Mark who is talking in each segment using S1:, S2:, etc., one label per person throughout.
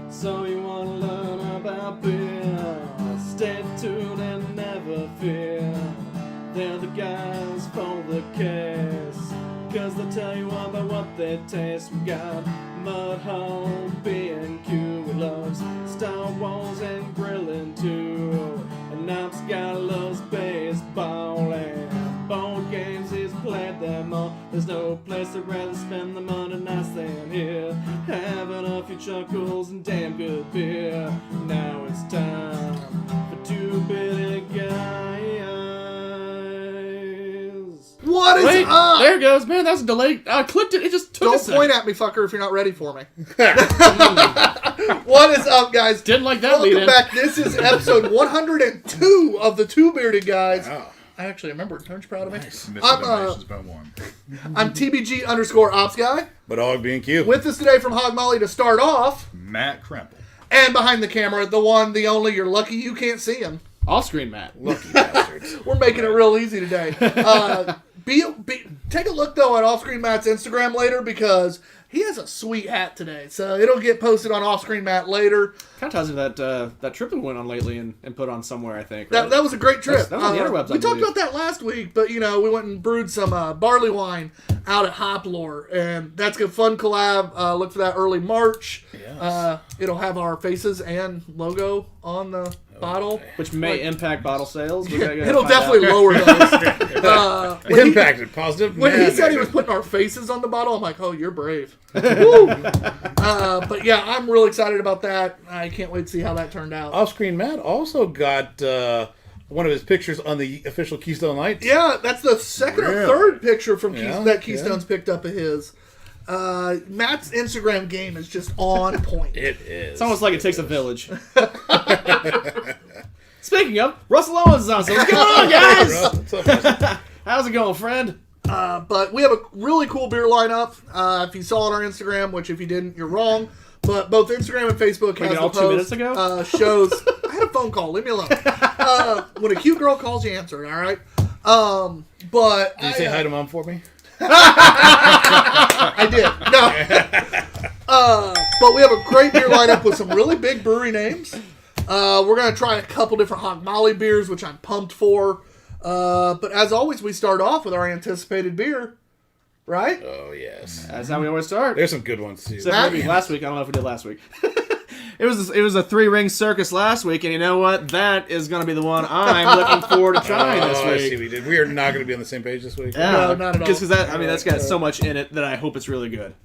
S1: So you wanna learn about beer? Stay tuned and never fear. They're the guys for the case, 'cause they'll tell you all about what they taste. We got Mudhole, B&Q, we loves Star Wars and grilling too. And Knox got loves baseball and board games, he's played them all. There's no place to rather spend the money nice than here, having a few chuckles and damn good beer. Now it's time for Two Beerded Guys.
S2: What is up?
S3: There it goes. Man, that was a delay. I clicked it. It just took a
S2: Don't
S3: second.
S2: point at me, fucker, if you're not ready for me. What is up, guys?
S3: Didn't like that lead in.
S2: Welcome back. This is episode 102 of the Two Beerded Guys.
S4: Wow.
S2: I actually remember. Aren't you proud of me?
S4: Missed the donations by one.
S2: I'm TBG_Ops Guy.
S4: But Hawg B&Q.
S2: With us today from Hog Molly to start off.
S5: Matt Kremple.
S2: And behind the camera, the one, the only, you're lucky you can't see him.
S3: Off-screen, Matt.
S4: Lucky bastards.
S2: We're making it real easy today. Take a look, though, at Offscreen Matt's Instagram later, because he has a sweet hat today. So it'll get posted on Offscreen Matt later.
S3: Kind of ties into that trip we went on lately and put on somewhere, I think. Right?
S2: That was a great trip.
S3: That was on the interwebs, I
S2: we talked
S3: believe.
S2: about that last week, but, you know, we went and brewed some barley wine out at Hoplore, and that's a fun collab. Look for that early March.
S4: Yes.
S2: It'll have our faces and logo on the bottle.
S3: Which may impact bottle sales.
S2: It'll definitely lower those.
S4: Impacted. Positive.
S2: When he said he was
S4: negative.
S2: putting our faces on the bottle, I'm like, oh, you're brave. Woo! But yeah, I'm really excited about that. I can't wait to see how that turned out.
S4: Off-screen Matt also got one of his pictures on the official Keystone Lights.
S2: Yeah, that's the second or
S5: Really?
S2: third picture from
S4: Yeah,
S2: that Keystone's picked up of his. Matt's Instagram game is just on point.
S4: It is.
S3: It's almost like it takes a village. Speaking of, Russell Owens is on. So what's going on, guys?
S4: What's up, Russell?
S3: How's it going, friend?
S2: But we have a really cool beer lineup. If you saw it on our Instagram, which if you didn't, you're wrong. But both Instagram and Facebook
S3: Maybe
S2: has
S3: all
S2: the
S3: 2
S2: post,
S3: minutes ago?
S2: shows. I had a phone call. Leave me alone. When a cute girl calls, you answer it. All right. But
S4: Did you say hi to Mom for me?
S2: I did. No. But we have a great beer lineup with some really big brewery names. We're going to try a couple different Hog Molly beers, which I'm pumped for. But as always, we start off with our anticipated beer, right?
S4: Oh, yes.
S3: That's how we always start.
S4: There's some good ones, too.
S3: Except for maybe last week. I don't know if we did last week. It was a 3-ring circus last week, and you know what? That is going to be the one I'm looking forward to trying this
S4: I see
S3: week.
S4: we did. We are not going to be on the same page this week.
S3: Yeah,
S2: No, not at all.
S3: Because that's got so much in it that I hope it's really good.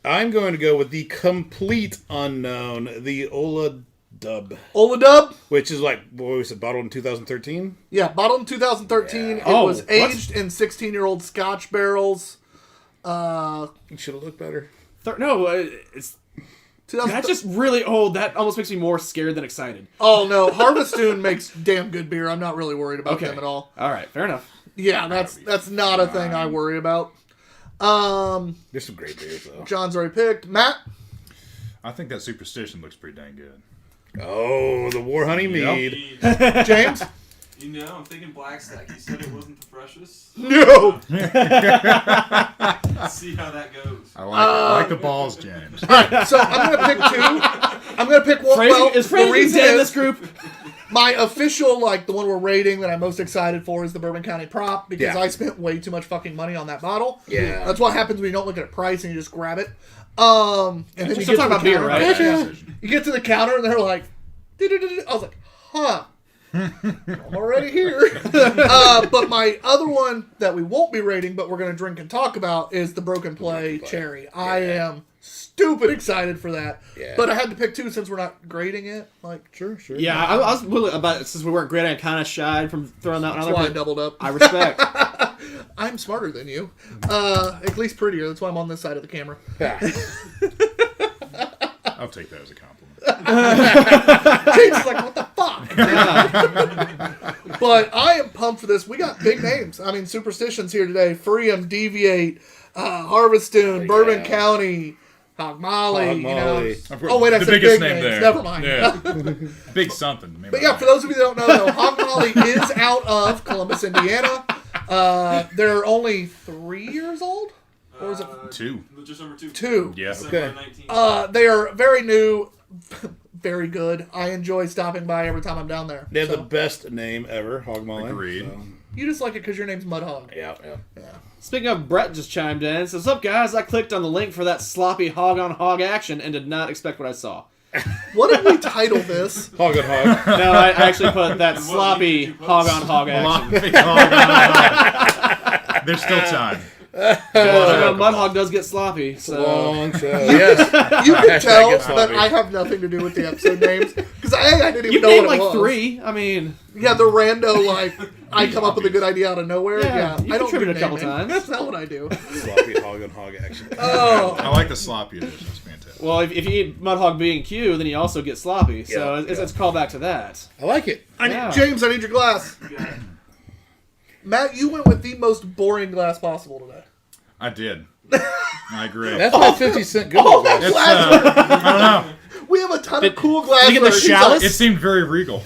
S4: I'm going to go with the complete unknown, the Ola Dub,
S2: Oladub?
S4: which is like, what we said, bottled in 2013.
S2: Yeah, bottled in 2013.
S4: Yeah.
S2: It
S3: Oh,
S2: was
S3: what?
S2: aged in 16-year-old Scotch barrels.
S4: It should have looked better.
S3: It's
S2: 2000
S3: that's just really old. That almost makes me more scared than excited.
S2: Oh, no. Harvestoon makes damn good beer. I'm not really worried about
S3: Okay.
S2: them at all.
S3: All right, fair enough.
S2: Yeah, that's not a thing I worry about.
S4: There's some great beers, though.
S2: John's already picked. Matt?
S5: I think that Superstition looks pretty dang good.
S4: Oh, the War Honey Mead.
S2: James?
S1: You know, I'm thinking Black Stack. You said it wasn't the freshest.
S2: No!
S1: Let's see how that goes.
S5: I like the balls, James.
S2: Alright, so I'm going to pick two. I'm going to pick one.
S3: Is phrasing
S2: reason
S3: dead in
S2: is
S3: this group?
S2: my official, the one we're rating that I'm most excited for is the Bourbon County Prop, because
S4: Yeah.
S2: I spent way too much fucking money on that bottle.
S4: Yeah.
S2: That's what happens when you don't look at a price and you just grab it. And then you
S3: We're
S2: get
S3: still
S2: to the
S3: talking about beer,
S2: counter.
S3: right?
S2: Yeah. You get to the counter and they're like, "Do-do-do-do." I was like, huh. I'm already here. But my other one that we won't be rating, but we're going to drink and talk about, is the Broken Play Cherry. I am stupid excited for that.
S4: Yeah.
S2: But I had to pick two since we're not grading it.
S4: Sure.
S3: Yeah, I was willing about since we weren't great. I kind of shied from throwing that one
S2: That's
S3: out
S2: why I
S3: there.
S2: doubled up.
S3: I respect.
S2: I'm smarter than you. At least prettier. That's why I'm on this side of the camera.
S5: I'll take that as a compliment.
S2: James is like, what the fuck? But I am pumped for this. We got big names. I mean, Superstition's here today. Freedom, Deviate, Harvestoon, Bourbon County, Hog Molly. You know. Oh, wait, I
S5: the
S2: said
S5: biggest
S2: big
S5: name
S2: names.
S5: there.
S2: Never mind.
S5: Yeah. Big something. Maybe
S2: But yeah, for those of you that don't know, though, Hog Molly is out of Columbus, Indiana. They're only 3 years old. Or was it
S5: 2.
S1: Just number 2.
S2: 2?
S5: Yeah.
S4: Okay.
S1: 19.
S2: They are very new, very good. I enjoy stopping by every time I'm down there.
S4: They have
S2: So,
S4: the best name ever, Hog Molly.
S5: Agreed.
S4: So,
S2: you just like it because your name's Mud Hog.
S4: yeah.
S3: Speaking of, Brett just chimed in. Says, "What's up, guys? I clicked on the link for that sloppy hog-on-hog action and did not expect what I saw."
S2: What did we title this?
S4: Hog on Hog.
S3: No, I actually put that sloppy hog-on-hog action.
S5: There's still time.
S3: Because Mudhog does get sloppy, so...
S4: Long show. Yes.
S2: You can
S4: Hashtag
S2: tell
S4: get
S2: that
S4: sloppy.
S2: I have nothing to do with the episode names because I didn't even
S3: You
S2: know
S3: named
S2: what
S3: like
S2: it was.
S3: 3. I mean...
S2: Yeah, the rando like I come up with a good idea out of nowhere.
S3: Yeah, you
S2: I don't
S3: contributed
S2: do
S3: a couple
S2: naming.
S3: times.
S2: That's not what I do.
S4: Sloppy Hog on Hog action.
S2: Oh,
S5: I like the sloppy edition. It's fantastic.
S3: Well, if you eat Mudhog B&Q, then you also get sloppy. So
S4: Yeah,
S3: it's call back to that.
S4: I like it.
S3: Yeah.
S2: James, I need your glass. Matt, you went with the most boring glass possible today.
S5: I did. I agree.
S4: That's my 50-cent good
S2: Oh,
S4: glass.
S5: It's,
S2: glass.
S5: I don't know.
S2: We have a ton of cool glass.
S3: Did you get the
S2: versions.
S3: chalice?
S5: It seemed very regal.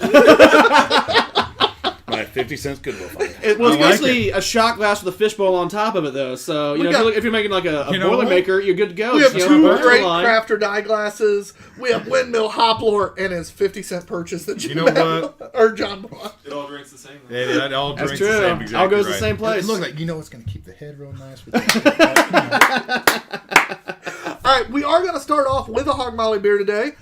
S4: My 50 cents Goodwill find.
S3: It was
S5: I like
S3: basically a shot glass with a fishbowl on top of it, though. So
S2: We got-
S3: if you're making like a
S5: You know what?
S3: Boilermaker, you're good to go.
S2: We have
S3: Just,
S2: two
S3: burn the
S2: great
S3: line.
S2: crafter die glasses. We have Windmill Hoplore and his 50-cent purchase that
S5: You know what?
S2: or John brought.
S1: It all drinks the same.
S5: It all
S3: That's
S5: drinks
S3: true.
S5: the same.
S3: All
S5: Exactly
S3: goes the
S5: right.
S3: same place.
S5: Look like what's going to keep the head real nice. With
S2: All right, we are going to start off with a Hog Molly beer today.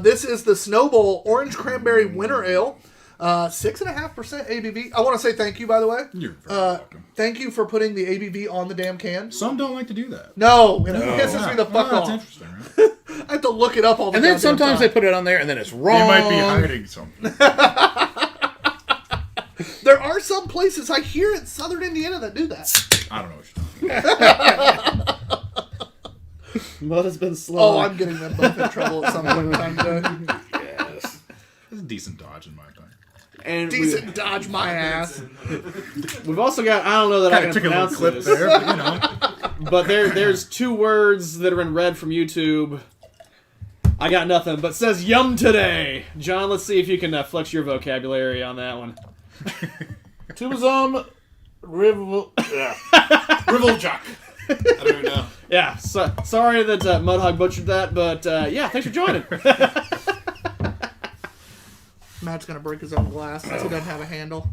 S2: This is the Snowball Orange Cranberry Winter Ale. 6.5% ABV. I want to say thank you, by the way.
S5: You're very welcome.
S2: Thank you for putting the ABV on the damn can.
S5: Some don't like to do that.
S2: No, it pisses me the fuck
S5: That's
S2: off.
S5: interesting, right?
S2: I have to look it up all the
S4: And then
S2: goddamn
S4: sometimes
S2: time.
S4: they put it on there, and then it's wrong.
S5: They might be hiding something.
S2: There are some places I hear in Southern Indiana that do that.
S5: I don't know what you're talking about.
S3: Mud has been slow.
S2: Oh, I'm getting them both in trouble at some point in time today.
S4: Yes.
S5: It's a decent dodge in my opinion.
S3: and
S2: Decent dodge my ass.
S3: we've also got, I don't know that I
S5: Kind
S3: can
S5: of took a little
S3: pronounce
S5: clip
S3: this,
S5: there, but you know.
S3: but there's 2 words that are in red from YouTube. I got nothing, but says yum today. John, let's see if you can flex your vocabulary on that one.
S4: Tubazum Rival. Yeah. Rivaljack. I don't even know.
S3: Yeah, sorry that Mudhog butchered that, but yeah, thanks for joining.
S2: Matt's gonna break his own glass since he doesn't have a handle.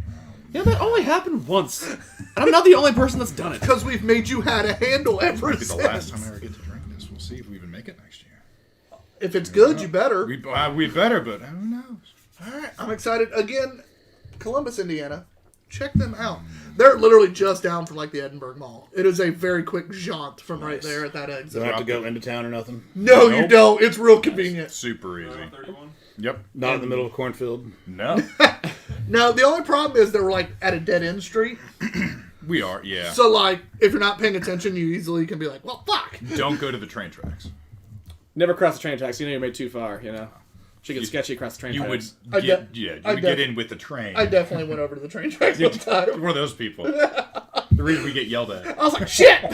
S3: Yeah, that only happened once. And I'm not the only person that's done it.
S2: Because we've made you had a handle ever
S5: Maybe the last
S2: since.
S5: time I ever get to drink this. We'll see if we even make it next year.
S2: If it's good, you better.
S5: We better, but who knows?
S2: Alright, I'm excited. Again, Columbus, Indiana. Check them out. They're literally just down from like the Edinburgh Mall. It is a very quick jaunt from right there at that exit.
S4: Don't have to go into town or nothing.
S2: No, you
S5: Nope.
S2: don't. It's real convenient.
S5: Super easy.
S1: 31.
S5: Yep.
S4: Not in the middle of a cornfield.
S5: No.
S2: Now, the only problem is they're like at a dead end street.
S5: We are, yeah.
S2: So, like, if you're not paying attention, you easily can be like, well, fuck.
S5: Don't go to the train tracks.
S3: Never cross the train tracks. You know you made too far, you know. Should get sketchy across the train
S5: You would
S3: tracks.
S5: get, you would get in with the train.
S2: I definitely went over to the train tracks one time.
S5: One of those people. The reason we get yelled at.
S2: I was like, shit!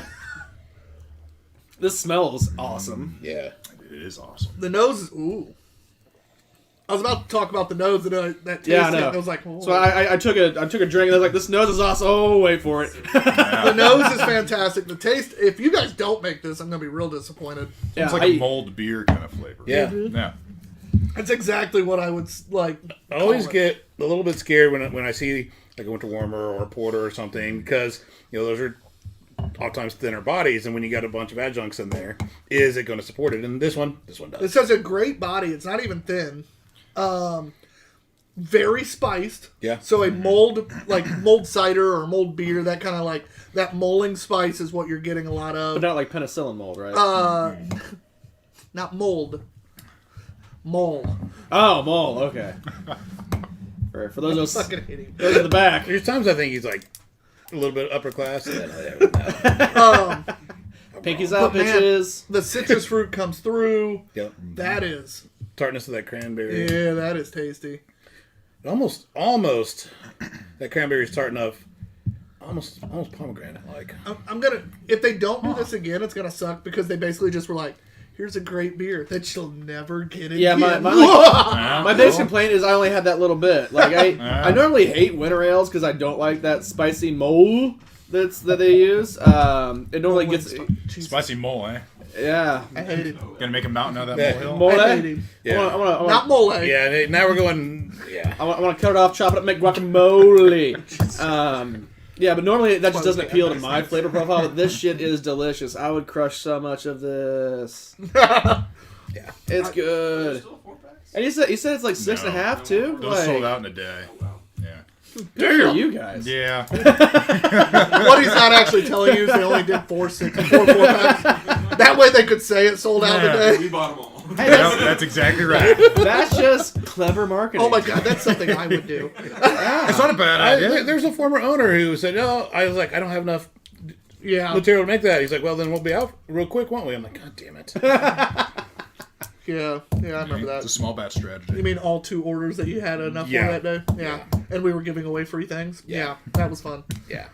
S3: This smells awesome.
S4: Yeah.
S5: It is awesome.
S2: The nose is, ooh. I was about to talk about the nose and that tasted
S3: Yeah, I
S2: it,
S3: know.
S2: and I was like, oh.
S3: So I took a drink and I was like, this nose is awesome. Oh, wait for it.
S2: The nose is fantastic. The taste, if you guys don't make this, I'm going to be real disappointed.
S3: Yeah,
S5: It's like a mold beer kind of flavor.
S4: Yeah.
S5: Yeah.
S2: That's exactly what I would like.
S4: I always
S2: call it.
S4: get a little bit scared when I see like a winter warmer or a porter or something because those are oftentimes thinner bodies, and when you got a bunch of adjuncts in there, is it going to support it? And this one does.
S2: This has a great body. It's not even thin. Very spiced.
S4: Yeah.
S2: So a mold cider or mold beer, that kind of like that mulling spice is what you're getting a lot
S3: But
S2: of.
S3: not like penicillin mold, right?
S2: Not mold. Mole.
S3: Oh, mole. Okay. For those of us,
S2: Fucking idiot.
S3: those in the back.
S4: There's times I think he's like a little bit upper class. And then,
S3: Pinkies out,
S2: But man,
S3: bitches.
S2: The citrus fruit comes through.
S4: yep.
S2: That is.
S4: Tartness of that cranberry.
S2: Yeah, that is tasty.
S4: Almost that cranberry is tart enough. Almost pomegranate like.
S2: I'm gonna. If they don't do this again, it's gonna suck because they basically just were like, here's a great beer that you'll never get again.
S3: Yeah, my biggest complaint is I only had that little bit. Like I normally hate winter ales because I don't like that spicy mole that they use. It normally gets
S5: Spicy mole, eh?
S3: yeah.
S2: I hate it.
S5: Gonna make a mountain out of that
S4: Yeah.
S5: molehill?
S3: Mole.
S2: I hate him.
S4: Yeah.
S3: I wanna,
S2: Not mole.
S4: Yeah, now we're going. Yeah.
S3: I want to cut it off, chop it up, make guacamole. Yeah, but normally that just doesn't appeal to my flavor profile. But this shit is delicious. I would crush so much of this.
S4: Yeah.
S3: It's good. And you said it's like 6.5 too.
S5: Those
S3: Like,
S5: sold out in a day. Yeah.
S3: good for you guys.
S5: Yeah.
S2: What he's not actually telling you is they only did 4 packs. That way they could say it sold out
S5: Yeah.
S2: today.
S1: We bought them all.
S3: Hey,
S5: Yep, that's exactly right.
S3: that's just clever marketing.
S2: Oh my god, that's something I would do.
S5: It's not a bad idea.
S4: There's a former owner who said, "No," I was like, "I don't have enough
S2: Yeah.
S4: material to make that." He's like, "Well, then we'll be out real quick, won't we?" I'm like, "God damn it!"
S2: Yeah, I remember
S5: It's a
S2: that.
S5: small batch strategy.
S2: You mean all 2 orders that you had enough
S4: Yeah.
S2: for that day? Yeah. And we were giving away free things? Yeah. That was fun.
S4: Yeah.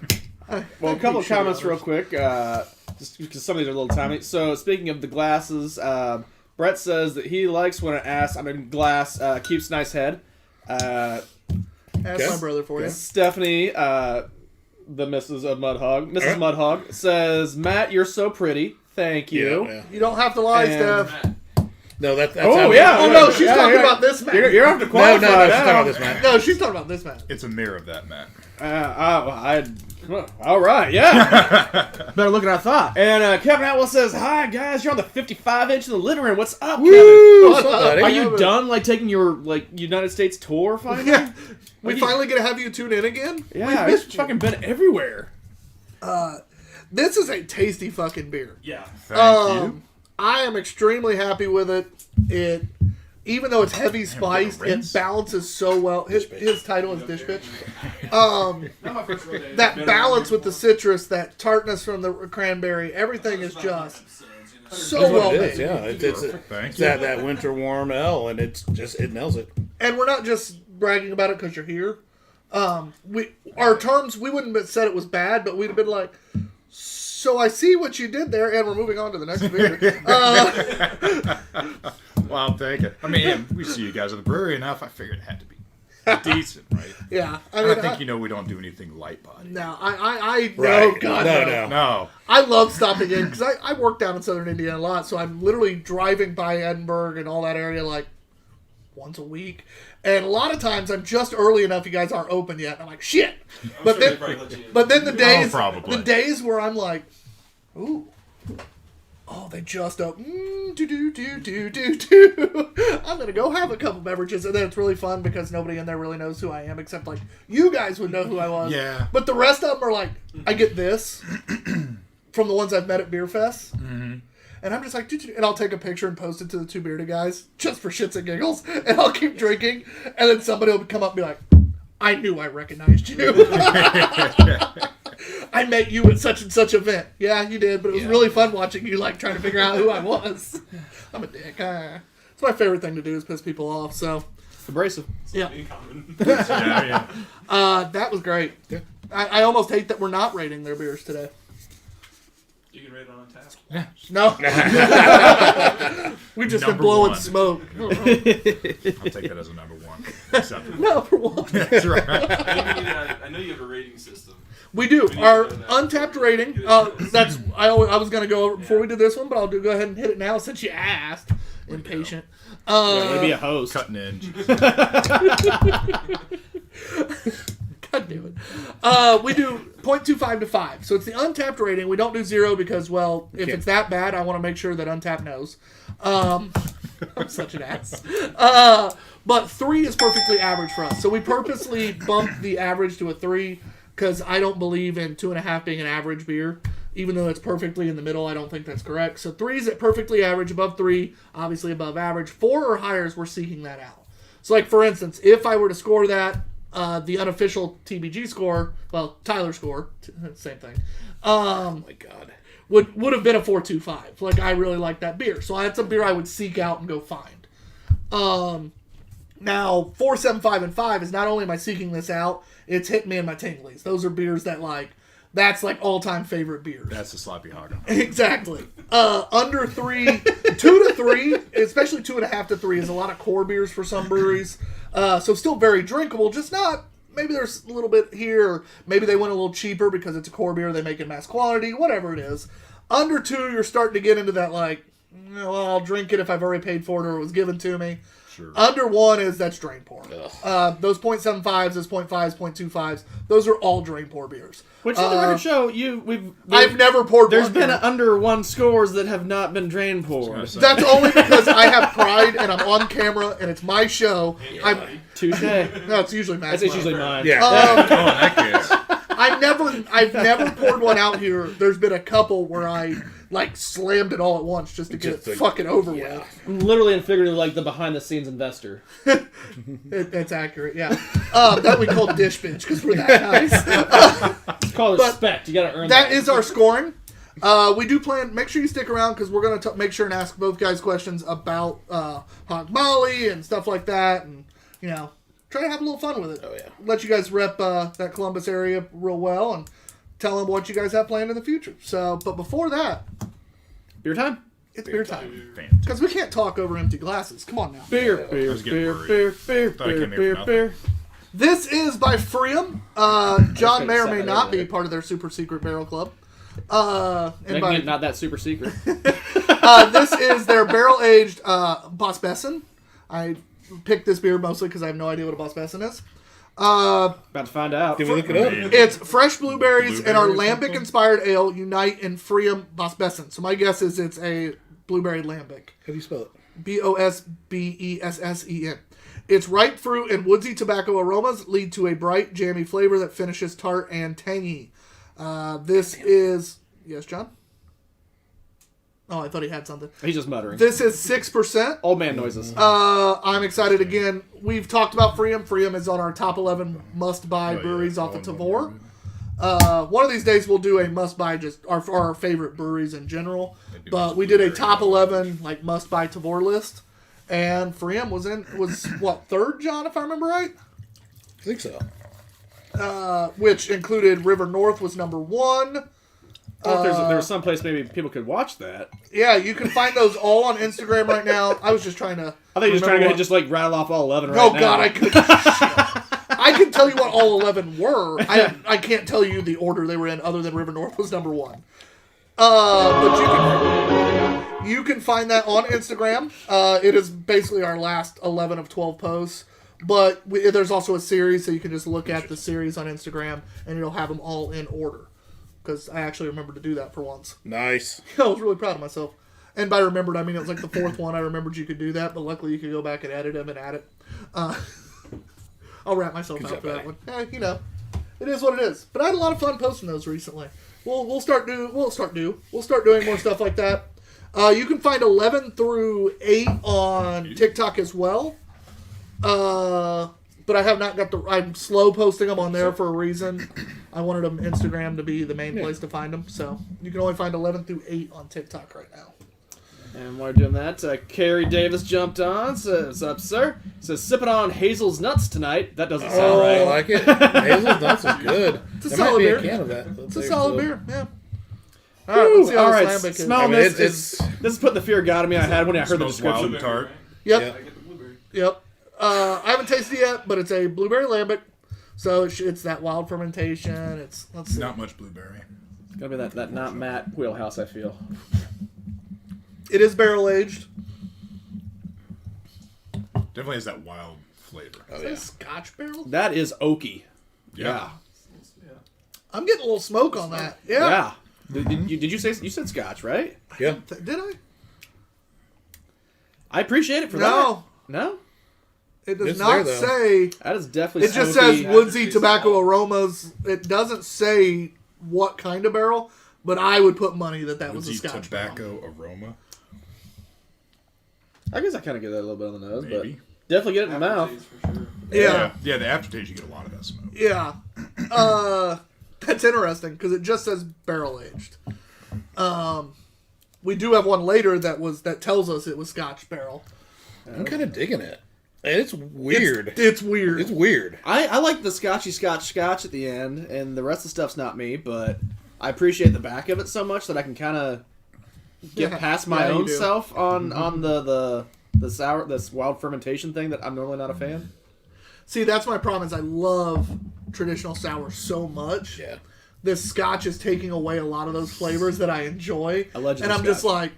S3: Well, a couple of comments real quick, just because some of these are a little tiny. So, speaking of the glasses, Brett says that he likes when glass keeps nice head.
S2: Ask
S4: Okay.
S2: my brother for you.
S3: Stephanie, the Mrs. of Mudhog, Mrs.
S4: Alright.
S3: Mudhog, says, Matt, you're so pretty. Thank you.
S4: Yeah.
S2: You don't have to lie,
S3: And-
S2: Steph.
S4: No, that's
S3: Oh,
S4: how
S3: yeah.
S2: Oh, no, she's talking about this man.
S3: You're off to
S4: No,
S3: qualify
S4: no, she's
S3: now.
S4: talking about this, man.
S2: No, she's talking about this man.
S5: It's a mirror of that, Matt.
S3: All right, yeah. Better look than I thought. And Kevin Atwell says, "Hi guys, you're on the 55-inch in the living room. What's up, Kevin?
S2: What's up, buddy?
S3: Are you done taking your United States tour finally?
S2: Yeah. We finally gonna have you tune in again?
S3: Yeah,
S2: We
S3: he's
S2: missed you.
S3: fucking been everywhere.
S2: This is a tasty fucking beer.
S1: Yeah.
S5: Thank you.
S2: I am extremely happy with it. It, even though it's heavy spiced, it
S5: rinse.
S2: balances so well. His title is Dish Bitch.
S1: Not my first rodeo.
S2: That balance with the citrus, that tartness from the cranberry, everything is just so
S4: That's
S2: well
S4: what it is.
S2: made.
S4: Yeah, it's
S5: Thank
S4: it's
S5: you.
S4: that winter warm ale, and it nails it.
S2: And we're not just bragging about it because you're here. Our terms, we wouldn't have said it was bad, but we'd have been like, so I see what you did there, and we're moving on to the next beer.
S5: Well, I'll take it. I mean, yeah, we see you guys at the brewery enough. I figured it had to be decent, right?
S2: Yeah,
S5: I think we don't do anything light body.
S2: No, I
S4: Right.
S2: no, God,
S4: No.
S5: No.
S2: I love stopping in because I work down in southern Indiana a lot, so I'm literally driving by Edinburgh and all that area like once a week. And a lot of times I'm just early enough you guys aren't open yet. And I'm like, shit. But then the days
S5: probably.
S2: the days where I'm like, ooh. Oh, they just open. I'm gonna go have a couple beverages, and then it's really fun because nobody in there really knows who I am, except like you guys would know who I was.
S5: Yeah.
S2: But the rest of them are like, I get this from the ones I've met at Beer Fest, and I'm just like, and I'll take a picture and post it to the Two Beerded Guys just for shits and giggles, and I'll keep drinking, and then somebody will come up and be like, I knew I recognized you. I met you at such and such event. Yeah, you did, but it was really fun watching you trying to figure out who I was. I'm a dick. It's my favorite thing to do is piss people off. So
S3: Abrasive.
S2: yeah,
S5: Yeah.
S2: that was great. I almost hate that we're not rating their beers today.
S1: You can rate it on Untapped.
S2: No, we've just been
S5: Number
S2: blowing
S5: one.
S2: smoke.
S5: I'll take that as a number one. Acceptable.
S2: Number one.
S5: That's right.
S1: I know you have a rating system.
S2: We do.
S1: We need
S2: Our
S1: to know that.
S2: Untapped rating. That's I was going to go over it before we did this one, but I'll go ahead and hit it now since you asked. Impatient.
S3: Maybe a host.
S5: Cutting in.
S2: God damn it. We do 0.25 to 5. So it's the Untapped rating. We don't do 0 because, well, if it's that bad, I want to make sure that Untapped knows. I'm such an ass. But 3 is perfectly average for us. So we purposely bumped the average to a 3 because I don't believe in 2.5 being an average beer. Even though it's perfectly in the middle, I don't think that's correct. So 3 is at perfectly average, above 3, obviously above average. 4 or higher is we're seeking that out. So, for instance, if I were to score that, the unofficial TBG score, well, Tyler score, same thing.
S4: Oh my god.
S2: Would have been a 4.25. I really like that beer, so that's a beer I would seek out and go find. Now 4.75 and 5 is not only am I seeking this out, it's hitting me in my tinglies. Those are beers that That's like all-time favorite beers.
S5: That's the sloppy hog.
S2: Exactly. Under 3, 2 to 3, especially 2.5 to 3 is a lot of core beers for some breweries. So still very drinkable, just not. Maybe there's a little bit here. Or maybe they went a little cheaper because it's a core beer. They make it mass quantity, whatever it is. Under 2, you're starting to get into that like, well, I'll drink it if I've already paid for it or it was given to me.
S5: Sure.
S2: Under 1 is that's drain pour. Those 0.75s, those 0.5s, 0.25s, those are all drain pour beers.
S3: Which on the record show,
S2: I've never poured
S3: There's
S2: one
S3: been
S2: beer.
S3: under 1 scores that have not been drain pours.
S2: That's only because I have pride and I'm on camera and it's my show.
S3: Touche.
S2: No, it's usually Matt's.
S3: It's usually mine.
S4: Yeah.
S5: Oh, in that case.
S2: I've never poured one out here. There's been a couple where I like slammed it all at once just to get it fucking over with.
S3: I'm literally and figuratively like the behind the scenes investor.
S2: It's accurate, yeah. That we call dish bitch because we're that nice.
S3: It's called respect. You gotta earn
S2: That is our scoring. We do plan. Make sure you stick around because we're gonna make sure and ask both guys questions about Hawg Molly and stuff like that, and try to have a little fun with it.
S4: Oh, yeah.
S2: Let you guys rep that Columbus area real well and tell them what you guys have planned in the future. So, but before that,
S3: Beer time?
S2: it's beer time.
S5: Fantastic.
S2: Because we can't talk over empty glasses. Come on now.
S3: Beer, beer,
S5: was getting
S3: beer,
S5: worried.
S3: beer,
S5: Thought I
S3: beer,
S5: came here
S3: beer,
S5: for
S3: beer.
S2: This is by Freedom. John may or may not be part of their super secret barrel club. And by,
S3: Not that super secret.
S2: this is their barrel aged Boss Besson. I picked this beer mostly because I have no idea what a Boss Besson is.
S3: About to find out.
S4: Did we look it up?
S2: It's fresh blueberries and our
S5: Blueberry or
S2: lambic inspired ale unite in Freedom Boss Besson. So my guess is it's a blueberry lambic.
S4: How do you spell it?
S2: Bosbessen. Its ripe fruit and woodsy tobacco aromas lead to a bright, jammy flavor that finishes tart and tangy. This is... Yes, John? Oh, I thought he had something.
S3: He's just muttering.
S2: This is 6%.
S3: Old man noises.
S2: I'm excited again. We've talked about Freedom. Freedom is on our top 11 must-buy breweries off of Tavor. One of these days we'll do a must-buy, just our favorite breweries in general. But we did a top 11 like must-buy Tavor list, and Freedom was what, third, John, if I remember right?
S4: I think so.
S2: Which included River North was number 1.
S3: Well, if there was some place maybe people could watch that.
S2: Yeah, you can find those all on Instagram right now. I was just trying to.
S3: I think you're just trying to just like rattle off all 11 right now.
S2: Oh God, I could. I can tell you what all 11 were. I can't tell you the order they were in, other than River North was number 1. But you can find that on Instagram. It is basically our last 11 of 12 posts. But there's also a series, so you can just look at the series on Instagram, and it'll have them all in order. Because I actually remembered to do that for once.
S4: Nice.
S2: I was really proud of myself. And by remembered, I mean it was like the 4th one. I remembered you could do that, but luckily you could go back and edit them and add it. I'll wrap myself out for that one. It is what it is. But I had a lot of fun posting those recently. We'll start doing more stuff like that. You can find 11 through 8 on TikTok as well. But I have not got I'm slow posting them on there for a reason. I wanted Instagram to be the main place to find them. So you can only find 11 through 8 on TikTok right now.
S3: And while we're doing that, Carrie Davis jumped on. Says, "What's up, sir?" Says, "Sipping on Hazel's nuts tonight." That doesn't sound
S4: I
S3: right.
S4: like it. Hazel's nuts is good.
S2: It's a
S4: There
S2: solid
S4: might be
S2: beer.
S4: a can of that.
S2: It's a solid beer, yeah. All
S3: Woo,
S2: right, let's see how
S3: all
S2: this
S3: right,
S2: lambic is.
S3: smell
S4: I mean,
S3: this.
S4: it's-
S3: This is putting the fear of God in me I had when I heard the
S5: Smells wild
S3: description.
S5: and tart.
S2: Yep. Yep. I haven't tasted it yet, but it's a blueberry lambic. So it's that wild fermentation. Let's see.
S5: Not much blueberry.
S3: Gotta be that not Matt wheelhouse, I feel.
S2: It is barrel aged.
S5: Definitely has that wild flavor.
S2: Is that a Scotch barrel?
S3: That is oaky. Yeah.
S2: I'm getting a little smoke on that. Yeah.
S3: Did you say you said Scotch, right?
S4: Yeah.
S2: Did I?
S3: I appreciate it for
S2: No.
S3: that. No?
S2: It does
S4: It's
S2: not
S4: there, though.
S2: say.
S3: That is definitely
S2: It just
S3: smoky.
S2: says woodsy tobacco aromas. It doesn't say what kind of barrel, but I would put money that was a
S5: Woodsy
S2: Scotch barrel.
S5: tobacco aroma.
S3: I guess I kind of get that a little bit on the nose,
S5: Maybe.
S3: but definitely get it in the mouth.
S2: Yeah.
S5: Yeah, the aftertaste, you get a lot of that smoke.
S2: Yeah. That's interesting because it just says barrel aged. We do have one later that tells us it was Scotch barrel.
S4: I'm kind of digging it. And it's weird.
S2: It's weird.
S4: It's weird.
S3: I like the scotchy scotch at the end, and the rest of the stuff's not me, but I appreciate the back of it so much that I can kind of get past my own self on the sour, this wild fermentation thing that I'm normally not a fan.
S2: See, that's my problem. Is I love traditional sour so much.
S4: Yeah.
S2: This scotch is taking away a lot of those flavors that I enjoy.
S3: Allegedly
S2: and I'm just
S3: scotch.
S2: like,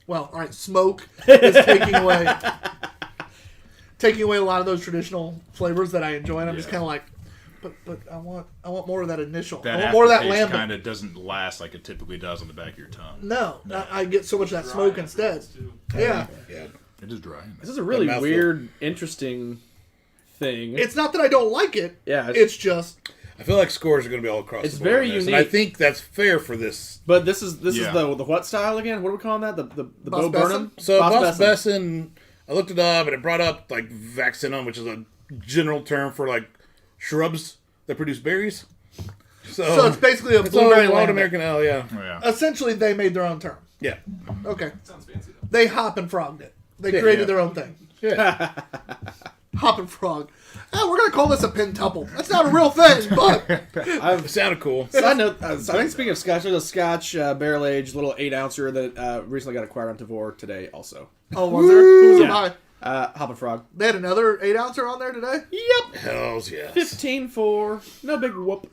S2: well, all right, smoke is taking away a lot of those traditional flavors that I enjoy, and I'm just kind of like, but I want more of that initial. I want more of that lambic.
S5: Kind of doesn't last like it typically does on the back of your tongue.
S2: No. I get so much of that smoke instead. Yeah.
S4: Yeah.
S5: It is dry.
S3: This is a really
S4: mouthful.
S3: weird, interesting thing.
S2: It's not that I don't like it.
S3: Yeah,
S2: It's just
S4: I feel like scores are going to be all across
S3: It's
S4: the board.
S3: very
S4: on this,
S3: unique.
S4: And I think that's fair for this.
S3: But this is
S5: Yeah.
S3: the what style again? What are we calling that? The
S2: Boss
S3: Bo Burnham?
S4: So Boss
S3: Besson.
S4: Besson, I looked it up, and it brought up like vaccinum, which is a general term for like shrubs that produce berries.
S2: so it's basically a
S4: It's
S2: blueberry
S4: a wild
S2: lambic.
S4: American ale, yeah.
S5: Oh, yeah.
S2: Essentially, they made their own term.
S4: Yeah.
S2: Okay.
S1: Sounds fancy though.
S2: They hop and frogged it. They
S4: Yeah,
S2: created
S4: yeah.
S2: their own thing.
S4: Yeah.
S2: Hop and frog. We're going to call this a pentuple. That's not a real thing, but
S4: It sounded cool.
S3: Side note, I think speaking of scotch, there's a scotch barrel aged little 8-ouncer that recently got acquired on Tavor today also.
S2: oh, was there? Who was it
S3: Yeah.
S2: by?
S3: Hop and Frog.
S2: They had another 8-ouncer on there today.
S3: Yep.
S4: Hells yes.
S3: 15 for no big whoop.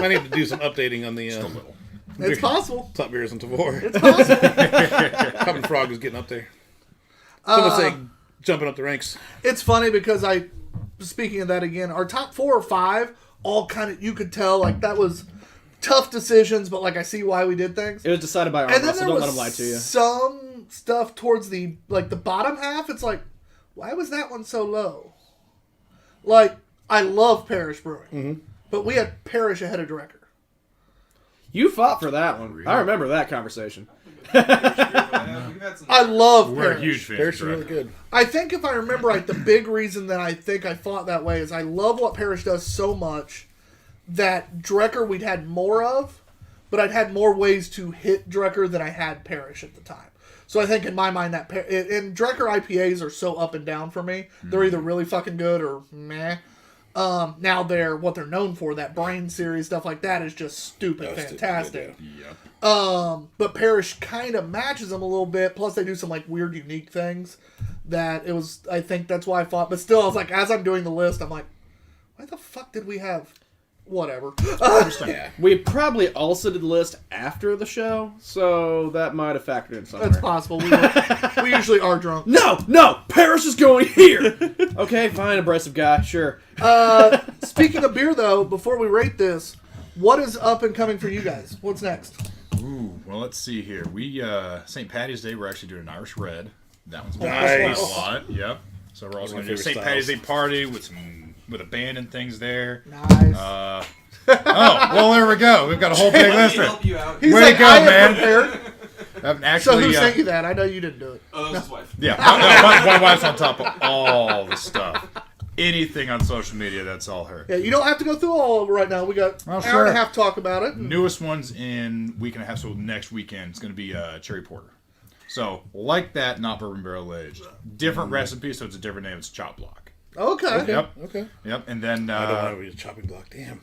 S4: I need to do some updating on the
S5: Just a little.
S2: It's possible.
S4: top beers on Tavor.
S2: It's possible.
S4: Hop and Frog is getting up there. Someone say jumping up the ranks.
S2: It's funny because speaking of that again, our top 4 or 5 all kind of, you could tell like that was tough decisions, but like I see why we did things.
S3: It was decided by
S2: And then
S3: Arnold, so
S2: there
S3: don't
S2: was
S3: let him lie to you.
S2: some stuff towards the bottom half. It's like, why was that one so low? Like, I love Parish Brewing, but we had Parish ahead of Drecker.
S3: You fought for that one. I remember that conversation.
S1: Yeah, we've had some.
S2: I love
S5: We're
S2: Parish.
S5: huge fans.
S4: Bears
S5: of
S4: are really
S5: Drecker.
S4: good.
S2: I think if I remember right, the big reason that I think I fought that way is I love what Parish does so much that Drecker we'd had more of, but I'd had more ways to hit Drecker than I had Parish at the time. So I think in my mind that and Drecker IPAs are so up and down for me. They're either really fucking good or meh. Now what they're known for, that Brain series stuff like that, is just stupid,
S4: That's stupid,
S2: fantastic.
S5: Yep.
S2: But Parish kind of matches them a little bit. Plus, they do some like weird, unique things. That it was. I think that's why I fought. But still, I was like, as I'm doing the list, I'm like, why the fuck did we have? Whatever.
S4: Yeah.
S3: We probably also did the list after the show, so that might have factored in somewhere.
S2: That's possible. We usually are drunk.
S3: No, Paris is going here. Okay, fine, abrasive guy, sure.
S2: Speaking of beer, though, before we rate this, what is up and coming for you guys? What's next?
S5: Ooh, well, let's see here. We St. Patty's Day, we're actually doing an Irish Red. That one's been
S4: Nice.
S5: a lot. Yep. So we're also
S4: One
S5: going
S4: of
S5: to do
S4: my
S5: a
S4: favorite
S5: St. Patty's Day party with a band and things there.
S2: Nice.
S5: Oh, well, there we go. We've got a whole big
S1: Let
S5: list
S1: me
S5: there.
S1: help you out.
S2: He's
S5: way to
S2: like,
S5: go,
S2: I am
S5: man.
S2: prepared.
S5: I've
S2: So
S5: actually,
S2: who sent you that? I know you didn't do it.
S1: Oh, that was his wife.
S5: Yeah, my wife's on top of all the stuff. Anything on social media, that's all her.
S2: Yeah, you don't have to go through all of it right now. We got
S5: Oh,
S2: an hour
S5: sure.
S2: and a half to talk about it.
S5: Newest one's in week and a half, so next weekend it's going to be cherry porter. So like that, not bourbon barrel aged. Different recipe, so it's a different name. It's chop block.
S2: Okay.
S5: Yep.
S4: Okay.
S5: Yep. And then
S4: I don't want to be a chopping block. Damn.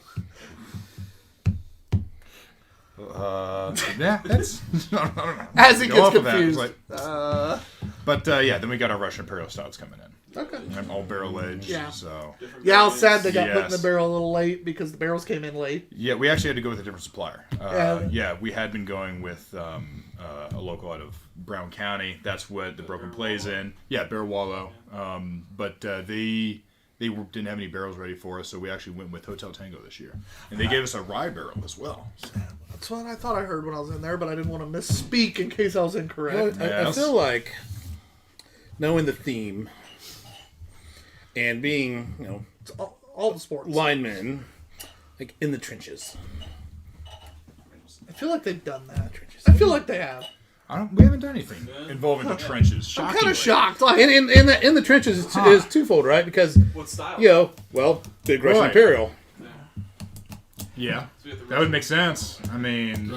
S5: yeah, that's
S2: As he
S5: Go
S2: gets
S5: off of that.
S2: confused.
S5: It's like- yeah, then we got our Russian Imperial stouts coming in.
S2: Okay.
S5: And all barrel aged.
S2: Yeah.
S5: So
S2: Yeah, I was sad they got put in the
S5: Yes.
S2: barrel a little late because the barrels came in late.
S5: yeah, we actually had to go with a different supplier.
S2: Yeah.
S5: Yeah, we had been going with a local out of Brown County. That's what the Broken plays in. Yeah, Bear Wallow. But they didn't have any barrels ready for us, so we actually went with Hotel Tango this year, and they gave us a rye barrel as well. So.
S2: That's what I thought I heard when I was in there, but I didn't want to misspeak in case I was incorrect.
S4: I
S5: Yes.
S4: feel like knowing the theme and being,
S2: It's all the sports.
S4: linemen, like in the trenches.
S2: I feel like they've done that. I feel like they have.
S5: We haven't done anything involving the trenches.
S2: I'm kind
S5: Shockingly.
S2: of shocked. Like,
S4: In the trenches is twofold, right? Because
S1: What style?
S4: Big Russian
S5: Right.
S4: Imperial.
S5: Yeah, that would make sense. I mean,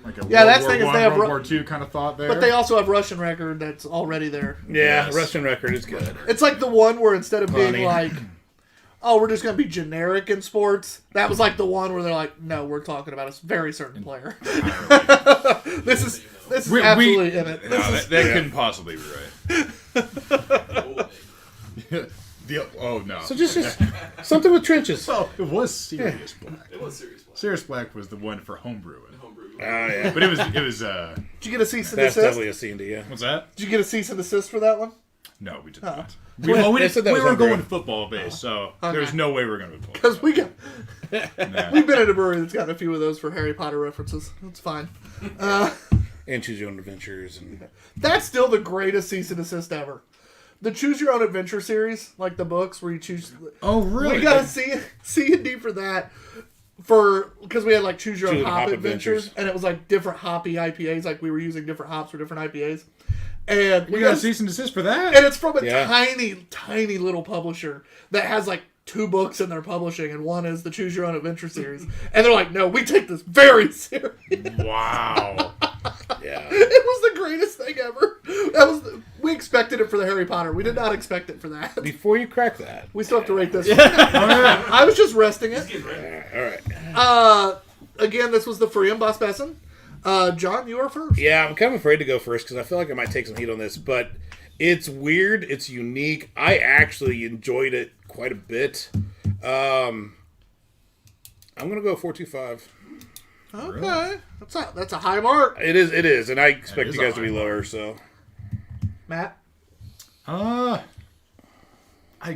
S5: like a
S2: Yeah, that's
S5: World
S2: the thing is
S5: War
S2: they
S5: I,
S2: have
S5: World War II kind of thought there.
S2: But they also have Russian record that's already there.
S4: Yeah,
S5: Yes.
S4: Russian record is good.
S2: It's like the one where instead of being
S4: Funny.
S2: like, oh, we're just going to be generic in sports, that was like the one where they're like, no, we're talking about a very certain player. This is absolutely in it.
S5: No,
S2: This is,
S5: that couldn't possibly be right. Oh no!
S4: So just something with trenches.
S5: well, it was Sirius Black.
S1: It was serious.
S5: Sirius Black was the one for homebrewing,
S1: Homebrew.
S4: Oh, yeah.
S5: but it was
S2: did you get a cease and
S4: That's
S2: desist?
S4: definitely a C&D, yeah.
S5: what's that?
S2: Did you get a cease and desist for that one?
S5: No, we did
S2: Oh.
S5: not. We
S4: They said that
S5: we
S4: was
S5: were
S4: homebrew.
S5: going football based, so there's no way we were going to be
S2: Because we've been at a brewery that's got a few of those for Harry Potter references. That's fine.
S4: And Choose Your Own Adventures. And
S2: That's still the greatest cease and desist ever. The Choose Your Own Adventure series, like the books where you choose.
S5: Oh really?
S2: We got a C and D for that. Because we had like Choose Your Own Hop Adventures, and it was like different hoppy IPAs. Like we were using different hops for different IPAs. And
S5: We got a cease and desist for that.
S2: and it's from a
S4: Yeah.
S2: tiny little publisher that has like 2 books in their publishing, and one is the Choose Your Own Adventure series. And they're like, no, we take this very serious.
S5: Wow.
S4: yeah.
S2: It was the greatest thing ever. We expected it for the Harry Potter. We did not expect it for that.
S4: Before you crack that.
S2: We still have to rate this. I was just resting it.
S4: All right.
S2: Again, this was the Free and Boss Besson. John, you are first.
S4: Yeah, I'm kind of afraid to go first because I feel like I might take some heat on this, but it's weird. It's unique. I actually enjoyed it quite a bit. I'm going to go 4.25.
S2: Okay, that's a high mark.
S4: It is, and I expect
S5: is
S4: you guys
S5: a
S4: to be
S5: high
S4: lower, so.
S2: Matt.
S5: I'd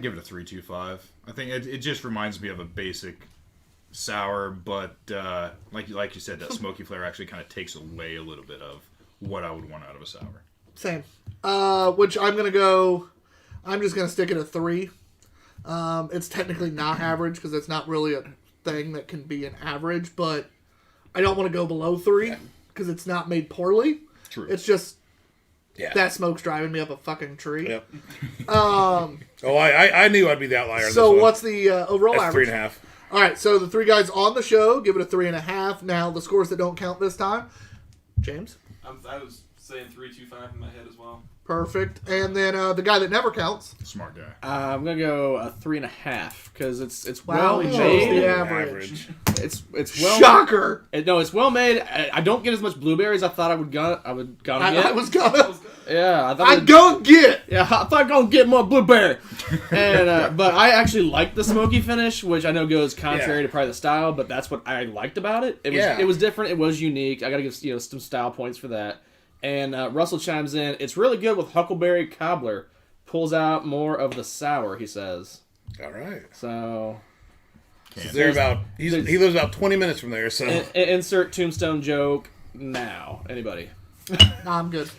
S5: give it a 3.25. I think it just reminds me of a basic sour, but like you said, that smoky flavor actually kind of takes away a little bit of what I would want out of a sour.
S2: Same. Which I'm just gonna stick at a 3. It's technically not average because it's not really a thing that can be an average, but I don't want to go below 3 because it's not made poorly.
S5: True.
S2: It's just
S4: Yeah.
S2: that smoke's driving me up a fucking tree.
S4: Yep. I knew I'd be the outlier.
S2: So
S4: in this
S2: what's the overall
S4: one. That's
S2: average?
S4: 3.5.
S2: All right, so the 3 guys on the show give it a 3.5. Now the scores that don't count this time, James,
S1: I was saying 3.25 in my head as well.
S2: perfect, and then the guy that never counts.
S5: Smart guy.
S3: I'm gonna go a 3.5 because it's
S2: Wow,
S3: well
S2: he chose
S3: made.
S2: the average.
S3: It's well.
S2: Shocker!
S3: No, it's well made. I don't get as much blueberries I thought I would gonna get.
S2: I was gonna.
S3: Yeah, I thought
S2: I gonna get.
S3: Yeah, I thought I'd gonna get more blueberry. And but I actually liked the smoky finish, which I know goes contrary to probably the style, but that's what I liked about it. It was different. It was unique. I gotta give some style points for that. And Russell chimes in. It's really good with Huckleberry Cobbler. Pulls out more of the sour, he says.
S4: All right.
S3: So
S4: He lives about 20 minutes from there, so.
S3: insert tombstone joke now. Anybody?
S2: Nah, I'm good.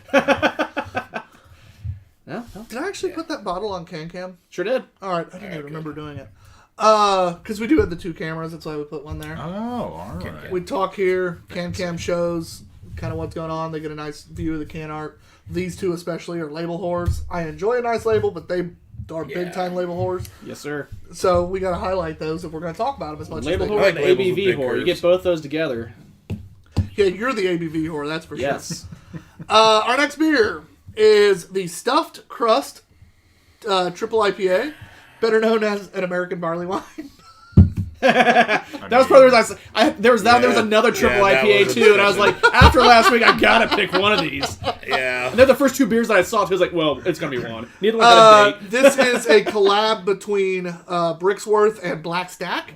S3: No?
S2: Did I actually put that bottle on Cam?
S3: Sure did.
S2: All right, I didn't even remember doing it. Because we do have the 2 cameras, that's why we put one there.
S5: Oh, all right.
S2: We talk here, Cam shows kind of what's going on. They get a nice view of the can art. These 2 especially are label whores. I enjoy a nice label, but they are big time label whores.
S3: Yes, sir.
S2: So we got to highlight those if we're going to talk about them as much
S3: Label
S2: as they
S3: whore
S2: do.
S4: like
S3: and
S4: labels with
S3: ABV
S4: big
S3: whore. You
S4: curves.
S3: get both those together.
S2: Yeah, you're the ABV whore, that's for sure.
S3: Yes.
S2: Our next beer is the Stuffed Crust Triple IPA, better known as an American barley wine.
S3: That was probably the reason there was another triple
S4: that
S3: IPA
S4: was a
S3: too, and I was like, after last week, I gotta pick one of these.
S4: Yeah.
S3: And they're the first 2 beers that I saw. So I was like, well, it's gonna be one. Neither one got a date.
S2: This is a collab between Brixworth and Black Stack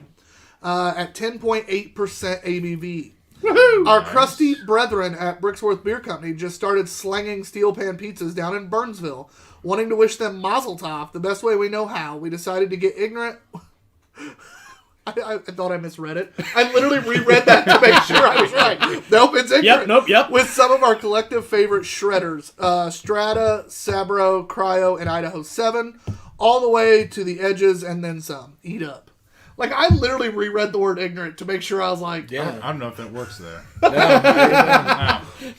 S2: at 10.8% ABV.
S3: Woohoo!
S2: Our crusty brethren at Brixworth Beer Company just started slanging steel pan pizzas down in Burnsville. Wanting to wish them Mazel Tov the best way we know how, we decided to get ignorant. I thought I misread it. I literally reread that to make sure I was right. Nope, it's ignorant.
S3: Yep.
S2: With some of our collective favorite shredders. Strata, Sabro, Cryo, and Idaho 7. All the way to the edges and then some. Eat up. Like, I literally reread the word ignorant to make sure I was like...
S4: Yeah.
S5: I don't know if that works there.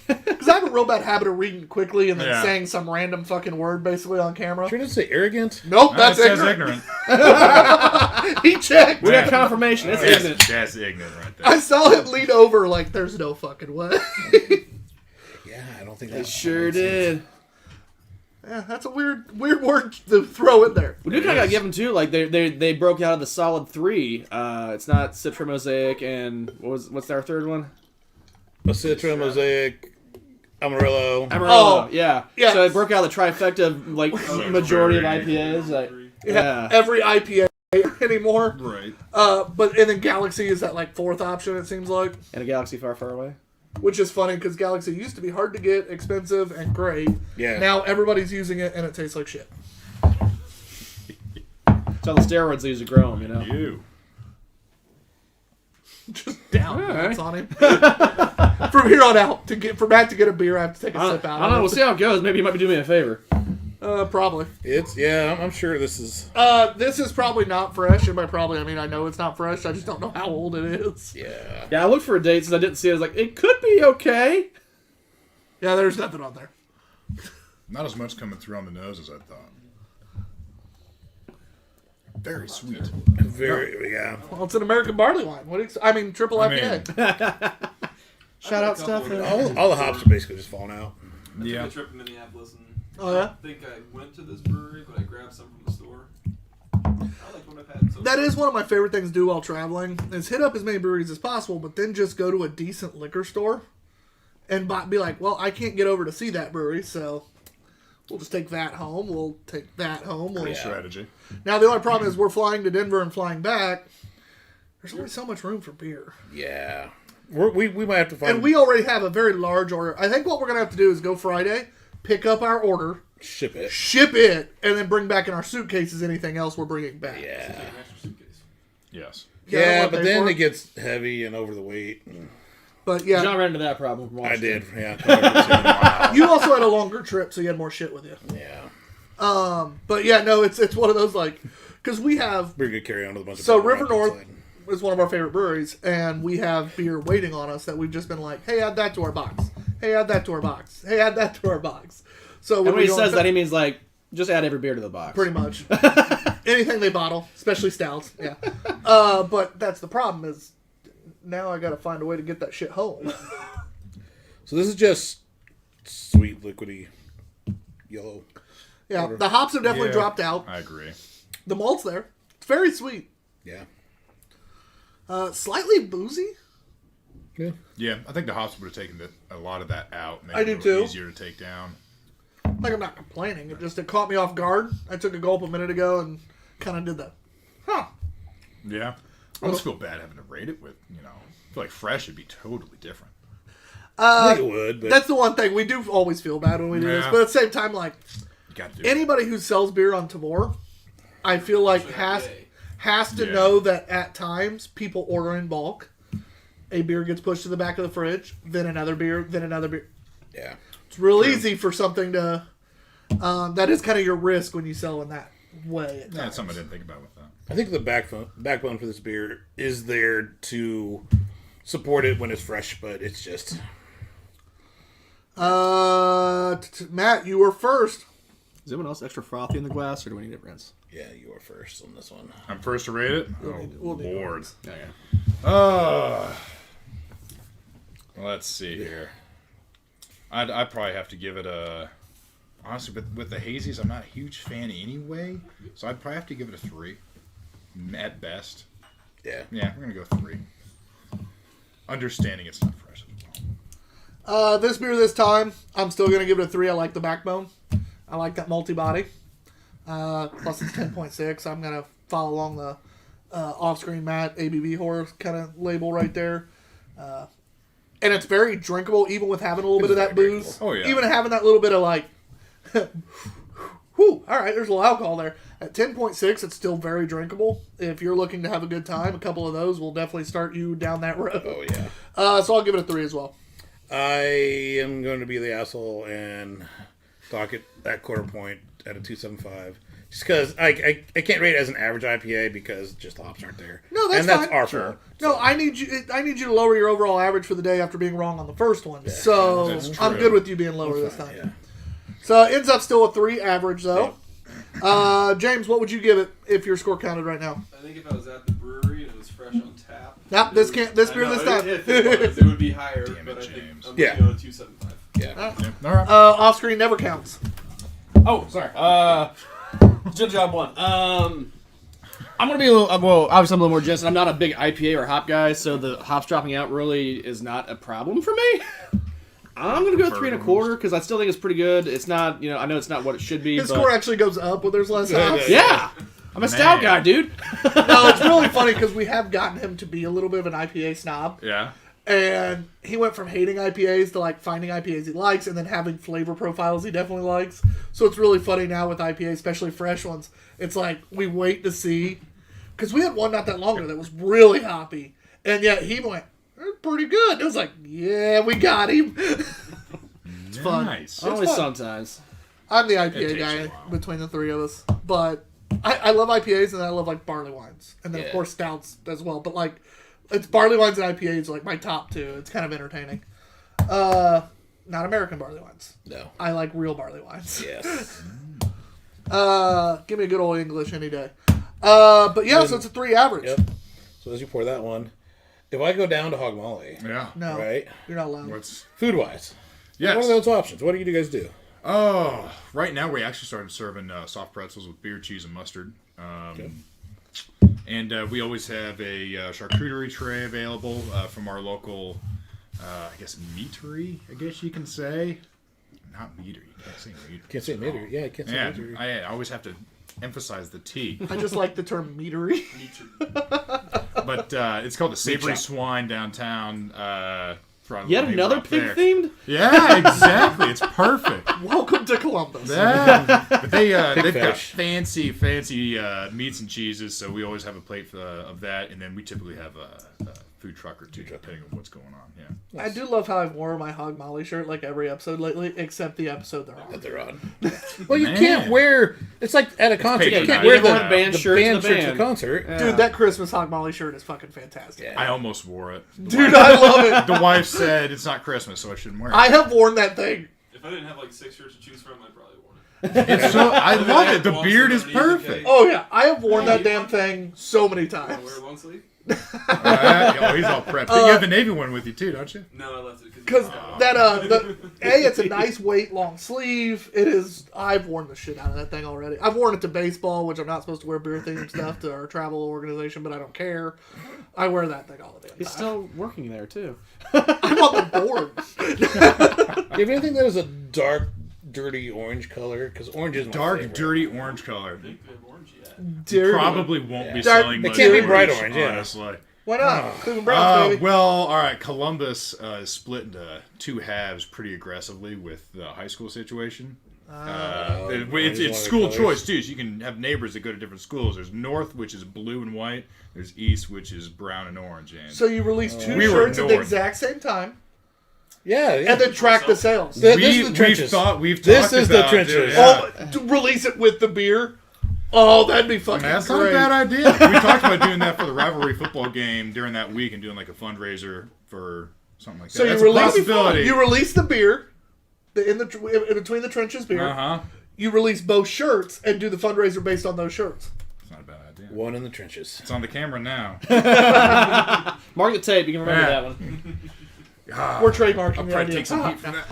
S2: Because Because I have a real bad habit of reading quickly and then
S5: Yeah.
S2: saying some random fucking word basically on camera.
S4: Sure didn't say arrogant.
S2: Nope, that's
S5: That says
S2: ignorant.
S5: ignorant.
S2: He checked.
S3: We got confirmation. It's ignorant.
S5: That's ignorant right there.
S2: I saw him lean over like, there's no fucking way.
S4: Yeah, I don't think
S3: They
S4: that
S3: sure did.
S2: Yeah, that's a weird word to throw in there.
S3: We do kind of gotta give them too. Like they broke out of the solid three. It's not Citra Mosaic and what's our third one?
S4: A Citra, Mosaic, Amarillo.
S3: Amarillo. Yeah.
S2: yeah.
S3: So it broke out the trifecta of like majority of IPAs. Like, yeah.
S2: Every IPA anymore.
S5: Right.
S2: And then Galaxy is that like fourth option, it seems like.
S3: And a galaxy far, far away.
S2: Which is funny because Galaxy used to be hard to get, expensive, and great.
S4: Yeah.
S2: Now everybody's using it and it tastes like shit.
S3: It's all the steroids they use to grow them, you know.
S5: You.
S2: Just down
S3: Alright.
S2: notes on him. From here on out, for Matt to get a beer, I have to take a sip out.
S3: I don't know. We'll see how it goes. Maybe you might be doing me a favor.
S2: Probably.
S4: I'm sure this is.
S2: This is probably not fresh, and by probably I mean I know it's not fresh. I just don't know how old it is.
S4: Yeah.
S3: Yeah, I looked for a date since I didn't see it. I was like, it could be okay.
S2: Yeah, there's nothing on there.
S5: Not as much coming through on the nose as I thought. Very sweet.
S4: Very, yeah.
S2: Well, it's an American barley wine. Triple IPA.
S3: Shout out stuff.
S4: All the hops are basically just falling out.
S5: Yeah.
S6: I took a trip to Minneapolis and
S2: Oh yeah.
S6: I think I went to this brewery, but I grabbed some from the store. I like what I've had so
S2: That
S6: far.
S2: is one of my favorite things to do while traveling, is hit up as many breweries as possible, but then just go to a decent liquor store and be like, well, I can't get over to see that brewery, so we'll just take that home. We'll take that home.
S5: Great strategy.
S2: Now, the only problem is we're flying to Denver and flying back. There's only so much room for beer.
S4: Yeah. We might have to find.
S2: And we already have a very large order. I think what we're going to have to do is go Friday, pick up our order,
S4: ship it.
S2: ship it, and then bring back in our suitcases anything else we're bringing back.
S4: Yeah.
S6: An extra suitcase.
S5: Yes.
S2: Yeah, I
S4: Yeah,
S2: wanna
S4: but
S2: pay
S4: then
S2: for
S4: it gets heavy and over the weight.
S2: But yeah,
S3: John ran into that problem from
S4: I
S3: Washington.
S4: did. Yeah.
S2: you also had a longer trip, so you had more shit with you.
S4: Yeah.
S2: But yeah, no, it's one of those like, because we have,
S4: Pretty good carry on with a bunch of
S2: so
S4: people
S2: River
S4: around
S2: North
S4: outside.
S2: is one of our favorite breweries, and we have beer waiting on us that we've just been like, hey, add that to our box. Hey, add that to our box. Hey, add that to our box. So
S3: And when
S2: we
S3: he
S2: go
S3: says
S2: on-
S3: that, he means like, just add every beer to the box.
S2: pretty much anything they bottle, especially stouts. Yeah, but that's the problem is now I got to find a way to get that shit home.
S4: So this is just sweet, liquidy, yellow.
S2: Yeah, the hops have definitely
S5: Yeah.
S2: dropped out.
S5: I agree.
S2: The malt's there. It's very sweet.
S4: Yeah.
S2: Slightly boozy.
S4: Yeah.
S5: Yeah, I think the hops would have taken a lot of that out. Make
S2: I
S5: it
S2: do
S5: a little
S2: too.
S5: Easier to take down.
S2: Like I'm not complaining. It caught me off guard. I took a gulp a minute ago and kind of did that. Huh.
S5: Yeah. I almost feel bad having to rate it with, I feel like fresh would be totally different.
S4: I think it would, but
S2: That's the one thing. We do always feel bad when we do this.
S5: Yeah.
S2: But at the same time, like,
S5: You got to do
S2: anybody who sells beer on Tavor, I feel like has to
S5: Yeah.
S2: know that at times people order in bulk. A beer gets pushed to the back of the fridge, then another beer, then another beer.
S4: yeah.
S2: It's real easy for something to... that is kind of your risk when you sell in that way. At
S5: That's
S2: times.
S5: something I didn't think about with that.
S4: I think the backbone for this beer is there to support it when it's fresh, but it's just
S2: Matt, you were first.
S3: Is anyone else extra frothy in the glass, or do we need it rinse?
S4: yeah. You are first on this one.
S5: I'm first to rate it?
S2: we'll need
S5: Lord.
S3: Yeah.
S5: Let's see here. I'd probably have to give it a... Honestly, with the hazies, I'm not a huge fan anyway, so I'd probably have to give it a 3. At best.
S4: Yeah.
S5: Yeah, we're going to go 3. Understanding it's not fresh as well.
S2: This beer this time, I'm still going to give it a 3. I like the backbone. I like that multi-body. Plus it's 10.6. I'm going to follow along the off-screen Matt ABV horror kind of label right there. And it's very drinkable, even with having a little bit of that
S4: very
S2: booze.
S5: drinkable. Oh, yeah.
S2: Even having that little bit of like, whew, all right, there's a little alcohol there. At 10.6, it's still very drinkable. If you're looking to have a good time, a couple of those will definitely start you down that road.
S4: Oh yeah.
S2: So I'll give it a 3 as well.
S4: I am going to be the asshole and dock it that quarter point at a 2.75. Just because I can't rate it as an average IPA because just the hops aren't there.
S2: No, that's
S4: and that's
S2: fine.
S4: our fault.
S2: No, I need you to lower your overall average for the day after being wrong on the first one. So
S5: That's true.
S2: I'm good with you being lower this time.
S4: Yeah.
S2: So it ends up still a 3 average though. James, what would you give it if your score counted right now?
S6: I think if I was at the brewery and it was fresh on tap.
S2: Nope, this beer this time.
S6: If it would be higher,
S5: Damn
S6: but
S5: it,
S6: I think
S5: James.
S6: I'm
S4: Yeah.
S6: going to 275.
S4: Yeah.
S5: Yeah. All right.
S2: Off screen never counts.
S3: Oh, sorry. Good job, one. I'm gonna be a little. Well, obviously I'm a little more generous. I'm not a big IPA or hop guy, so the hops dropping out really is not a problem for me. I'm gonna go 3 1/4 because I still think it's pretty good. It's not, I know it's not what it should be.
S2: His
S3: but
S2: score actually goes up when there's less hops.
S3: yeah, I'm a stout guy, dude.
S2: No, it's really funny because we have gotten him to be a little bit of an IPA snob.
S5: Yeah.
S2: And he went from hating IPAs to like finding IPAs he likes and then having flavor profiles he definitely likes. So it's really funny now with IPAs, especially fresh ones. It's like we wait to see. Because we had one not that long ago that was really hoppy. And yet he went, "They're pretty good." It was like, yeah, we got him. It's fun.
S5: Nice.
S3: Only sometimes.
S2: I'm the
S5: It
S2: IPA
S5: takes
S2: guy
S5: a while.
S2: between the three of us. But I love IPAs and I love like barley wines. And then of
S3: Yeah.
S2: course stouts as well. But like, it's barley wines and IPAs like my top two. It's kind of entertaining. Not American barley wines.
S4: No.
S2: I like real barley wines.
S4: Yes.
S2: Give me a good old English any day. But yeah, so it's a 3 average.
S4: Yep. So as you pour that one, if I go down to Hog Molly,
S5: Yeah.
S2: No,
S4: right?
S2: you're not allowed.
S5: What's
S4: Food wise,
S5: yes?
S4: what are those options? What do you guys do?
S5: Oh, right now we actually started serving soft pretzels with beer, cheese, and mustard. And we always have a charcuterie tray available from our local, I guess, meatery, I guess you can say. Not meatery. You can't say meatery.
S4: Can't say meter. Yeah, I can't say
S5: Yeah,
S4: meter.
S5: I always have to emphasize the T.
S2: I just like the term meatery.
S5: But it's called the Savory Swine downtown.
S3: Yet another pig themed?
S5: Yeah, exactly. It's perfect.
S2: Welcome to Columbus.
S5: Yeah. But they've got
S4: fish.
S5: fancy meats and cheeses, so we always have a plate of that, and then we typically have a food truck or two, depending on what's going on. Yeah.
S2: I do love how I've worn my Hog Molly shirt like every episode lately, except the episode they're on.
S4: That they're on. Well, you
S5: Man.
S4: can't wear. It's like at a concert.
S5: paid
S4: You can't
S5: for
S4: wear
S5: that.
S4: the
S3: band shirt to the
S4: shirts
S3: band.
S4: at the concert.
S2: Dude, that Christmas Hog Molly shirt is fucking fantastic.
S4: Yeah.
S5: I almost wore it.
S2: Dude, I love it.
S5: The wife said it's not Christmas, so I shouldn't wear it.
S2: I have worn that thing.
S6: If I didn't have like 6 shirts to choose from, I'd probably worn it.
S5: It's so, I love it. The
S6: Long
S5: beard is
S6: sleeve underneath the
S5: perfect.
S6: cake.
S2: Oh yeah, I have worn that damn thing so many
S6: I
S2: times.
S6: wear a long sleeve?
S5: Oh, he's all prepped. But you have the navy one with you too, don't you?
S6: No, I left it
S2: Because it's a nice weight long sleeve. It is. I've worn the shit out of that thing already. I've worn it to baseball, which I'm not supposed to wear beer themed stuff to our travel organization, but I don't care. I wear that thing all the damn
S3: He's
S2: time.
S3: still working there, too.
S2: I'm on the board.
S4: Do you have anything that is a dark, dirty orange color? Because orange is my
S5: Dark,
S4: favorite.
S5: dirty orange color.
S6: I think we have orange yet.
S2: Dirty.
S5: Probably won't be
S2: Dark-
S5: selling
S2: it
S5: much
S4: can't be bright orange, yeah.
S5: honestly.
S2: Why not? Cleveland Browns, baby.
S5: Well, all right. Columbus is split into 2 halves pretty aggressively with the high school situation.
S4: orange
S5: It's
S4: is one of the
S5: school
S4: colors.
S5: choice too. So you can have neighbors that go to different schools. There's North, which is blue and white. There's East, which is brown and orange. And
S2: So you release 2
S5: We were
S2: shirts at the
S5: north.
S2: exact same time,
S4: Yeah, yeah.
S2: and then track the sales.
S4: This is the trenches.
S5: We've
S4: This
S5: talked
S4: is the
S5: about
S4: trenches.
S5: doing- yeah.
S2: Oh, to release it with the beer. Oh, that'd be fucking
S5: That's not
S2: great.
S5: a bad idea. We talked about doing that for the rivalry football game during that week and doing like a fundraiser for something like that.
S2: So
S5: That's
S2: you
S5: a
S2: release
S5: possibility.
S2: You release the beer, in between the trenches beer.
S5: Uh-huh.
S2: You release both shirts and do the fundraiser based on those shirts.
S5: It's not a bad idea.
S4: One in the trenches.
S5: It's on the camera now.
S3: Mark the tape. You can remember
S5: Yeah.
S3: that one.
S2: We're trademarking
S5: I'll
S2: the
S5: probably
S2: idea.
S5: take some heat from that.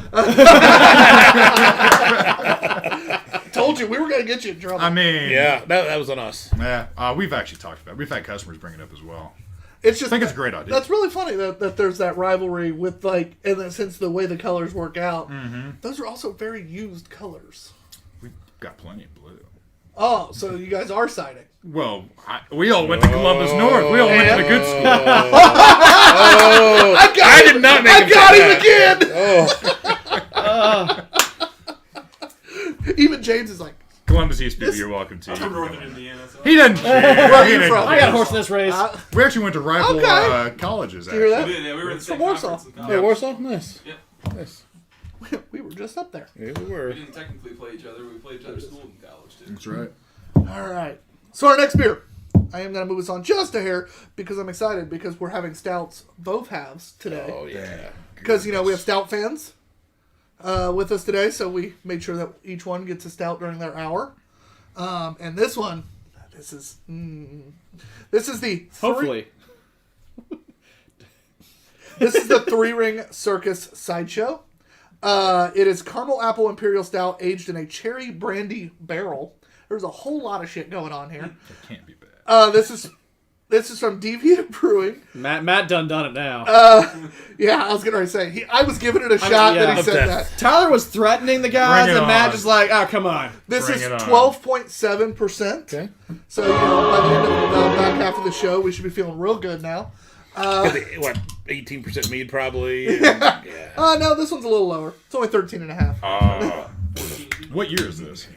S2: Told you we were gonna get you in trouble.
S5: I mean,
S4: Yeah, that was on us.
S5: yeah. We've actually talked about it. We've had customers bring it up as well.
S2: It's just
S5: I think it's a great idea.
S2: That's really funny that there's that rivalry with like, and then since the way the colors work out, those are also very used colors.
S5: We've got plenty of blue.
S2: Oh, so you guys are siding.
S5: Well, we all went to Columbus North. We all went to the good school.
S2: I
S4: did not make
S2: I
S4: him
S2: got
S4: say
S2: him again. Even James is like,
S5: Columbus East people, you're welcome to.
S6: From Northern Indiana. So
S5: He doesn't care.
S2: Where are
S5: He
S2: you
S5: didn't
S2: from?
S5: care.
S3: I got a horse in this race.
S5: We actually went to rival
S2: Okay.
S5: colleges.
S2: you hear
S5: Actually.
S2: that?
S6: we did, yeah, we were in the same
S2: From Warsaw.
S6: conference in
S4: Hey,
S6: college.
S4: Warsaw? Nice.
S6: Yep.
S4: Nice.
S2: We were just up there.
S4: Yeah, we
S6: We
S4: were.
S6: didn't technically play each other. We played each other's school in college, too.
S5: That's right.
S2: All right. So our next beer. I am going to move us on just a hair because I'm excited because we're having stouts both halves today.
S4: Oh, yeah.
S2: Because, we have stout fans with us today, so we made sure that each one gets a stout during their hour. And this one, this is the...
S3: Hopefully.
S2: This is the 3-Ring Circus Sideshow. It is Caramel Apple Imperial Stout aged in a cherry brandy barrel. There's a whole lot of shit going on here.
S5: That can't be bad.
S2: This is from Deviant Brewing.
S3: Matt done it now.
S2: Yeah, I was going to say, I was giving it a shot that he said that.
S3: Tyler was threatening the guys,
S5: Bring it
S3: and Matt
S5: on.
S3: just like, oh, come on.
S2: This
S5: Bring
S2: is
S5: it on.
S2: 12.7%.
S4: Okay.
S2: So, by the end of the back half of the show, we should be feeling real good now.
S4: 18% mead probably? Yeah.
S2: No, this one's a little lower. It's only 13.5.
S5: What year is this?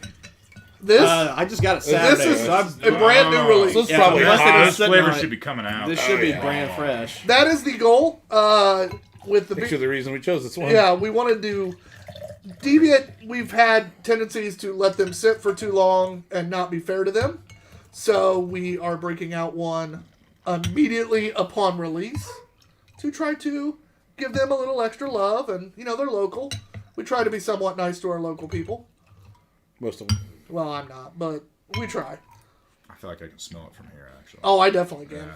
S2: This
S3: I just got it Saturday.
S2: is
S3: so
S2: a brand new release.
S4: This is probably
S3: unless they
S4: hot.
S3: just
S5: This
S3: sitting
S5: flavor
S3: on it,
S5: should be coming out.
S3: This should be
S4: yeah.
S3: brand fresh.
S2: That is the goal. With the
S4: Picture the reason we chose this one.
S2: yeah, we wanted to Deviant. We've had tendencies to let them sit for too long and not be fair to them, so we are breaking out one immediately upon release to try to give them a little extra love. And they're local. We try to be somewhat nice to our local people.
S4: Most of them.
S2: Well, I'm not, but we try.
S5: I feel like I can smell it from here, actually.
S2: Oh, I definitely can.
S5: Yeah.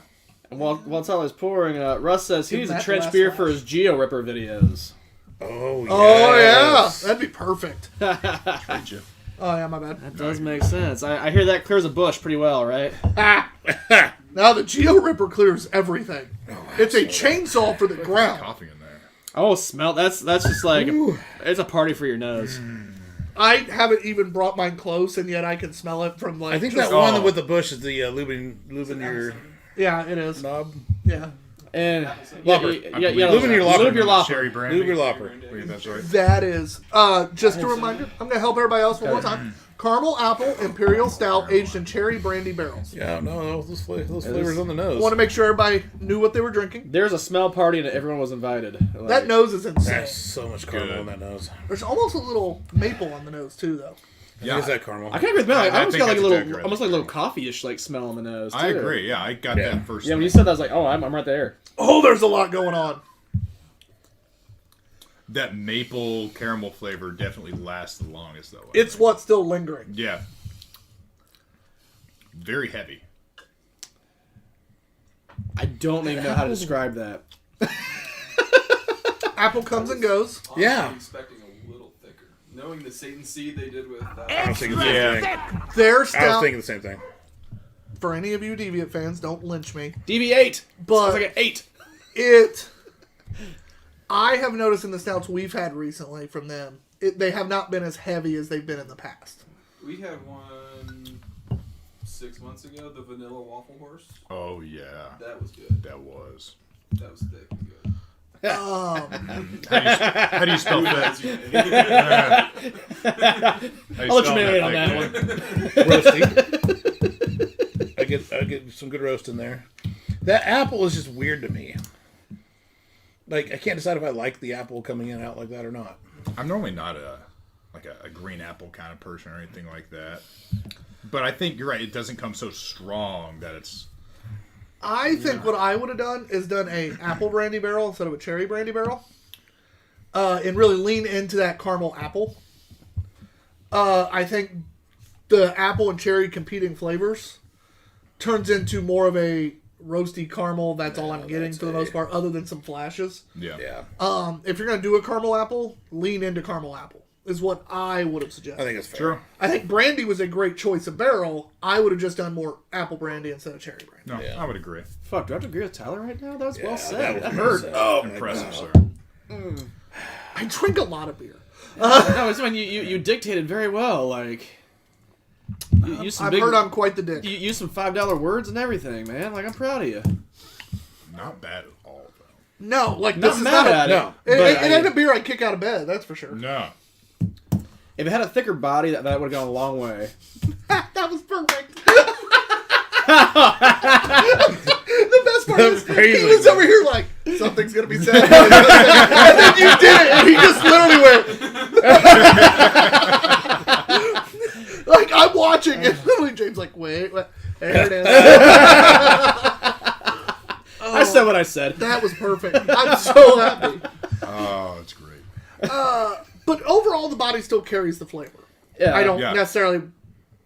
S3: And while Tyler's pouring, Russ says he
S2: Give
S3: needs a
S2: Matt the
S3: trench
S2: last
S3: beer
S2: flash.
S3: for his Geo Ripper videos.
S4: Oh, yeah.
S2: Oh yeah, that'd be perfect.
S5: Trade you.
S2: Oh yeah, my bad.
S3: That does make sense. I hear that clears a bush pretty well, right?
S2: Now the Geo Ripper clears everything. It's a chainsaw for the ground.
S5: Coughing in there.
S3: Oh, smell. That's just like, it's a party for your nose.
S2: I haven't even brought mine close, and yet I can smell it from like.
S4: I think
S2: just-
S4: that one with the bush is the lubing your
S2: Yeah, it is.
S4: knob.
S2: Yeah,
S3: And
S4: Lopper.
S3: lube
S4: your lopper.
S3: Lube your lopper.
S5: Cherry brandy.
S4: Lube your lopper.
S5: Wait, that's right.
S2: that is. Just a reminder, I'm gonna help everybody else one more time. Caramel Apple Imperial Stout aged in cherry brandy barrels.
S4: Yeah, no, those flavors on the nose.
S2: I want to make sure everybody knew what they were drinking.
S3: There's a smell party and everyone was invited. Like,
S2: That nose is insane.
S4: That's so much caramel
S5: Good.
S4: on that nose.
S2: There's almost a little maple on the nose too, though.
S4: I think it's that caramel.
S3: I kind of agree with Matt. I almost
S5: think
S3: got like a
S5: that's
S3: little,
S5: exactly right.
S3: almost like a little coffee-ish like smell on the nose. Too.
S5: I agree. Yeah, I got
S4: Yeah.
S5: that first.
S3: Yeah, when you said that, I was like, oh, I'm right there.
S2: Oh, there's a lot going on.
S5: That maple caramel flavor definitely lasts the longest, though. I
S2: It's
S5: think.
S2: what's still lingering.
S5: Yeah. Very heavy.
S3: I don't even know how to describe that.
S2: Apple comes and goes.
S6: Honestly,
S4: Yeah.
S6: expecting a little thicker. Knowing the Satan seed they did with
S4: I was thinking the same thing.
S2: Their
S4: I was
S2: stout,
S4: thinking the same thing.
S2: for any of you Deviant fans, don't lynch me.
S3: DB8.
S2: But
S3: Sounds like an 8.
S2: I have noticed in the stouts we've had recently from them, they have not been as heavy as they've been in the past.
S6: We had one 6 months ago, the vanilla waffle horse.
S5: Oh, yeah.
S6: That was good.
S5: That was.
S6: That was thick and good.
S5: How do you spell that?
S3: I'll let you marinate on that one.
S4: Roasty. I get some good roast in there. That apple is just weird to me. Like, I can't decide if I like the apple coming in out like that or not.
S5: I'm normally not a green apple kind of person or anything like that. But I think you're right. It doesn't come so strong that it's...
S2: I think what I would have done is done a apple brandy barrel instead of a cherry brandy barrel. And really lean into that caramel apple. I think the apple and cherry competing flavors turns into more of a roasty caramel. That's all I'm getting for the most part, other than some flashes.
S5: Yeah.
S4: Yeah.
S2: If you're going to do a caramel apple, lean into caramel apple, is what I would have suggested.
S4: I think it's fair.
S5: Sure.
S2: I think brandy was a great choice of barrel. I would have just done more apple brandy instead of cherry brandy.
S5: No,
S4: Yeah.
S5: I would agree.
S3: Fuck, do I have to agree with Tyler right now? That was well
S4: Yeah,
S3: said. That
S4: was
S3: hurt.
S4: sad.
S2: Oh,
S5: Impressive, sir.
S2: I drink a lot of beer.
S3: No, it's when you dictated very well. Like, you use some
S2: I've
S3: big,
S2: heard I'm quite the dick.
S3: you use some $5 words and everything, man. Like, I'm proud of you.
S5: Not bad at all, though.
S2: No, like
S3: Not
S2: this is
S3: mad
S2: not
S3: at
S2: a,
S3: it.
S4: no.
S2: It,
S3: but
S2: it ain't a beer I'd kick out of bed, that's for sure.
S5: No.
S3: If it had a thicker body, that would have gone a long way.
S2: That was perfect. The best part is he
S4: crazy,
S2: was
S4: man.
S2: over here like, something's going to be said. And then you did it, and he just literally went. Like, I'm watching, and literally James like, wait, there it is.
S3: I said what I said.
S2: That was perfect. I'm so happy.
S5: Oh, that's great.
S2: But overall, the body still carries the flavor.
S3: Yeah.
S2: I don't
S5: Yeah.
S2: necessarily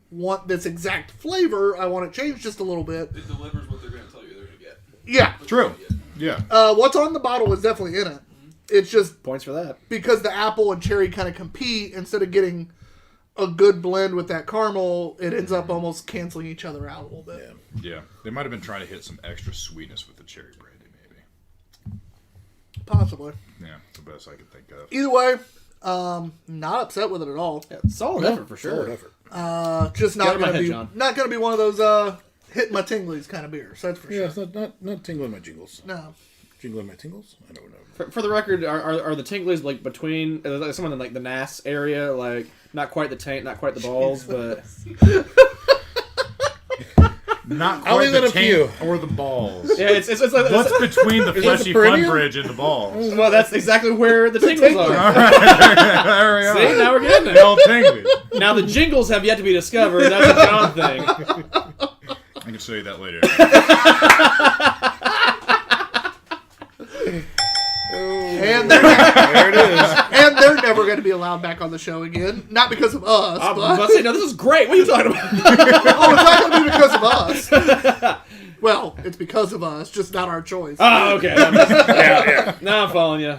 S2: want this exact flavor. I want it changed just a little bit.
S6: It delivers what they're going to tell you they're going to get.
S2: Yeah.
S5: True. Yeah.
S2: What's on the bottle is definitely in it. It's just
S3: Points for that.
S2: because the apple and cherry kind of compete, instead of getting a good blend with that caramel, it ends up almost canceling each other out a little bit.
S5: Yeah. They might have been trying to hit some extra sweetness with the cherry brandy, maybe.
S2: Possibly.
S5: Yeah, it's the best I could think of.
S2: Either way, not upset with it at all.
S3: Yeah, solid effort for sure.
S4: Solid effort.
S2: Just
S3: Get
S2: not
S3: out of my
S2: gonna
S3: head,
S2: be
S3: John.
S2: not gonna be one of those hit my tinglies kind of beers. That's for
S4: Yeah,
S2: sure.
S4: it's not tingling my jingles.
S2: No.
S4: Jingling my tingles? I don't know.
S3: For the record, are the tinglies like between someone in like the NAS area, like not quite the taint, not quite the balls, but
S5: Not
S4: I'll
S5: quite
S4: leave
S5: the
S4: it up to you.
S5: taint or the balls.
S3: yeah, it's like
S5: What's between the fleshy fun
S4: perineum?
S5: bridge and the balls?
S3: well, that's exactly where the tingles
S5: All
S3: are.
S5: right, there we are.
S3: See, now we're getting
S5: The
S3: there.
S5: old tingly.
S3: Now the jingles have yet to be discovered. That's a John thing.
S5: I can show you that later.
S2: And they're
S4: There it is.
S2: and they're never going to be allowed back on the show again. Not because of us,
S3: I'm
S2: but
S3: about to say, no, this is great. What are you talking about?
S2: oh, it's not going to be because of us. Well, it's because of us, just not our choice.
S3: Oh, okay.
S4: Yeah.
S3: Now I'm following you.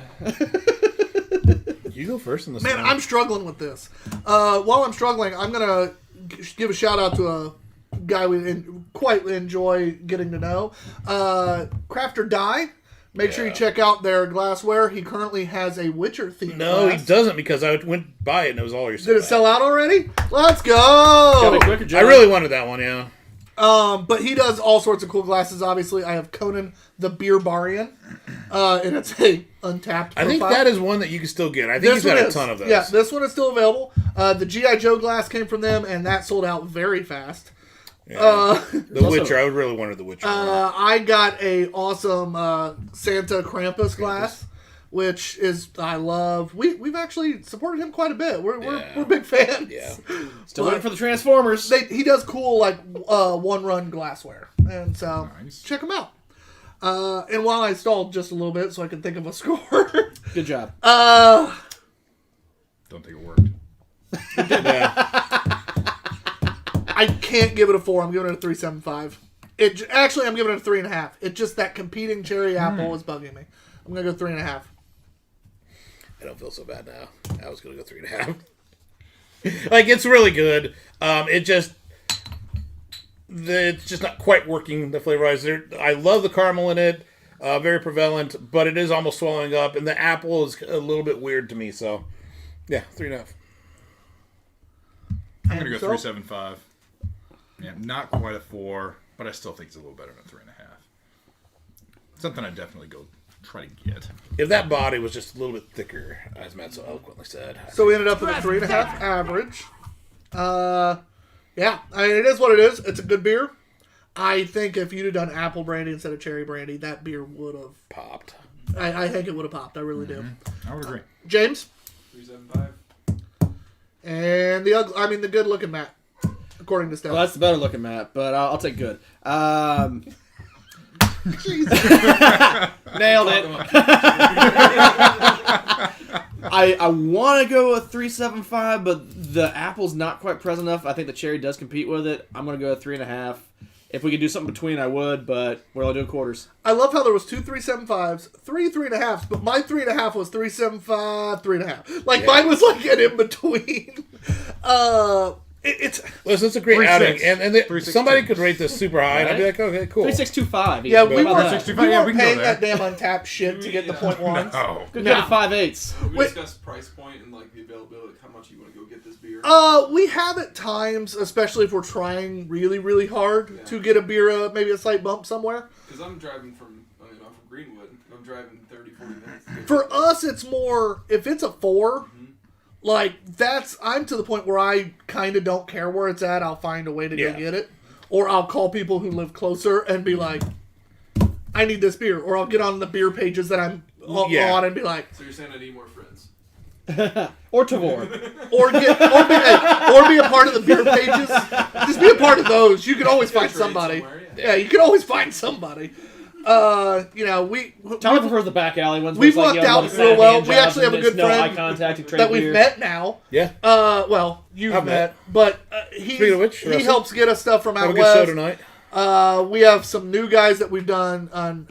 S4: You go first in this
S2: Man,
S4: one.
S2: I'm struggling with this. While I'm struggling, I'm going to give a shout out to a guy we quite enjoy getting to know. Crafter Dye. Make sure you check out their glassware. He currently has a Witcher themed
S4: No,
S2: glass.
S4: he doesn't, because I went by it and it was all your
S2: Did it sell out already? Let's
S3: Gotta be
S2: go!
S3: quicker, John.
S4: I really wanted that one, yeah.
S2: But he does all sorts of cool glasses. Obviously, I have Conan the Beer Barian, and it's a untapped
S4: I think
S2: profile.
S4: that is one that you can still get. I think he's got a ton of those.
S2: Yeah, this one is still available. The G.I. Joe glass came from them, and that sold out very fast.
S4: The Witcher, I really wanted the Witcher.
S2: I got a awesome Santa Krampus glass, which is I love. We've actually supported him quite a bit. We're big fans.
S4: Yeah.
S3: Still waiting for the Transformers.
S2: He does cool like one run glassware, and so
S5: Nice.
S2: check him out. And while I stalled just a little bit so I can think of a score,
S3: Good job.
S5: Don't think it worked.
S2: I can't give it a 4. I'm giving it a 3.75. I'm giving it a 3.5. It's just that competing cherry apple is bugging me. I'm gonna go 3.5.
S4: I don't feel so bad now. I was going to go 3.5. Like, it's really good. It's just not quite working, the flavorizer. I love the caramel in it. Very prevalent, but it is almost swallowing up, and the apple is a little bit weird to me, so yeah, 3.5.
S5: I'm going to go
S2: so?
S5: 3.75. Yeah, not quite a 4, but I still think it's a little better than 3.5. Something I'd definitely go try to get.
S4: If that body was just a little bit thicker, as Matt so eloquently said.
S2: So we ended up with a 3.5 average. Yeah, I mean, it is what it is. It's a good beer. I think if you'd have done apple brandy instead of cherry brandy, that beer would have
S4: Popped.
S2: I think it would have popped. I really do.
S5: I would agree.
S2: James
S6: 375.
S2: and the good looking Matt, according to Steph.
S3: Well, that's the better looking Matt, but I'll take good. Nailed it. I want to go a 3.75, but the apple's not quite present enough. I think the cherry does compete with it. I'm going to go a 3.5. If we could do something between, I would, but we're all doing quarters.
S2: I love how there was 2 3.75s, 3 3.5s, but my 3.5 was 3.75, 3.5. Like mine was like an in between. It's
S4: Listen, it's a great
S5: 3.6.
S4: outing, and
S5: 3.62.
S4: somebody could rate this super high, and I'd be like, okay, cool.
S3: 3.625.
S2: yeah,
S3: even.
S2: we
S3: How about
S2: weren't,
S3: that?
S5: 3.65,
S2: we
S5: yeah,
S2: weren't
S5: we can go
S2: paying
S5: there.
S2: that damn untapped shit to get the point ones.
S5: Oh.
S3: Good
S2: No.
S3: get 5/8.
S6: We
S2: Wait.
S6: discussed price point and like the availability, how much you want to go get this beer.
S2: We have at times, especially if we're trying really, really hard to get a beer, maybe a slight bump somewhere.
S6: Because I'm driving I'm from Greenwood. I'm driving 30, 40 minutes. to get
S2: For
S6: this.
S2: us, it's more, if it's a 4, like, I'm to the point where I kind of don't care where it's at. I'll find a way to
S4: Yeah.
S2: go get it. Or I'll call people who live closer and be like, I need this beer. Or I'll get on the beer pages that I'm
S4: Yeah.
S2: on and be like,
S6: So you're saying I need more friends?
S3: Or Tavor.
S2: or be a part of the beer pages. Just be a part of those. You can always find
S6: trade
S2: somebody.
S6: somewhere,
S2: Yeah, you can always find somebody. You know,
S3: Tyler prefers the back alley ones.
S2: We've
S3: where it's
S2: lucked
S3: like,
S2: out
S3: you know,
S2: real
S3: hand
S2: well. We
S3: jobs
S2: actually have
S3: and
S2: a good
S3: there's no
S2: friend
S3: eye contact to trade
S2: that we've
S3: beer.
S2: met now.
S4: Yeah.
S2: Well, you've
S4: I've
S2: met,
S4: met.
S2: but
S4: Speaking of which,
S2: he
S4: Russell,
S2: helps get us stuff from
S4: Have a
S2: out
S4: good show
S2: west.
S4: tonight.
S2: We have some new guys that we've done on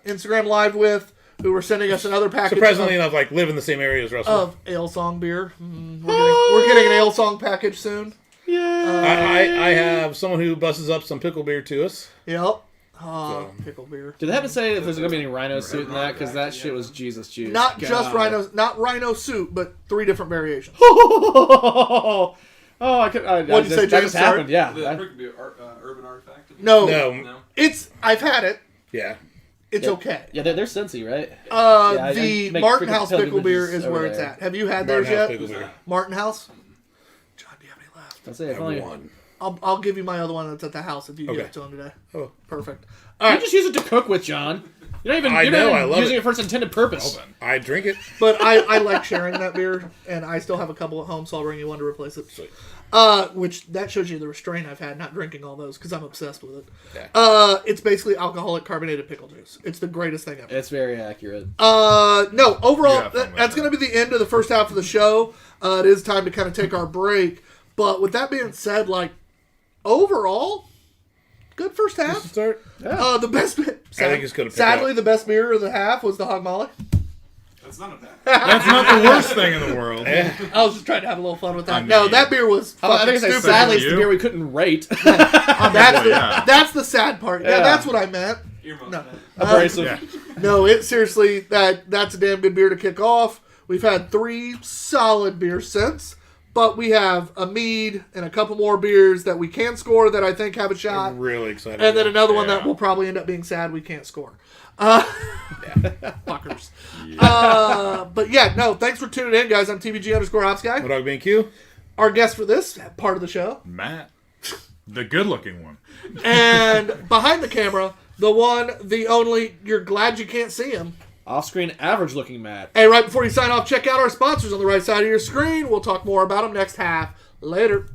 S2: Instagram Live with who are sending us another package
S4: Surprisingly enough, like live in the same area as Russell.
S2: of Ale Song beer. We're getting an Ale Song package soon.
S4: I have someone who busses up some pickle beer to us.
S2: Yep. Pickle beer.
S3: Did they have to say if there's going to be any rhino suit in that? Because that shit was Jesus juice.
S2: Not
S3: God.
S2: just rhino, not rhino soup, but 3 different variations.
S3: Oh, I could.
S2: What'd you say,
S3: that
S2: James?
S3: just happened, yeah.
S6: The could be urban artifact.
S2: No,
S4: No.
S2: I've had it.
S4: Yeah.
S2: It's
S3: Yeah.
S2: okay.
S3: Yeah, they're Cincy, right? I
S2: The
S3: make
S2: Martin
S3: freaking
S2: House pickle
S3: pilgrimages
S2: beer is
S3: over
S2: where it's
S3: there.
S2: at. Have you had
S4: Martin
S2: theirs
S4: House
S2: yet?
S4: pickle beer.
S2: Martin House. John, do you have any left?
S3: I'll say if
S4: I
S3: only.
S4: have one.
S2: I'll give you my other one that's at the house if you give
S4: Okay.
S2: it to him today.
S4: Oh.
S2: Perfect.
S3: You just use it to cook with, John. You're not even,
S4: I
S3: you're
S4: know,
S3: not
S4: I
S3: even
S4: love
S3: using
S4: it.
S3: it for its intended purpose.
S4: I drink it.
S2: But I like sharing that beer, and I still have a couple at home, so I'll bring you one to replace it.
S4: Sweet.
S2: Which that shows you the restraint I've had not drinking all those because I'm obsessed with it.
S4: Yeah.
S2: It's basically alcoholic carbonated pickle juice. It's the greatest thing ever.
S3: It's very accurate.
S2: No, overall,
S5: Yeah, fun with
S2: that's
S5: that.
S2: going to be the end of the first half of the show. It is time to kind of take our break. But with that being said, like, overall, good first half.
S4: Start.
S2: The best bit.
S4: I think it's gonna pick
S2: Sadly,
S4: up.
S2: the best beer of the half was the Hog Molly.
S6: That's not a bad.
S5: That's not the worst thing in the world.
S2: I was just trying to have a little fun with that.
S5: I mean,
S2: no, that beer was
S3: I
S2: fucking
S3: think I say
S2: stupid.
S3: sadly it's the
S5: You?
S3: beer we couldn't rate.
S2: That's the sad part. Yeah,
S3: Yeah.
S2: that's what I meant.
S6: Earmuffs,
S2: No.
S6: man.
S3: Abrasive.
S5: Yeah.
S2: No, it seriously that's a damn good beer to kick off. We've had 3 solid beers since, but we have a mead and a couple more beers that we can score that I think have a shot,
S4: I'm really excited.
S2: and then another one that
S5: Yeah.
S2: will probably end up being sad we can't score. Fuckers. But yeah, no, thanks for tuning in, guys. I'm TVG_Hops
S4: What dog being Q?
S2: Our guest for this part of the show,
S5: Matt, the good-looking one.
S2: and behind the camera, the one, the only. You're glad you can't see him.
S3: Off-screen, average-looking Matt.
S2: Hey, right before you sign off, check out our sponsors on the right side of your screen. We'll talk more about them next half. Later.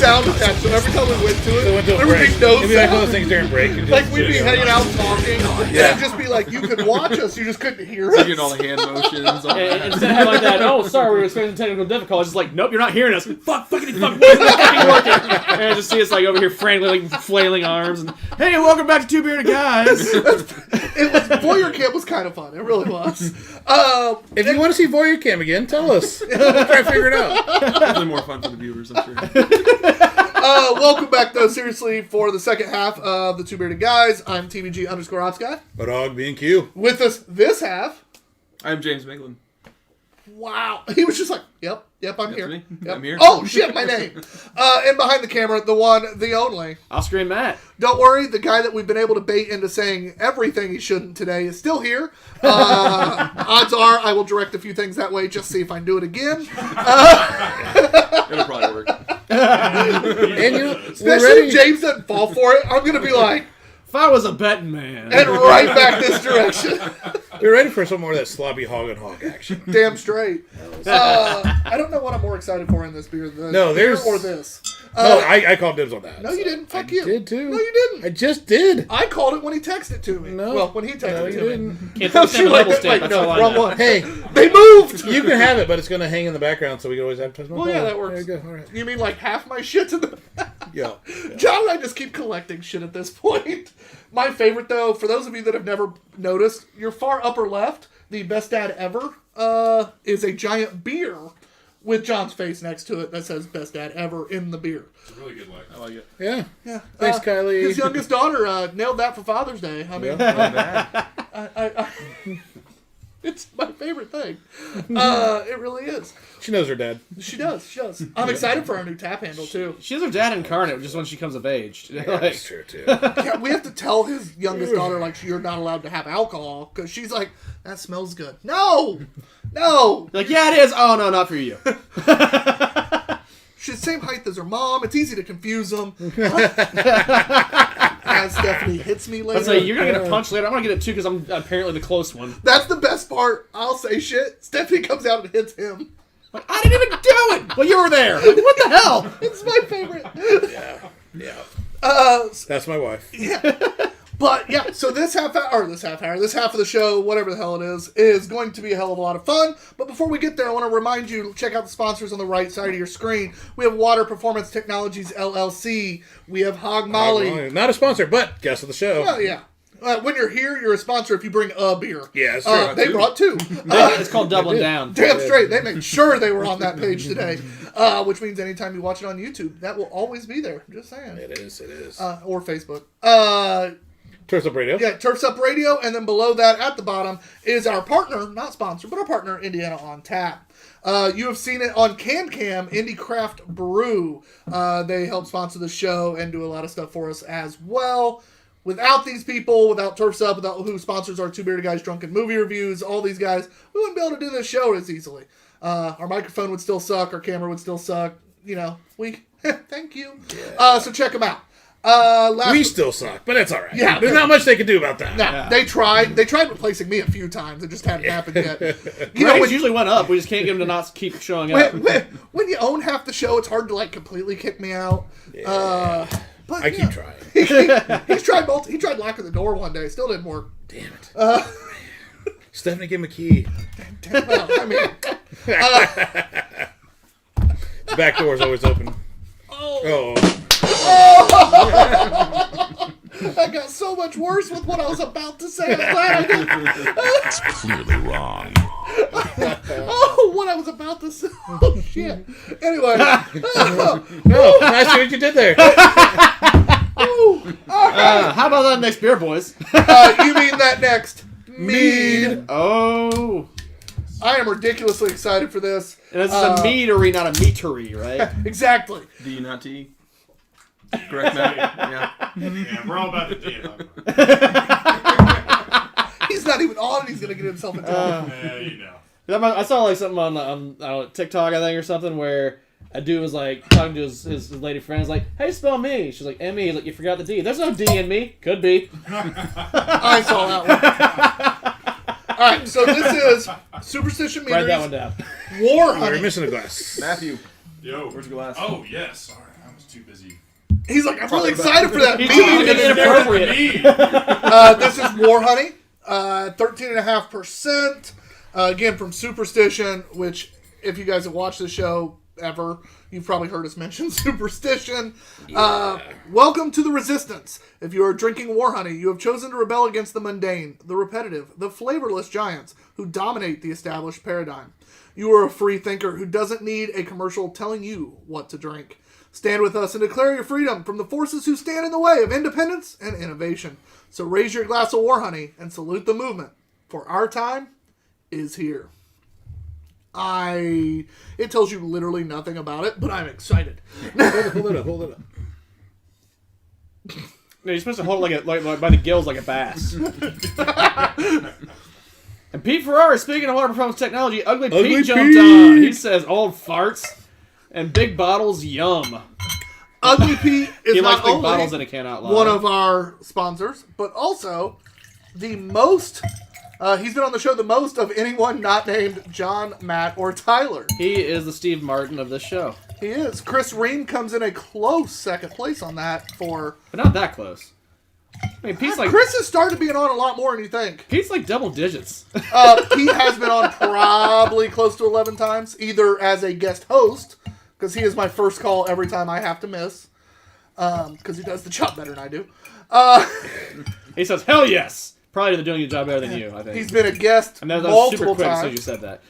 S2: sound attached, so every time we went to
S4: So
S2: it,
S4: went to a
S2: there would
S4: break.
S2: be no
S4: It'd be like one of those
S2: sound.
S4: things during break. You
S2: Like
S4: just-
S2: we'd be hanging out talking, and it'd just be like you could watch us, you just couldn't hear us.
S1: Getting all the hand motions. All
S3: And instead of like that, oh, sorry, we were experiencing technical difficulties. It's like, nope, you're not hearing us. Fuck, why isn't it fucking working? And I just see us like over here frantically like flailing arms and, hey, welcome back to Two Beerded Guys.
S2: It was Voyeur Camp was kind of fun. It really was.
S4: If you want to see Voyeur Cam again, tell us. We'll try to figure it out.
S1: Definitely more fun for the viewers, I'm sure.
S2: Welcome back, though, seriously, for the second half of the Two Beerded Guys. I'm TVG_OpsGuy.
S4: But Hawg, B&Q.
S2: With us this half.
S1: I'm James Miglin.
S2: Wow. He was just like, yep, I'm
S1: That's
S2: here.
S1: me.
S2: Yep.
S1: I'm here.
S2: Oh, shit, my name. And behind the camera, the one, the only.
S3: Oscar and Matt.
S2: Don't worry, the guy that we've been able to bait into saying everything he shouldn't today is still here. Odds are I will direct a few things that way, just see if I can do it again.
S1: It'll probably work.
S4: And you know, we're
S2: Especially
S4: ready.
S2: if James doesn't fall for it, I'm going to be like,
S3: If I was a betting man.
S2: and right back this direction.
S4: We're ready for some more of that sloppy Hog and Hawg action.
S2: Damn straight. I don't know what I'm more excited for in this beer.
S4: No,
S2: beer
S4: there's-
S2: or this.
S4: No, I called dibs on that.
S2: No, you didn't. Fuck you.
S4: Did too.
S2: No, you didn't.
S4: I just did.
S2: I called it when he texted to me.
S4: No.
S2: Well, when he texted
S4: No,
S2: it
S4: you
S2: to me.
S4: didn't.
S3: Can't
S2: No,
S3: put
S2: she
S3: them
S2: like,
S3: double stamp,
S2: wait,
S3: that's
S2: no,
S3: all I
S2: wrong
S3: know.
S2: one.
S4: Hey,
S2: They moved.
S4: you can have it, but it's going to hang in the background, so we can always advertise.
S2: Well, yeah, that works.
S4: There you go. All right.
S2: You mean like half my shit's in the...
S4: Yeah.
S2: John and I just keep collecting shit at this point. My favorite, though, for those of you that have never noticed, your far upper left, the best dad ever, is a giant beer with John's face next to it that says best dad ever in the beer.
S6: It's a really good light.
S1: I like it.
S4: Yeah.
S2: Yeah.
S4: Thanks, Kylie.
S2: His youngest daughter nailed that for Father's Day. I mean, it's my favorite thing. It really is.
S4: She knows her dad.
S2: She does. She does. I'm excited for our new tap handle, too.
S3: She has her dad incarnate just when she comes of age.
S4: That's
S3: Like,
S4: true, too.
S2: Yeah, we have to tell his youngest daughter, like, you're not allowed to have alcohol, because she's like, that smells good. No! No!
S3: like, yeah, it is. Oh, no, not for you.
S2: She's the same height as her mom. It's easy to confuse them. As Stephanie hits me later.
S3: Let's say, you're going to get a punch later. I'm going to get it, too, because I'm apparently the close one.
S2: That's the best part. I'll say shit. Stephanie comes out and hits him.
S3: Like, I didn't even do it! Well, you were there. Like, what the hell?
S2: It's my favorite.
S4: Yeah.
S2: Uh,
S4: That's my wife.
S2: But yeah, so this half of the show, whatever the hell it is going to be a hell of a lot of fun. But before we get there, I want to remind you, check out the sponsors on the right side of your screen. We have Water Performance Technologies LLC. We have Hog Molly.
S4: Not a sponsor, but guest of the show.
S2: Well, yeah. When you're here, you're a sponsor if you bring a beer.
S4: Yeah, that's true.
S2: They brought two.
S3: It's called doubling down.
S2: Damn straight. They made sure they were on that page today. Which means anytime you watch it on YouTube, that will always be there. Just saying.
S4: It is.
S2: Or Facebook.
S4: Turfs Up Radio.
S2: Yeah, Turfs Up Radio, and then below that at the bottom is our partner, not sponsor, but our partner, Indiana on Tap. You have seen it on Cam, Indie Craft Brew. They help sponsor the show and do a lot of stuff for us as well. Without these people, without Turfs Up, without who sponsors our Two Bearded Guys Drunken Movie Reviews, all these guys, we wouldn't be able to do this show as easily. Our microphone would still suck, our camera would still suck. You know, we thank you. So check them out.
S4: We still suck, but it's all right.
S2: Yeah.
S4: There's not much they can do about that.
S2: No, they tried. They tried replacing me a few times. It just hadn't happened yet. You know,
S3: Ratings
S2: when,
S3: usually went up. We just can't get them to not keep showing up.
S2: when you own half the show, it's hard to like completely kick me out. But
S4: I keep trying.
S2: He's tried he tried locking the door one day. Still didn't work.
S4: Damn it. Stephanie, give him a key.
S2: Well, I mean,
S4: The back door's always open. Oh.
S2: that got so much worse with what I was about to say. I'm glad I didn't.
S7: It's clearly wrong.
S2: Oh, what I was about to say. Oh, shit. Anyway.
S4: No, I see what you did there.
S3: How about that next beer, boys?
S2: You mean that next mead?
S3: Oh.
S2: I am ridiculously excited for this.
S3: And this is a meadery, not a meatery, right?
S2: Exactly.
S1: D, not T. Correct, Matt? Yeah.
S6: Yeah, we're all about the DM.
S2: He's not even on it. He's going to get himself in trouble.
S6: Yeah, you know.
S3: I saw like something on I don't know, TikTok, I think, or something, where a dude was like talking to his lady friend. He's like, "Hey, spell me." She's like, "M-E." He's like, "You forgot the D." There's no D in me. Could be.
S2: I saw that one. All right, so this is Superstition
S3: Write that one
S2: Meaderies
S3: down.
S2: War
S4: You're
S2: Honey.
S4: missing a glass.
S1: Matthew,
S6: Yo,
S1: where's your glass?
S6: Oh, yes. Sorry, I was
S5: too busy.
S2: He's like, I'm really excited for that.
S3: He's inappropriate.
S2: This is War Honey, 13.5%. Again, from Superstition, which, if you guys have watched the show ever, you've probably heard us mention Superstition. Welcome to the Resistance. If you are drinking War Honey, you have chosen to rebel against the mundane, the repetitive, the flavorless giants who dominate the established paradigm. You are a free thinker who doesn't need a commercial telling you what to drink. Stand with us and declare your freedom from the forces who stand in the way of independence and innovation. So raise your glass of War Honey and salute the movement, for our time is here. It tells you literally nothing about it, but I'm excited.
S4: Hold it up.
S3: No, you're supposed to hold it like by the gills like a bass. And Pete Ferrari, speaking of water performance technology, Ugly Pete jumped on. He says old farts and big bottles, yum.
S2: Ugly Pete is
S3: He likes
S2: not
S3: big bottles
S2: only
S3: and it can't out loud.
S2: one of our sponsors, but also the most... he's been on the show the most of anyone not named John, Matt, or Tyler.
S3: He is the Steve Martin of this show.
S2: He is. Chris Ream comes in a close second place on that for...
S3: But not that close. I mean, Pete's like
S2: Chris has started being on a lot more than you think.
S3: Pete's like double digits.
S2: Pete has been on probably close to 11 times, either as a guest host, because he is my first call every time I have to miss, because he does the job better than I do.
S3: He says, hell yes! Probably doing your job better than you, I think.
S2: He's been a guest
S3: and that was
S2: multiple
S3: super quick as
S2: times.
S3: you said that.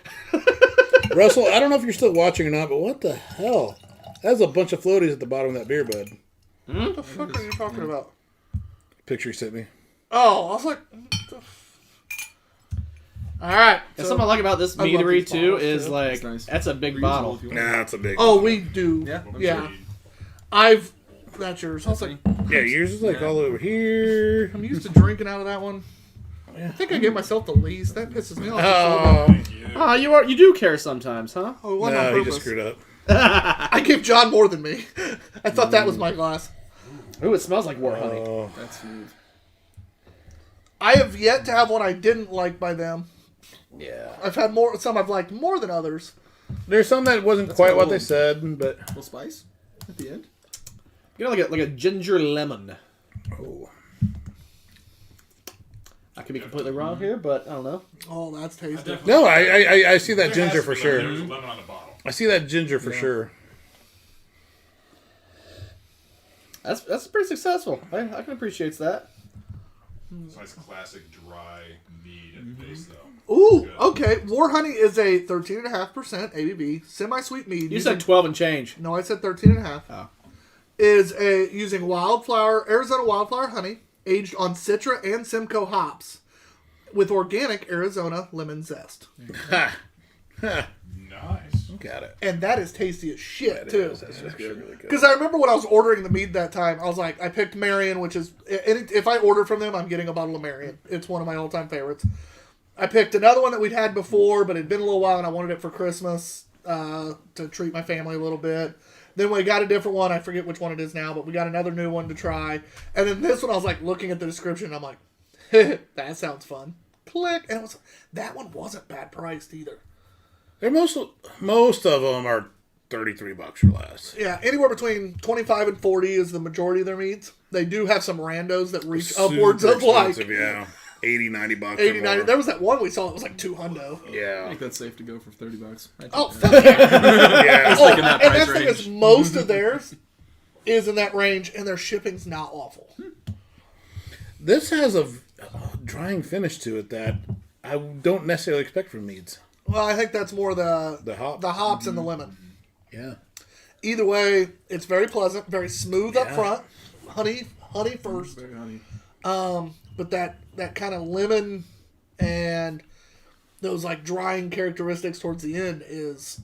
S4: Russell, I don't know if you're still watching or not, but what the hell? That's a bunch of floaties at the bottom of that beer, bud.
S2: What the fuck are you talking about?
S4: Picture you sent me.
S2: Oh, I was like... Alright.
S3: And something I like about this
S2: I love
S3: meadery,
S2: these
S3: too,
S2: bottles,
S3: is
S2: too.
S3: like,
S6: That's nice.
S3: that's a big
S6: Reusable
S3: bottle.
S6: if you want.
S4: Nah, it's a big
S2: Oh, we do.
S6: Yeah.
S2: That's yours. I was like,
S4: Yeah, yours is like all over here.
S2: I'm used to drinking out of that one. I think I gave myself the least. That pisses me off.
S3: Ah, you do care sometimes, huh?
S2: Oh, it wasn't on
S4: No, he
S2: purpose.
S4: just screwed up.
S2: I gave John more than me. I thought that was my glass.
S3: Ooh, it smells like war honey.
S4: Oh,
S6: That's smooth.
S2: I have yet to have one I didn't like by them.
S3: Yeah.
S2: I've had some I've liked more than others.
S4: there's some that wasn't
S6: That's
S4: quite
S6: cool.
S4: what they said, but
S6: A little spice at the end.
S3: You know, like a ginger lemon.
S4: oh,
S3: I could be completely wrong here, but I don't know.
S2: Oh, that's tasty.
S4: no, I see that
S5: There
S4: ginger
S5: has
S4: for
S5: to be
S4: sure.
S5: There's a lemon on the bottle.
S4: I see that ginger for sure.
S3: That's pretty successful. I can appreciate that.
S5: It's a nice classic dry mead at the base, though.
S2: Ooh, okay. War Honey is a 13.5% ABV, semi-sweet mead.
S3: You said 12 and change.
S2: No, I said 13.5.
S3: Oh.
S2: Is using Arizona wildflower honey, aged on Citra and Simcoe hops, with organic Arizona lemon zest.
S5: Nice.
S4: Got it.
S2: And that is tasty as shit, too.
S4: That's actually really good.
S2: Because I remember when I was ordering the mead that time, I was like, I picked Marion, which is, if I order from them, I'm getting a bottle of Marion. It's one of my all-time favorites. I picked another one that we'd had before, but it'd been a little while, and I wanted it for Christmas to treat my family a little bit. Then we got a different one. I forget which one it is now, but we got another new one to try. And then this one, I was like looking at the description, and I'm like, that sounds fun. Click, and that one wasn't bad priced either.
S4: They're most of them are $33 or less.
S2: Yeah, anywhere between 25 and 40 is the majority of their meats. They do have some randos that reach upwards
S4: Super
S2: of like
S4: expensive, yeah, $80-$90
S2: 80,
S4: or
S2: 90.
S4: more.
S2: There was that one we saw that was like $200.
S6: I
S4: Yeah,
S6: think that's safe to go for $30.
S2: Oh, fuck yeah.
S4: yeah.
S2: Oh,
S6: in that
S2: and
S6: price
S2: that thing is
S6: range.
S2: most of theirs is in that range, and their shipping's not awful.
S4: This has a drying finish to it that I don't necessarily expect from meads.
S2: Well, I think that's more the
S4: hop.
S2: hops and the lemon.
S4: Yeah.
S2: Either way, it's very pleasant, very smooth up
S4: Yeah.
S2: front. Honey first.
S6: Very honey.
S2: But that kind of lemon and those like drying characteristics towards the end is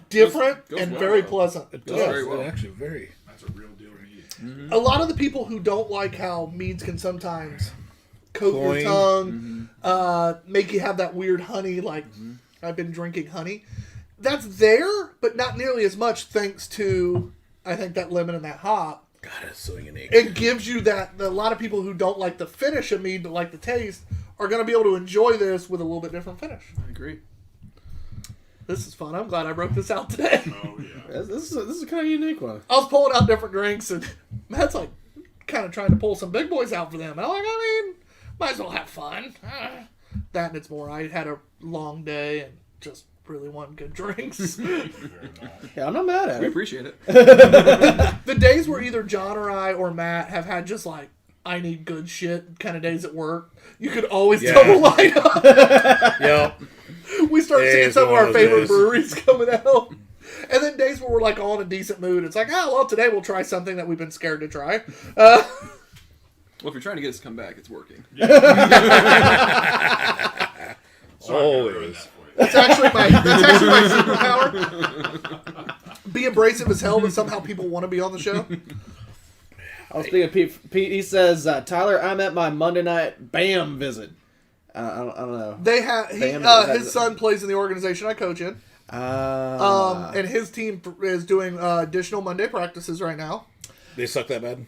S2: different
S6: Goes
S2: and
S6: well,
S2: very
S6: though.
S2: pleasant.
S4: It
S6: Goes
S4: does.
S6: very well.
S4: It actually very.
S5: That's a real deal mead.
S2: A lot of the people who don't like how meads can sometimes coat
S4: Cloying.
S2: your tongue, make you have that weird honey, like I've been drinking honey. That's there, but not nearly as much thanks to, I think, that lemon and that hop.
S4: God, it's so unique.
S2: It gives you that, a lot of people who don't like the finish of mead but like the taste are going to be able to enjoy this with a little bit different finish.
S6: I agree.
S2: This is fun. I'm glad I broke this out today.
S6: Oh yeah.
S3: This is a kind of unique one.
S2: I was pulling out different drinks, and Matt's like, kind of trying to pull some big boys out for them. I'm like, I mean, might as well have fun. That and it's more, I had a long day and just really want good drinks.
S3: Yeah, I'm not mad at
S8: We
S3: it.
S8: appreciate it.
S2: The days where either John or I or Matt have had just like, I need good shit kind of days at work, you could always tell the lineup.
S4: Yep.
S2: We start seeing
S4: It's
S2: some of
S4: one
S2: our
S4: of those
S2: favorite
S4: days.
S2: breweries coming out. And then days where we're like all in a decent mood. It's like, oh, well, today we'll try something that we've been scared to try.
S8: Well, if you're trying to get us to come back, it's working.
S4: Always.
S2: That's actually my superpower. Be abrasive as hell, but somehow people want to be on the show.
S3: I was speaking of Pete, he says, Tyler, I'm at my Monday night BAM visit. I don't know.
S2: They have his son plays in the organization I coach in. And his team is doing additional Monday practices right now.
S4: They suck that bad?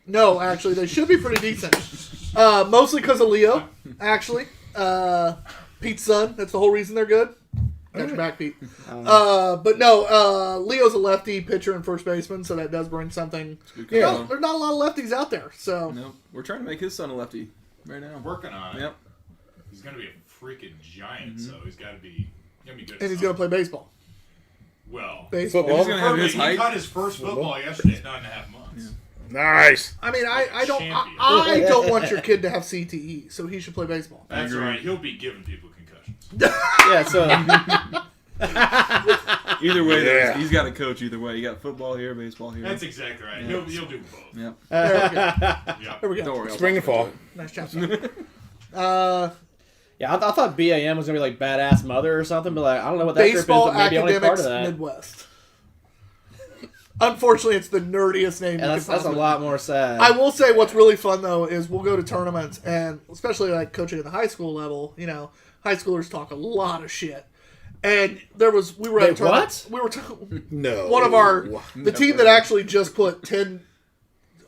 S2: No, actually, they should be pretty decent. Mostly because of Leo, actually. Pete's son. That's the whole reason they're good. Got your back, Pete. But no, Leo's a lefty pitcher and first baseman, so that does bring something.
S8: Yeah.
S2: There's not a lot of lefties out there, so.
S8: No, we're trying to make his son a lefty right now.
S5: Working on it.
S8: Yep.
S5: He's gonna be a freaking giant, so he's got to be good.
S2: And he's going to play baseball.
S5: Well,
S2: Baseball.
S4: Football.
S8: He's gonna have his
S5: he
S8: height.
S5: caught his first football yesterday at 9.5 months.
S4: Nice.
S2: I mean, I
S5: Champion.
S2: don't want your kid to have CTE, so he should play baseball.
S5: That's right. He'll be giving people concussions.
S3: Yeah, so
S8: Either way, though,
S4: Yeah.
S8: he's got a coach. Either way, you got football here, baseball here.
S5: That's exactly right. He'll do both.
S8: Yep.
S2: There we go.
S5: Yeah.
S2: There we go.
S8: Don't worry. I'll
S4: Spring and
S8: talk
S4: fall.
S2: Nice job.
S3: yeah, I thought BAM was gonna be like badass mother or something, but like I don't know what that
S2: Baseball
S3: group is. But maybe only part
S2: Academics
S3: of that.
S2: Midwest. Unfortunately, it's the nerdiest name.
S3: Yeah,
S2: you
S3: that's
S2: can
S3: a
S2: possibly-
S3: lot more sad.
S2: I will say what's really fun though is we'll go to tournaments and especially like coaching at the high school level. You know, high schoolers talk a lot of shit. And we were at a
S3: Wait,
S2: tournament.
S3: what?
S4: No.
S2: One of the team that actually just put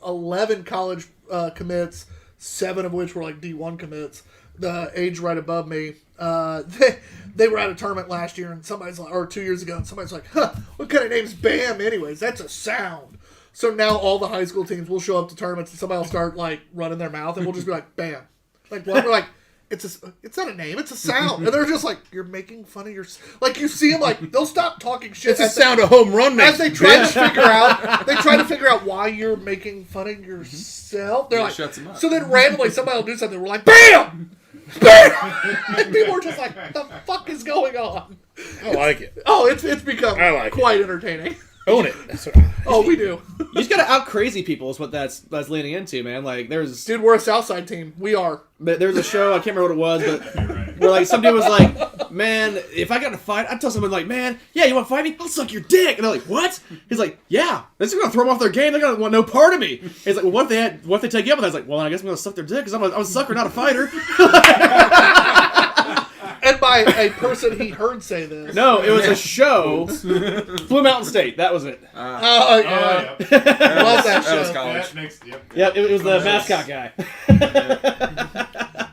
S2: 11 college commits, 7 of which were like D1 commits. The age right above me, they were at a tournament last year, and or 2 years ago, and somebody's like, "Huh, what kind of name's BAM? Anyways, that's a sound." So now all the high school teams will show up to tournaments, and somebody will start like running their mouth, and we'll just be like, "BAM!" Like what? We're like, it's not a name, it's a sound, and they're just like, "You're making fun of your." Like you see them, like they'll stop talking shit.
S4: It's a sound a home run
S2: As
S4: makes.
S2: they try to figure out why you're making fun of yourself. They're
S8: It
S2: like,
S8: shuts 'em up.
S2: so then randomly somebody will do something. We're like, BAM! BAM! And people are just like, the fuck is going on?
S4: I like it.
S2: Oh, it's become
S4: I like
S2: quite entertaining.
S4: Own it. That's what I like.
S2: Oh, we do.
S3: You just gotta out crazy people is what that's leaning into, man. Like there's
S2: Dude, we're a Southside team. We are.
S3: there's a show, I can't remember what it was, but where like some dude was like, "Man, if I got in a fight, I'd tell someone like, man, yeah, you want to fight me? I'll suck your dick." And they're like, "What?" He's like, "Yeah, this is gonna throw them off their game. They're gonna want no part of me." He's like, "Well, what if they take you up?" And I was like, "Well, I guess I'm gonna suck their dick because I'm a sucker, not a fighter."
S2: And by a person he heard say this.
S3: No, it was a show. Blue Mountain State. That was it.
S2: Oh, yeah.
S5: Oh, yeah.
S2: Love that
S8: That was
S2: show.
S8: college.
S5: That makes, yep.
S3: Yeah, it was the mascot guy.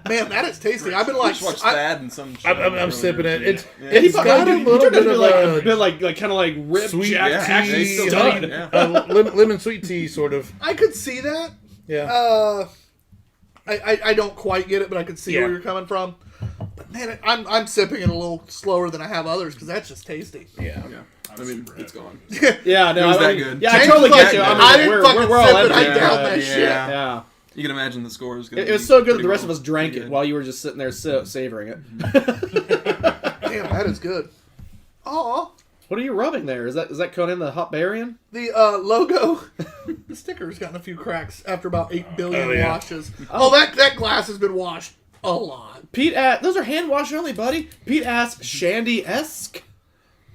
S2: Man, that is tasty. I've been like,
S8: Just watch
S2: I-
S8: Thad and some.
S4: I'm sipping it. It's
S3: And he
S4: got a
S3: he
S4: little
S3: turned out
S4: bit
S3: to be
S4: of
S3: like
S4: a
S3: a bit like kind of like ripped
S4: sweet,
S3: Jack
S8: yeah,
S3: tea
S8: actually, still
S3: stud.
S8: doing it, yeah.
S4: lemon sweet tea sort of.
S2: I could see that.
S4: Yeah.
S2: I don't quite get it, but I could see
S4: Yeah.
S2: where you're coming from. But man, I'm sipping it a little slower than I have others because that's just tasty.
S4: Yeah.
S8: Yeah. I mean, it's gone.
S3: Yeah, no,
S8: It was
S3: I
S8: that
S3: mean,
S8: good.
S3: Yeah, I
S2: James
S3: totally
S2: was
S3: get
S2: like,
S3: you. I mean,
S2: I didn't fucking
S3: we're all
S2: sip it,
S3: empty.
S2: I downed that shit.
S3: Yeah.
S8: You can imagine the score is going to
S3: It was so good that the rest of us drank it while you were just sitting there savoring it.
S2: Damn, that is good. Aw.
S3: What are you rubbing there? Is that Conan the Hot Barian?
S2: The logo, the sticker's gotten a few cracks after about 8 billion
S4: Oh, yeah.
S2: washes. Oh, that glass has been washed a lot.
S3: Pete asked, those are hand wash only, buddy. Pete asked, Shandy-esque?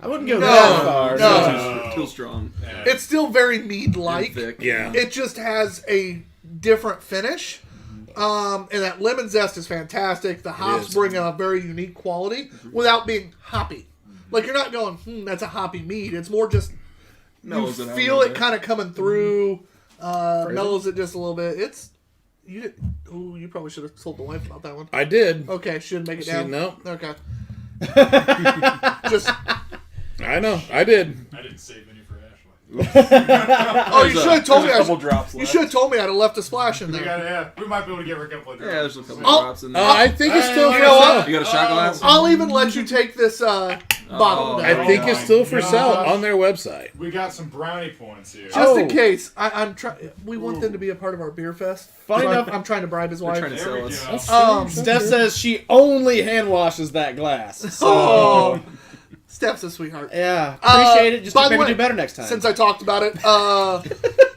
S3: I wouldn't go
S2: No,
S3: that far.
S2: no.
S8: Too strong.
S2: It's still very mead-like.
S8: Thick.
S4: Yeah.
S2: It just has a different finish. And that lemon zest is fantastic. The hops
S4: is.
S2: bring a very unique quality without being hoppy. Like, you're not going, that's a hoppy mead. It's more just,
S8: Mellows
S2: you
S8: it out a
S2: feel
S8: little
S2: it
S8: bit.
S2: kind of coming through, mellows it just a little bit. You probably should have told the wife about that one.
S4: I did.
S2: Okay, should make it
S4: She-
S2: down.
S4: no.
S2: Okay. Just
S4: I know. I did.
S5: I didn't save any for Ashley.
S2: oh, you should have told me.
S8: There's a couple drops
S2: You
S8: left.
S2: should have told me I'd have left a splash in there.
S5: Yeah, we might be able to get her a couple of
S8: Yeah, there's a couple
S2: Oh,
S8: drops in there.
S4: I think it's still
S2: you
S4: for
S2: know what?
S4: sale.
S8: You got a shot glass?
S2: I'll even let you take this bottle.
S8: Oh,
S2: down.
S4: I think it's still for
S5: God.
S4: sale on their website.
S5: We got some brownie points here.
S2: Just in case, I'm trying. We want them to be a part of our beer fest.
S3: Funny
S2: So
S3: enough-
S2: I'm trying to bribe his
S8: They're
S2: wife.
S8: trying to
S5: There we
S8: sell us.
S5: go.
S3: Steph says she only hand washes that glass. So,
S2: Oh, Steph's a sweetheart.
S3: yeah, appreciate it. Just
S2: by the
S3: maybe
S2: way,
S3: do better next time.
S2: Since I talked about it,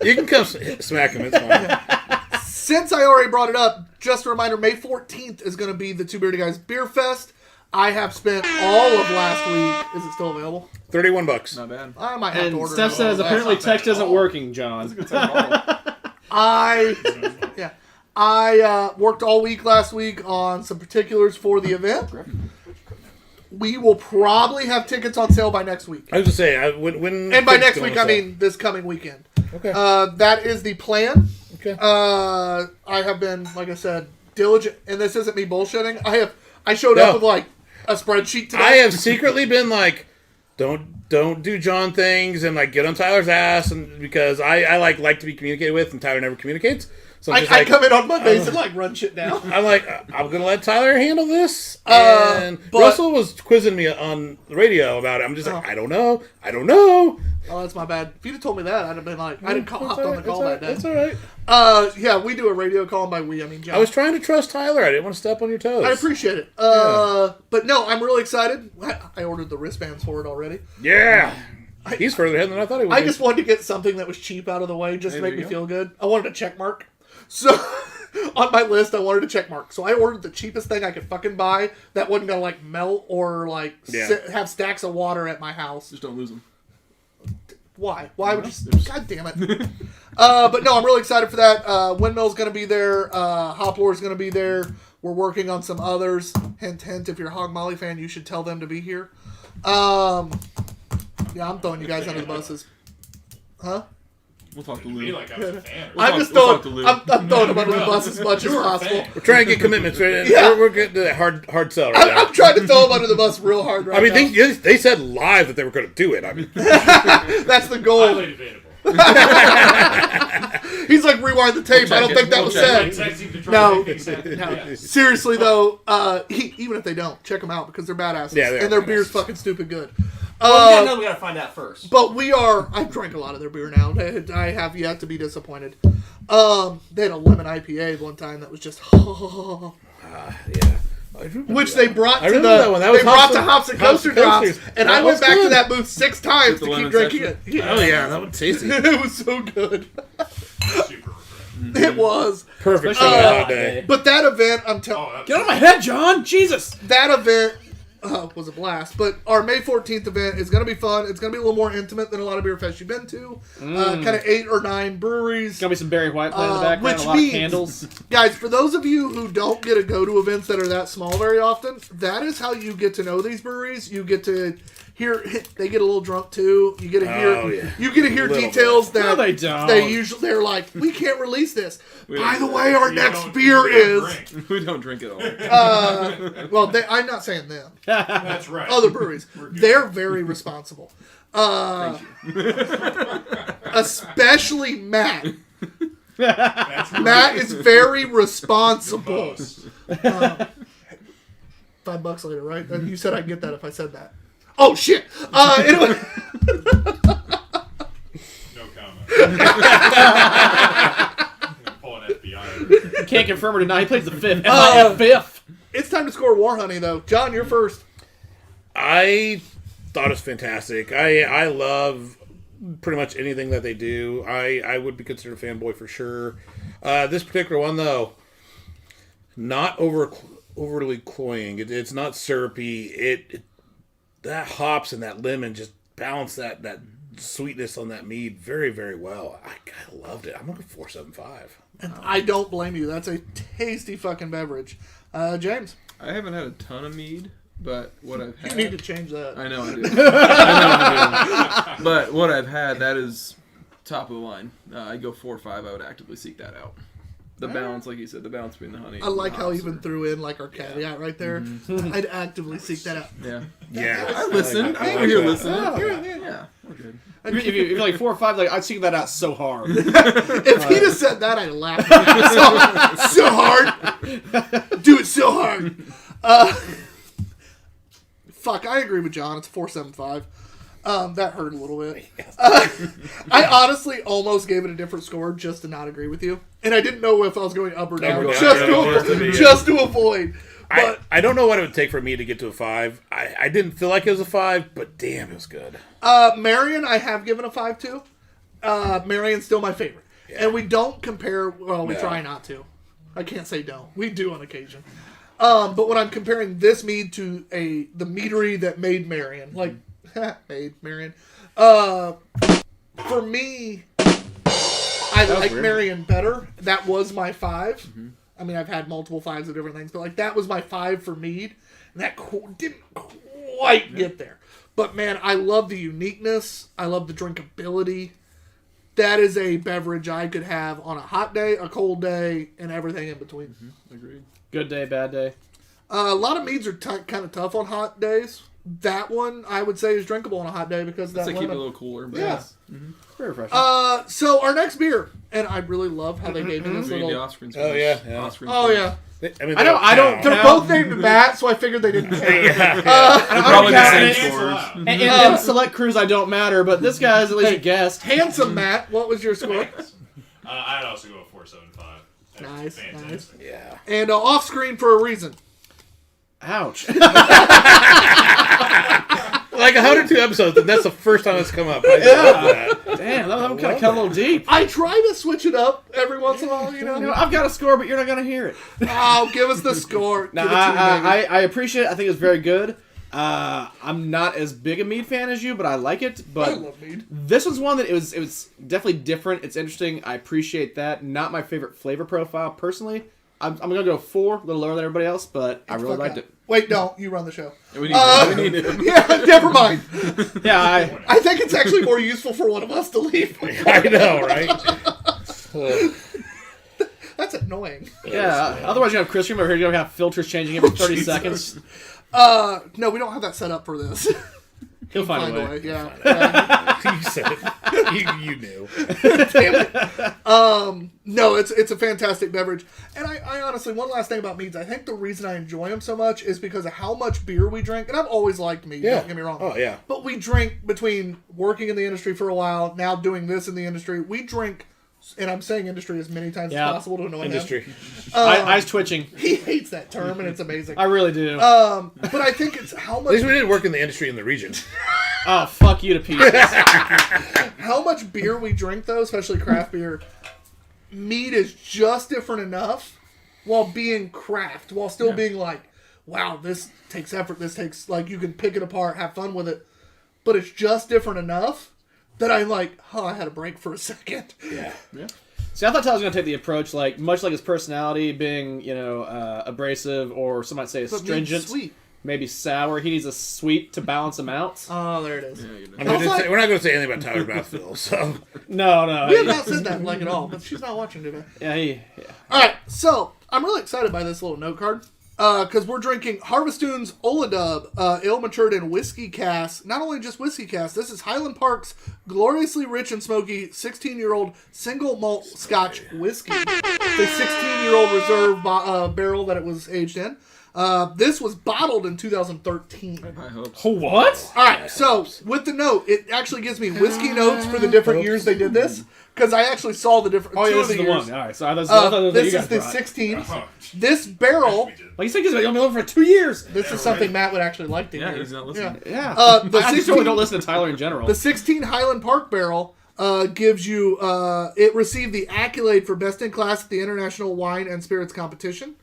S4: You can come smack him. It's fine.
S2: since I already brought it up, just a reminder: May 14th is going to be the Two Beerded Guys Beer Fest. I have spent all of last week. Is it still available?
S4: $31.
S8: Not bad.
S2: I might have to
S3: and
S2: order.
S3: Steph
S2: it.
S3: says
S5: that's
S3: apparently
S5: not bad
S3: text
S5: at
S3: isn't
S5: all.
S3: working, John.
S2: I worked all week last week on some particulars for the event. We will probably have tickets on sale by next week.
S4: I was just saying, when
S2: And by
S4: tickets
S2: next
S4: go on
S2: week, I
S4: sale.
S2: mean this coming weekend.
S4: Okay.
S2: That is the plan.
S4: Okay.
S2: I have been, like I said, diligent, and this isn't me bullshitting. I showed
S4: No.
S2: up with like a spreadsheet today.
S4: I have secretly been like, don't do John things and like get on Tyler's ass, and because I like to be communicated with, and Tyler never communicates. So I'm just
S2: I
S4: like,
S2: come in on Mondays and like run shit down.
S4: I'm like, I'm gonna let Tyler handle this. And
S2: but-
S4: Russell was quizzing me on the radio about it. I'm just like, I don't know.
S2: Oh, that's my bad. If you'd have told me that, I'd have been like, I didn't
S4: It's
S2: hop
S4: all
S2: on
S4: right,
S2: the call that day.
S4: It's all right.
S2: Yeah, we do a radio call, and by we, I mean John.
S4: I was trying to trust Tyler. I didn't want to step on your toes.
S2: I appreciate it. But no, I'm really excited. I ordered the wristbands for it already.
S4: Yeah. He's further ahead than I thought he would.
S2: I
S4: be.
S2: just wanted to get something that was cheap out of the way, just to
S8: Hey,
S2: make
S8: there
S2: me
S8: you
S2: feel good. I wanted a check mark. So, on my list, I wanted a check mark. So I ordered the cheapest thing I could fucking buy that wasn't gonna like melt or like
S4: Yeah.
S2: have stacks of water at my house.
S8: Just don't lose them.
S2: Why? Why would you? God damn it. But no, I'm really excited for that. Windmill's going to be there. Hoplore's going to be there. We're working on some others. Hint, hint. If you're a Hog Molly fan, you should tell them to be here. Yeah, I'm throwing you guys under the buses. Huh?
S8: We'll talk to
S5: Me
S8: Lou.
S5: like I was a fan.
S2: I'm just
S8: we'll talk
S2: throwing.
S8: to Lou.
S2: I'm throwing them under the bus as much as
S5: You're a
S2: possible.
S5: fan.
S4: We're trying to get commitments. Right?
S2: Yeah.
S4: We're getting to that hard sell right now.
S2: I'm trying to throw them under the bus real hard right
S4: I mean,
S2: now.
S4: they said live that they were going to do it. I mean,
S2: That's the goal.
S5: Highly debatable.
S2: He's like, rewind the tape. I don't think that
S8: We'll
S2: was
S8: check
S2: said.
S5: Texting to try
S2: No.
S5: to make things happen.
S2: No.
S5: Yeah.
S2: Seriously though, even if they don't, check them out because they're badasses.
S4: Yeah, they are
S2: and their
S4: badasses.
S2: beer's fucking stupid good.
S3: we gotta find out first.
S2: But we are. I've drank a lot of their beer now. I have yet to be disappointed. They had a lemon IPA one time that was just.
S4: yeah.
S2: Which they brought
S4: I
S2: to
S4: remember that one. That was
S2: they brought to
S4: Hops
S2: Hops and Coaster Drops, and I went
S4: was
S2: back
S4: good.
S2: to that booth 6 times
S8: With
S2: to
S8: the
S2: keep
S8: lemon
S2: drinking
S8: section?
S2: it.
S4: Oh yeah, that was tasty.
S2: It was so good.
S5: Super refreshing.
S2: It was.
S4: Perfect for
S3: Especially
S4: a
S3: on a
S4: hot
S3: hot
S4: day.
S3: day.
S2: But that event, I'm
S5: Oh,
S2: telling.
S5: that's
S3: Get out of my head, John! Jesus!
S2: That event was a blast. But our May 14th event is going to be fun. It's going to be a little more intimate than a lot of beer fests you've been to. Kind of 8 or 9 breweries.
S3: Gonna be some Barry White playing in the background,
S2: which
S3: a lot
S2: means-
S3: of candles.
S2: Guys, for those of you who don't get to go to events that are that small very often, that is how you get to know these breweries. You get to hear they get a little drunk too. You get to hear
S4: Oh, yeah.
S2: you get to hear
S4: Little
S2: details
S3: No,
S2: that
S3: they don't.
S2: they're like, we can't release this. By the
S8: don't-
S2: way, our
S5: You
S2: next
S5: don't-
S2: beer
S5: you don't
S2: is
S5: drink.
S8: We don't drink at all.
S2: well, I'm not saying them.
S5: That's right.
S2: Other breweries, they're very responsible. Especially Matt.
S5: That's right.
S2: Matt is very responsible.
S5: Boast.
S2: $5 later, right? And you said I'd get that if I said that. Oh shit! Anyway,
S5: No comment. I'm pulling FBI.
S3: Can't confirm or deny. He plays the fifth. Fifth.
S2: it's time to score War Honey, though. John, you're first.
S4: I thought it was fantastic. I love pretty much anything that they do. I would be considered a fanboy for sure. This particular one, though, not overly cloying. It's not syrupy. That hops and that lemon just balance that sweetness on that mead very, very well. I loved it. I'm looking for 4.75.
S2: And I don't blame you. That's a tasty fucking beverage. James,
S8: I haven't had a ton of mead, but what I've
S2: you
S8: had...
S2: need to change that.
S8: I know I do. I do. But what I've had, that is top of the line. I go 4 or 5. I would actively seek that out. The balance, like you said, the balance between the honey.
S2: I like how he even threw in like our caveat right there. I'd actively seek that out.
S4: Yeah.
S8: I listened. I'm over here listening. Yeah, we're good.
S3: If you're like 4 or 5, like I'd seek that out so hard.
S2: If he'd have said that, I'd laugh so hard. Do it so hard. Fuck, I agree with John. It's 4.75. That hurt a little bit. I honestly almost gave it a different score just to not agree with you. And I didn't know if I was going up or down. Just to avoid. But
S4: I don't know what it would take for me to get to a 5. I didn't feel like it was a 5, but damn, it was good.
S2: Marion, I have given a 5 to. Marion's still my favorite. Yeah. And we don't compare, well, we try not to. I can't say don't. We do on occasion. But when I'm comparing this mead to the meadery that made Marion, like, made Marion, for me, I like Marion better. That was my 5. Mm-hmm. I mean, I've had multiple 5s of different things, but like that was my 5 for mead, and that didn't quite get there. But man, I love the uniqueness. I love the drinkability. That is a beverage I could have on a hot day, a cold day, and everything in between.
S8: Mm-hmm. Agreed.
S3: Good day, bad day.
S2: A lot of meads are kind of tough on hot days. That one, I would say, is drinkable on a hot day because of that
S8: keep it
S2: lemon.
S8: a little cooler. But
S2: Yeah.
S3: Mm-hmm. Very refreshing.
S2: So our next beer, and I really love how they gave me this
S8: The
S2: little...
S8: Osprey's
S4: Oh, yeah.
S8: Osprey's
S2: Oh, yeah.
S4: I mean,
S3: I don't
S2: They're both named Matt, so I figured they didn't care.
S8: Probably the same
S3: count
S8: scores.
S3: in select crews, I don't matter, but this guy's at least a guest.
S2: Handsome Matt, what was your score?
S5: I'd also go with 4.75.
S2: Nice.
S4: Yeah.
S2: And off screen for a reason.
S3: Ouch.
S4: Like 102 episodes, and that's the first time it's come up. I love that.
S3: Damn, that one kind of cut a little deep.
S2: I try to switch it up every once in a while, you know.
S3: I've got a score, but you're not going to hear it.
S2: Oh, give us the score.
S3: No,
S2: Give it to me, baby.
S3: I appreciate it. I think it's very good. I'm not as big a mead fan as you, but I like it. But
S2: I love mead.
S3: This was one that it was definitely different. It's interesting. I appreciate that. Not my favorite flavor profile personally. I'm gonna go 4, a little lower than everybody else, but I really liked it.
S2: Wait, no, you run the show.
S8: We need him.
S2: Yeah, never mind.
S3: Yeah,
S2: I think it's actually more useful for one of us to leave.
S4: I know, right?
S2: That's annoying.
S3: yeah. Otherwise, you have Chris over here. You're gonna have filters changing every 30 seconds.
S2: No, we don't have that set up for this.
S3: He'll find a way.
S2: Yeah.
S4: You said it. You knew.
S2: Damn it. No, it's a fantastic beverage. And I honestly, one last thing about meads, I think the reason I enjoy them so much is because of how much beer we drink. And I've always liked mead, don't get me wrong.
S4: Oh, yeah.
S2: But we drink between working in the industry for a while, now doing this in the industry. We drink, and I'm saying industry as many times as possible to annoy
S4: Industry.
S2: him.
S3: Eyes twitching.
S2: He hates that term, and it's amazing.
S3: I really do.
S2: But I think it's how
S4: At
S2: much...
S4: least we didn't work in the industry in the region.
S3: Oh, fuck you to pieces.
S2: How much beer we drink, though, especially craft beer, mead is just different enough while being craft, while still being like, wow, this takes effort, this takes, like, you can pick it apart, have fun with it, but it's just different enough that I'm like, I had a break for a second.
S4: Yeah.
S3: See, I thought Tyler was going to take the approach, like, much like his personality being, abrasive, or some might say
S2: But
S3: astringent.
S2: mead's sweet.
S3: Maybe sour. He needs a sweet to balance him out.
S2: Oh, there it is.
S4: I mean, we're not going to say anything about Tyler's mouthfeel, so.
S3: No.
S2: We have not said that like at all, but she's not watching today.
S3: Yeah.
S2: All right, so I'm really excited by this little note card because we're drinking Harvestoon's Oladub, ale matured in whiskey cask. Not only just whiskey cask, this is Highland Park's gloriously rich and smoky 16-year-old single malt Scotch whiskey. The 16-year-old reserve barrel that it was aged in. This was bottled in 2013.
S8: I hope so.
S3: What?
S2: All right, so with the note, it actually gives me whiskey notes for the different years they did this because I actually saw the different.
S3: Oh, yeah,
S2: two
S3: this
S2: of
S3: is the
S2: years.
S3: one. All right, so I thought
S2: This
S3: you
S2: is
S3: guys
S2: the
S3: brought.
S2: 16. This barrel.
S3: Like you said, he's been on for 2 years.
S2: This is something Matt would actually like to
S8: Yeah,
S2: hear.
S8: he's not listening.
S3: Yeah.
S2: The
S3: I just
S2: 16
S3: really don't listen to Tyler in general.
S2: The 16 Highland Park barrel gives you. It received the accolade for best in class at the International Wine and Spirits Competition.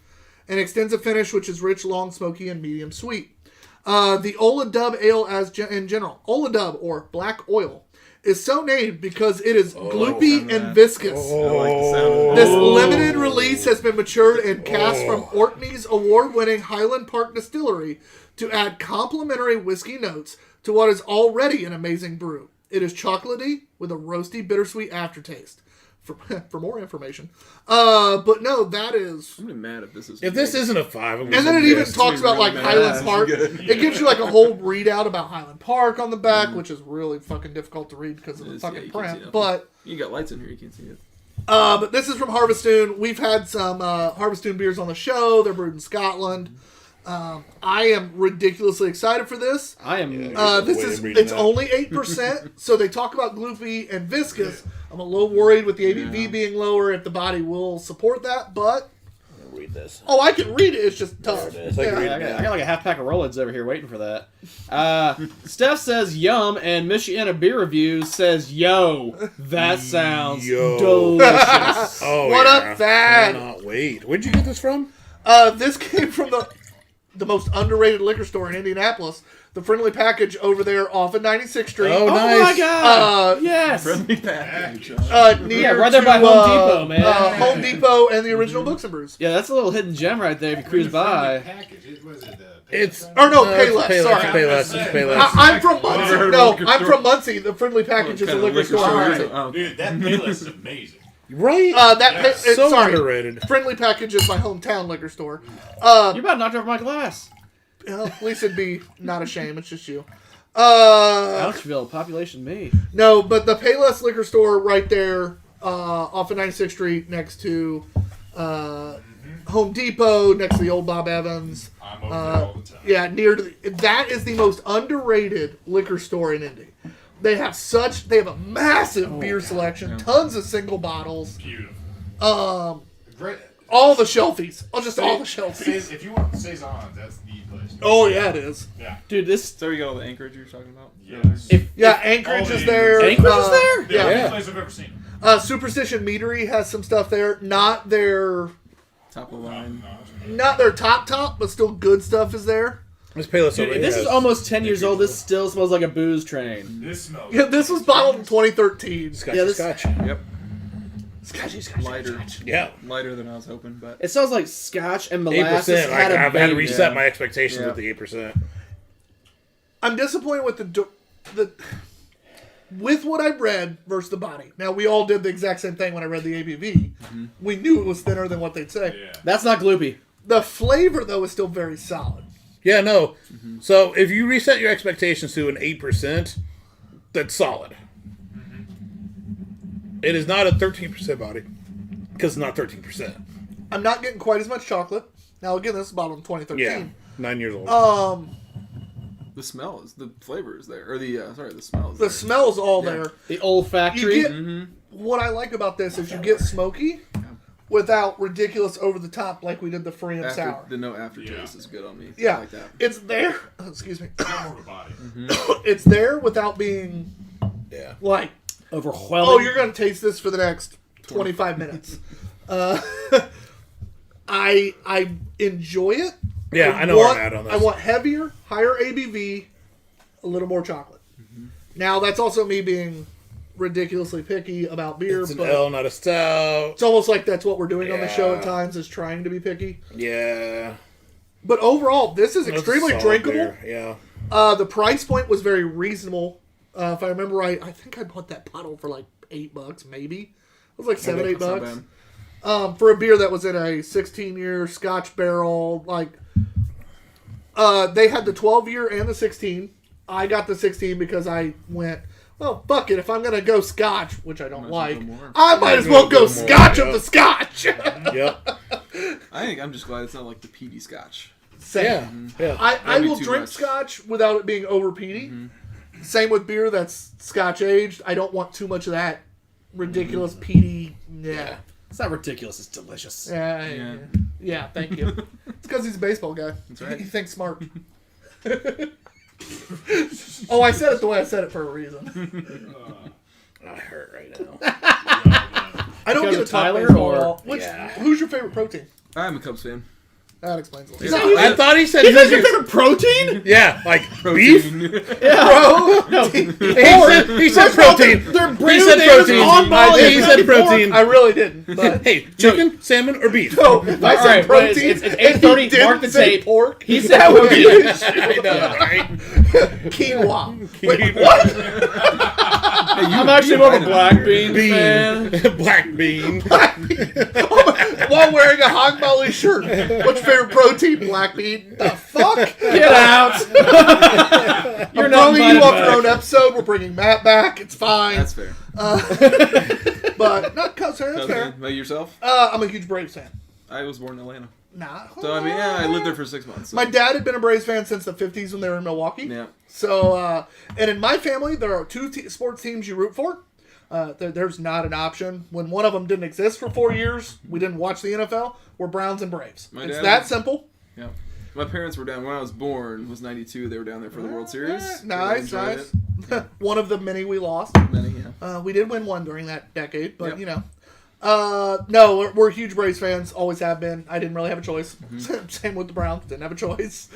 S2: An extensive finish, which is rich, long, smoky, and medium sweet. The Oladub ale, in general, Oladub or black oil, is so named because it is gloopy and viscous.
S8: I like the sound of
S2: This limited release has been matured and cast from Orkney's award-winning Highland Park Distillery to add complementary whiskey notes to what is already an amazing brew. It is chocolatey with a roasty, bittersweet aftertaste. for more information. But no, that is.
S8: I'm gonna be mad if this is.
S4: If this isn't a 5, I'm
S2: And then it even
S4: pissed.
S2: talks about like
S8: really
S2: Highland
S8: mad.
S2: Park. It gives you like a whole readout about Highland Park on the back, which is really fucking difficult to read because of the
S8: It is,
S2: fucking
S8: yeah, you can't see
S2: print.
S8: nothing.
S2: But
S8: You got lights in here, you can't see it.
S2: but this is from Harvestoon. We've had some Harvestoon beers on the show. They're brewed in Scotland. I am ridiculously excited for this.
S3: I am.
S2: It's only 8%, so they talk about gloopy and viscous. I'm a little worried with the ABV being lower if the body will support that, but
S4: Read this.
S2: oh, I can read it. It's just tough.
S4: There it is. I can read
S3: I got like a half pack of Rollins over here waiting for that. Steph says yum, and Michiana Beer Reviews says yo. That sounds
S4: Yo.
S2: What
S3: delicious.
S4: yeah.
S2: up, Thad?
S4: Cannot wait. Where'd you get this from?
S2: This came from the most underrated liquor store in Indianapolis. The Friendly Package over there off of 96th Street.
S4: Oh,
S3: Oh
S4: nice.
S3: my god! yes!
S8: Friendly package.
S2: Near
S3: Yeah, right there by
S2: to,
S3: Home Depot, man.
S2: Home Depot and the original Books and Brews.
S3: Yeah, that's a little hidden gem right there if you cruise by.
S4: It's
S2: Or no,
S4: it's
S2: Payless. Sorry.
S4: Payless. It's Payless.
S2: I'm from Muncie.
S8: heard of
S2: No,
S8: liquor
S2: I'm
S8: store.
S2: from Muncie. The Friendly Package is a
S8: Kind of
S2: liquor store. in Muncie.
S8: Oh,
S5: Dude, that playlist is amazing.
S4: Right? so
S2: sorry.
S4: underrated.
S2: Friendly Package is my hometown liquor store.
S3: You about knocked over my glass.
S2: Well, at least it'd be not a shame. It's just you.
S3: Ouchville, population me.
S2: No, but the Payless liquor store right there off of 96th Street next to Home Depot, next to the old Bob Evans.
S5: I'm over there all the time.
S2: Yeah, near to that is the most underrated liquor store in Indy. They have a massive beer selection, tons of single bottles,
S5: Beautiful. Great.
S2: all the shelfies. All the shelfies.
S5: If you want saisons, that's the place.
S2: Oh yeah, it is.
S5: Yeah.
S3: Dude, this.
S8: So you got all the Anchorage you were talking about?
S5: Yes.
S2: Yeah, Anchorage
S5: all
S2: is
S5: the
S2: there.
S3: Anchorage is there?
S5: Yeah.
S2: Yeah.
S5: The only place I've ever seen them.
S2: Superstition Meadery has some stuff there. Not their
S8: Top of the line.
S2: top, but still good stuff is there.
S4: This Payless
S3: Dude,
S4: over
S3: this
S4: here
S3: is
S4: has-
S3: almost 10 years old. This still smells like a booze train.
S5: This smells.
S2: Yeah, this was bottled in 2013.
S4: Scotch,
S3: Yeah, this-
S4: Scotch.
S8: Yep.
S2: Scotchy.
S8: Lighter.
S4: Yeah.
S8: Lighter than I was hoping, but
S3: It smells like scotch and
S4: 8%.
S3: molasses
S4: I've
S3: had a
S4: had to
S3: baby.
S4: reset
S8: Yeah.
S4: my expectations
S8: Yeah.
S4: with the 8%.
S2: I'm disappointed with with what I read versus the body. Now we all did the exact same thing when I read the ABV. We knew it was thinner than what they'd say.
S5: Yeah.
S3: That's not gloopy.
S2: The flavor though is still very solid.
S4: Yeah, no. So if you reset your expectations to an 8%, that's solid. It is not a 13% body because it's not 13%.
S2: I'm not getting quite as much chocolate. Now again, this is bottled in 2013.
S4: Yeah, 9 years old.
S8: the flavor is there. Or the smell is
S2: The
S8: there.
S2: smell's all
S8: Yeah.
S2: there.
S3: The olfactory.
S2: You get what I like about this is you get smoky without ridiculous over the top like we did the free and sour.
S8: The no aftertaste is good on me.
S2: Yeah,
S8: I like that.
S2: it's there. Excuse me.
S5: More of a body.
S2: It's there without being
S4: Yeah.
S2: like,
S3: Overwhelming.
S2: oh, you're gonna taste this for the next 25 minutes. I enjoy it.
S4: Yeah, I know where I'm at on this.
S2: I want heavier, higher ABV, a little more chocolate. Now that's also me being ridiculously picky about beer,
S4: It's an
S2: but
S4: L, not a stout.
S2: it's almost like that's what we're doing on the show
S4: Yeah.
S2: at times, is trying to be picky.
S4: Yeah.
S2: But overall, this is
S4: That's
S2: extremely
S4: solid
S2: drinkable.
S4: beer, Yeah.
S2: The price point was very reasonable. If I remember right, I think I bought that bottle for like $8, maybe. It was like $7, $8
S8: That's not
S2: bucks.
S8: bad.
S2: For a beer that was in a 16-year Scotch barrel. Like, they had the 12-year and the 16. I got the 16 because I went, well, fuck it. If I'm going to go Scotch, which I don't
S8: Might as well
S2: like,
S8: go more.
S2: I might as well go
S4: more,
S2: Scotch of
S4: yeah.
S2: the Scotch.
S4: Yep.
S8: I think I'm just glad it's not like the peaty scotch.
S2: Same.
S4: Yeah. Yeah.
S2: I
S8: That'd be
S2: will
S8: too
S2: drink
S8: much.
S2: Scotch without it being over peaty. Same with beer that's Scotch aged. I don't want too much of that ridiculous peaty. Yeah.
S3: It's not ridiculous. It's delicious.
S2: Yeah, thank you. It's because he's a baseball guy.
S8: That's right.
S2: He thinks smart. Oh, I said it the way I said it for a reason.
S4: I hurt right now.
S2: I don't
S3: Because
S2: get a
S3: of
S2: top
S3: Tyler,
S2: baseball
S3: or-
S2: at all. Who's your favorite protein?
S8: I'm a Cubs fan.
S2: That explains a lot.
S4: I thought he said
S3: That's your favorite protein?
S4: Yeah, like beef.
S2: Bro, no,
S4: He said protein.
S2: they're
S4: He
S2: brewed
S4: said
S2: there
S4: protein.
S2: on ball.
S4: He said protein.
S2: I really didn't. But
S4: Hey, chicken, salmon, or beef?
S2: no, if I said
S3: Alright, but
S2: protein,
S3: it's
S2: and
S3: 8:30,
S2: he didn't
S3: mark the
S2: say
S3: tape.
S2: pork.
S3: He said
S2: that would be
S3: protein.
S2: an issue.
S4: I know, right?
S2: Quinoa. Wait, what?
S3: I'm actually more of a black bean fan.
S4: Black bean.
S2: While wearing a Hog Molly shirt. What's your favorite protein? Black bean. The fuck?
S3: Get out.
S2: You're not throwing you off your own episode. We're bringing Matt back. It's fine.
S8: That's fair.
S2: But not sorry, that's fair.
S8: About yourself?
S2: I'm a huge Braves fan.
S8: I was born in Atlanta.
S2: Nah.
S8: So, I mean, yeah, I lived there for 6 months. So.
S2: My dad had been a Braves fan since the 50s when they were in Milwaukee.
S8: Yeah.
S2: So, and in my family, there are two sports teams you root for. There's not an option. When one of them didn't exist for 4 years, we didn't watch the NFL, we're Browns and Braves. It's that simple.
S8: Yeah. My parents were down when I was born. Was '92. They were down there for the World Series.
S2: Nice.
S8: Yeah.
S2: One of the many we lost.
S8: Many, yeah.
S2: We did win one during that decade, but you know. No, we're huge Braves fans. Always have been. I didn't really have a choice. Same with the Browns. Didn't have a choice.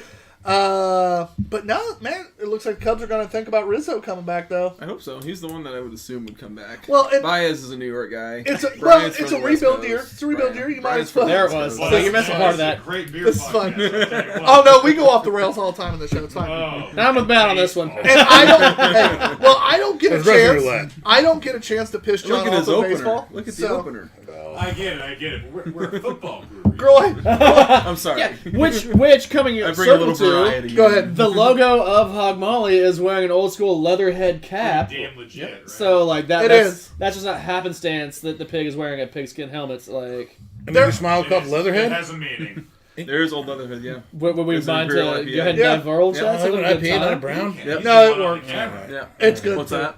S2: But no, man, it looks like Cubs are going to think about Rizzo coming back, though.
S8: I hope so. He's the one that I would assume would come back.
S2: Well,
S8: Baez is a New York guy.
S2: It's a
S8: Bryant's
S2: it's
S8: from
S2: a
S8: the West
S2: rebuild
S8: Coast.
S2: year. It's a rebuild year. You might
S8: Bryant's
S2: as well.
S8: from the
S3: There it
S8: West
S3: was.
S8: Coast.
S3: So you're missing part of that.
S6: Great beer
S2: This is fun.
S6: podcast.
S2: Oh no, we go off the rails all the time in the show. It's fine.
S6: Oh.
S3: Now I'm with Matt on this one.
S2: And I don't get a
S4: It's Russian
S2: chance.
S4: roulette.
S2: I don't get a chance to piss John
S8: Look at
S2: off
S8: his
S2: in
S8: opener.
S2: baseball.
S8: Look at the
S2: So,
S8: opener.
S6: I get it. But we're a football group.
S2: Girl,
S8: I'm sorry.
S3: Yeah, which coming
S8: I bring a little
S3: circle to,
S8: variety.
S2: go ahead.
S3: the logo of Hog Molly is wearing an old school leather head cap.
S6: Damn legit, right?
S3: So like
S2: It is.
S3: that's just not happenstance that the pig is wearing a pigskin helmet. Like,
S4: And your smile cup
S6: It
S4: Leatherhead?
S6: has a meaning.
S8: There's old Leatherhead, yeah.
S3: would we
S8: It's an
S3: mind to
S8: Imperial
S3: go
S8: IPA.
S3: ahead and
S2: Yeah.
S3: divulge
S8: Yeah,
S3: that? So we
S4: an
S3: have a good
S4: IPA, not a
S3: time?
S6: You
S4: brown.
S6: can't
S8: Yep.
S6: use
S2: No,
S6: it
S2: it
S6: on
S2: works.
S6: camera.
S8: Yeah.
S2: It's good.
S8: What's
S2: too.
S8: that?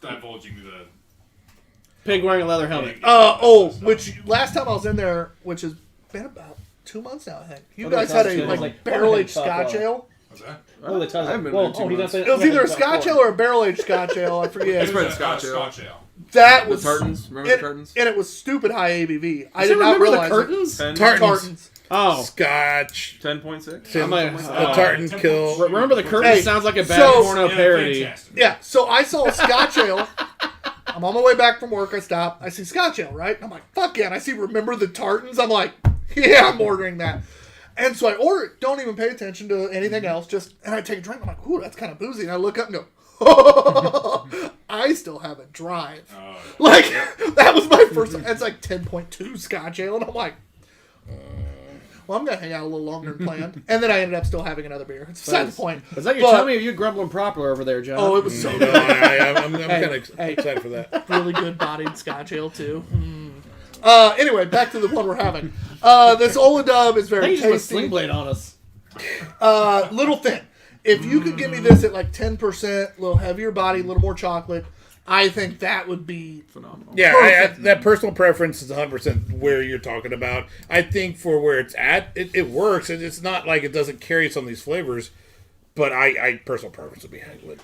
S6: Divulging the
S3: Pig wearing a leather helmet.
S2: Which last time I was in there, which has been about 2 months now, I think. You
S3: Oh,
S2: guys
S3: the
S2: had
S3: Scotch
S2: a
S3: ale.
S2: like
S3: Like,
S2: barrel-aged
S3: top
S2: Scotch
S3: off.
S2: ale.
S6: what's that?
S3: Oh, they tell
S8: I haven't been
S3: well,
S8: there 2
S3: he
S8: months.
S3: doesn't.
S2: It was either a Scotch ale or a barrel-aged Scotch ale. I forget.
S8: It's probably
S6: It was
S8: Scotch ale.
S6: Scotch ale.
S2: That
S8: The
S2: was
S8: tartans. Remember the tartans?
S2: and it was stupid high ABV. I
S3: I
S2: did not
S3: remember
S2: realize
S3: the curtains.
S8: 10,
S2: Tartans.
S3: Oh,
S4: Scotch.
S8: 10.6.
S3: I'm like,
S4: The
S3: oh.
S4: tartan kill.
S3: Remember the curtains
S2: Hey,
S3: sounds like a bad
S2: so-
S3: porno
S6: Yeah,
S3: parody.
S6: fantastic.
S2: Yeah, so I saw a Scotch ale. I'm on my way back from work. I stop. I see Scotch ale, right? I'm like, fuck yeah. And I see Remember the Tartans. I'm like, yeah, I'm ordering that. And so I order it. Don't even pay attention to anything else. And I take a drink. I'm like, ooh, that's kind of boozy. And I look up and go, I still have a drive.
S6: Oh,
S2: Like, that was my first. It's like 10.2 Scotch ale. And I'm like, well, I'm going to hang out a little longer than planned. And then I ended up still having another beer. It's beside the point.
S3: Is that your
S2: But-
S3: tummy or you grumbling proper over there, John?
S2: Oh, it was so
S4: No,
S2: good.
S4: I'm kind of
S2: hey.
S4: excited for that.
S2: Really good bodied Scotch ale, too. Anyway, back to the one we're having. This Oladub is
S3: I think
S2: very
S3: you just put a
S2: tasty.
S3: sling blade on us.
S2: Little thin. If you could give me this at like 10%, a little heavier body, a little more chocolate, I think that would be
S8: Phenomenal.
S4: Yeah,
S2: Perfect.
S4: that personal preference is 100% where you're talking about. I think for where it's at, it works. It's not like it doesn't carry some of these flavors, but I personal preference would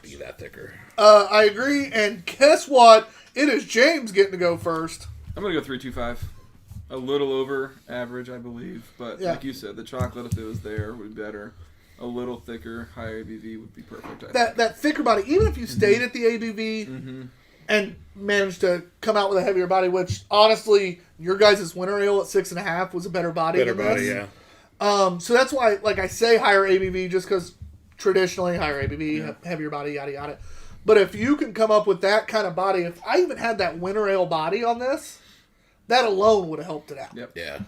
S4: be that thicker.
S2: I agree, and guess what? It is James getting to go first.
S8: I'm going to go 3.25. A little over average, I believe. But
S2: Yeah.
S8: like you said, the chocolate, if it was there, would be better. A little thicker, higher ABV would be perfect. I think.
S2: That thicker body, even if you stayed at the ABV and managed to come out with a heavier body, which honestly, your guys' winter ale at 6.5 was a better body
S4: Better
S2: than
S4: body,
S2: this.
S4: yeah.
S2: So that's why, like I say, higher ABV just because traditionally higher ABV, heavier body, yada yada. But if you can come up with that kind of body, if I even had that winter ale body on this, that alone would have helped it out.
S8: Yep.
S4: Yeah.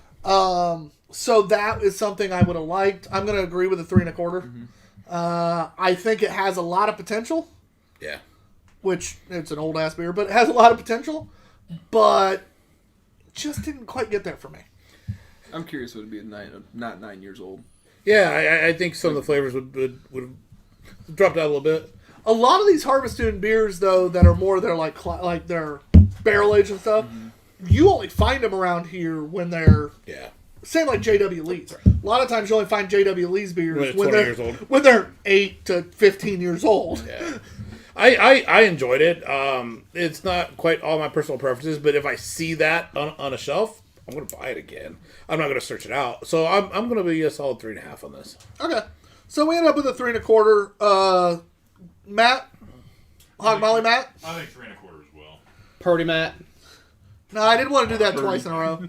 S2: So that is something I would have liked. I'm going to agree with the 3.25. I think it has a lot of potential,
S4: Yeah.
S2: which it's an old ass beer, but it has a lot of potential, but just didn't quite get there for me.
S8: I'm curious what it would be at not 9 years old.
S4: Yeah, I think some of the flavors would have dropped out a little bit.
S2: A lot of these Harvest Moon beers, though, that are more they're like they're barrel aged and stuff. You only find them around here when they're
S4: Yeah.
S2: same like J.W. Lee's. A lot of times you only find J.W. Lee's beers
S4: When it's
S2: when
S4: 20
S2: they're
S4: years old.
S2: when they're 8 to 15 years old.
S4: Yeah. I enjoyed it. It's not quite all my personal preferences, but if I see that on a shelf, I'm going to buy it again. I'm not going to search it out. So I'm going to be a solid 3.5 on this.
S2: Okay, so we end up with a 3.25. Matt, Hog Molly, Matt.
S6: I think 3.25 as well.
S3: Purdy Matt.
S2: No, I didn't want to do that twice in a row.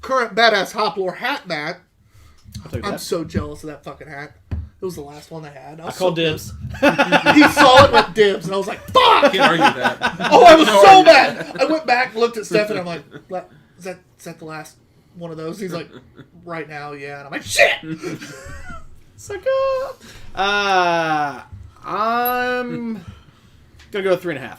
S2: Current badass Hop Lore hat, Matt.
S3: I'll take
S2: I'm
S3: that.
S2: so jealous of that fucking hat. It was the last one they had.
S3: I called dibs.
S2: He saw it with dibs, and I was like, "Fuck!"
S8: Can't argue that.
S2: Oh, I was so mad. I went back, looked at Steph, and I'm like, "Is that the last one of those?" He's like, "Right now, yeah." And I'm like, "Shit!"
S3: Suck up. I'm gonna go 3.5.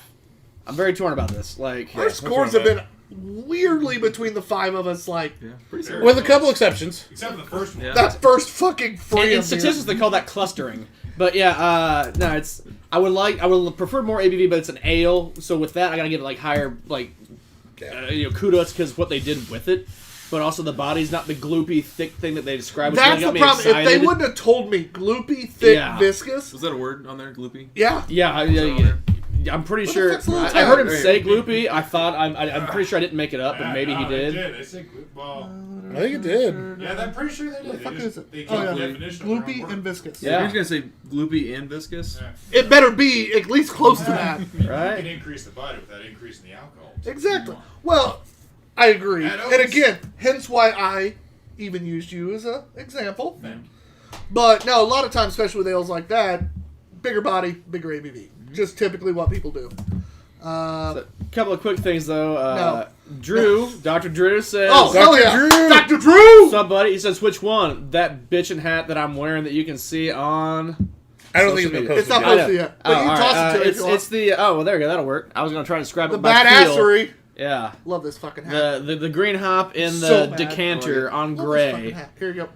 S3: I'm very torn about this. Like,
S2: Our scores have been weirdly between the 5 of us. Like
S8: Yeah, pretty similar.
S4: With a couple exceptions.
S6: Except for the first one.
S8: Yeah.
S2: that first fucking free.
S3: in statistics they call that clustering. But yeah, no, it's I would prefer more ABV, but it's an ale. So with that, I gotta give it like higher kudos because what they did with it. But also the body's not the gloopy, thick thing that they described.
S2: That's the problem. If they wouldn't have told me gloopy, thick, viscous.
S8: Was that a word on there? Gloopy?
S2: Yeah.
S3: I'm pretty
S2: What the
S3: sure.
S2: fuck's little
S3: I heard him
S8: town?
S3: say gloopy. I thought I'm pretty sure I didn't make it up, but maybe he did.
S6: They said well,
S4: I think it did.
S6: yeah, I'm pretty sure they did.
S2: What the fuck is it?
S6: They
S2: Oh,
S6: came
S2: yeah.
S6: up with the definition of their own
S2: Gloopy
S6: word.
S2: and viscous.
S3: Yeah.
S8: You're just gonna say gloopy and viscous?
S6: Yeah.
S2: It better be at least close to that.
S6: You
S3: Right.
S6: can increase the body without increasing the alcohol.
S2: Exactly. Well, I agree.
S6: That
S2: And
S6: always-
S2: again, hence why I even used you as an example. But no, a lot of times, especially with ales like that, bigger body, bigger ABV. Just typically what people do.
S3: A couple of quick things though.
S2: No.
S3: Drew, Dr. Drew says.
S2: Oh, hell yeah.
S4: Drew.
S2: Dr. Drew!
S3: What's up, buddy? He says, which one? That bitchin' hat that I'm wearing that you can see on.
S4: I don't think it's
S3: Social
S4: been
S3: media.
S4: posted
S2: It's not
S4: yet.
S2: posted yet. But you can
S3: all
S2: toss
S3: right.
S2: it to me if you want.
S3: It's the well, there you go. That'll work. I was gonna try to describe
S2: The
S3: it by feel.
S2: badassery.
S3: Yeah,
S2: Love this fucking hat.
S3: the green hop in the
S2: So bad.
S3: decanter on
S2: Love this fucking
S3: gray.
S2: hat. Here you go.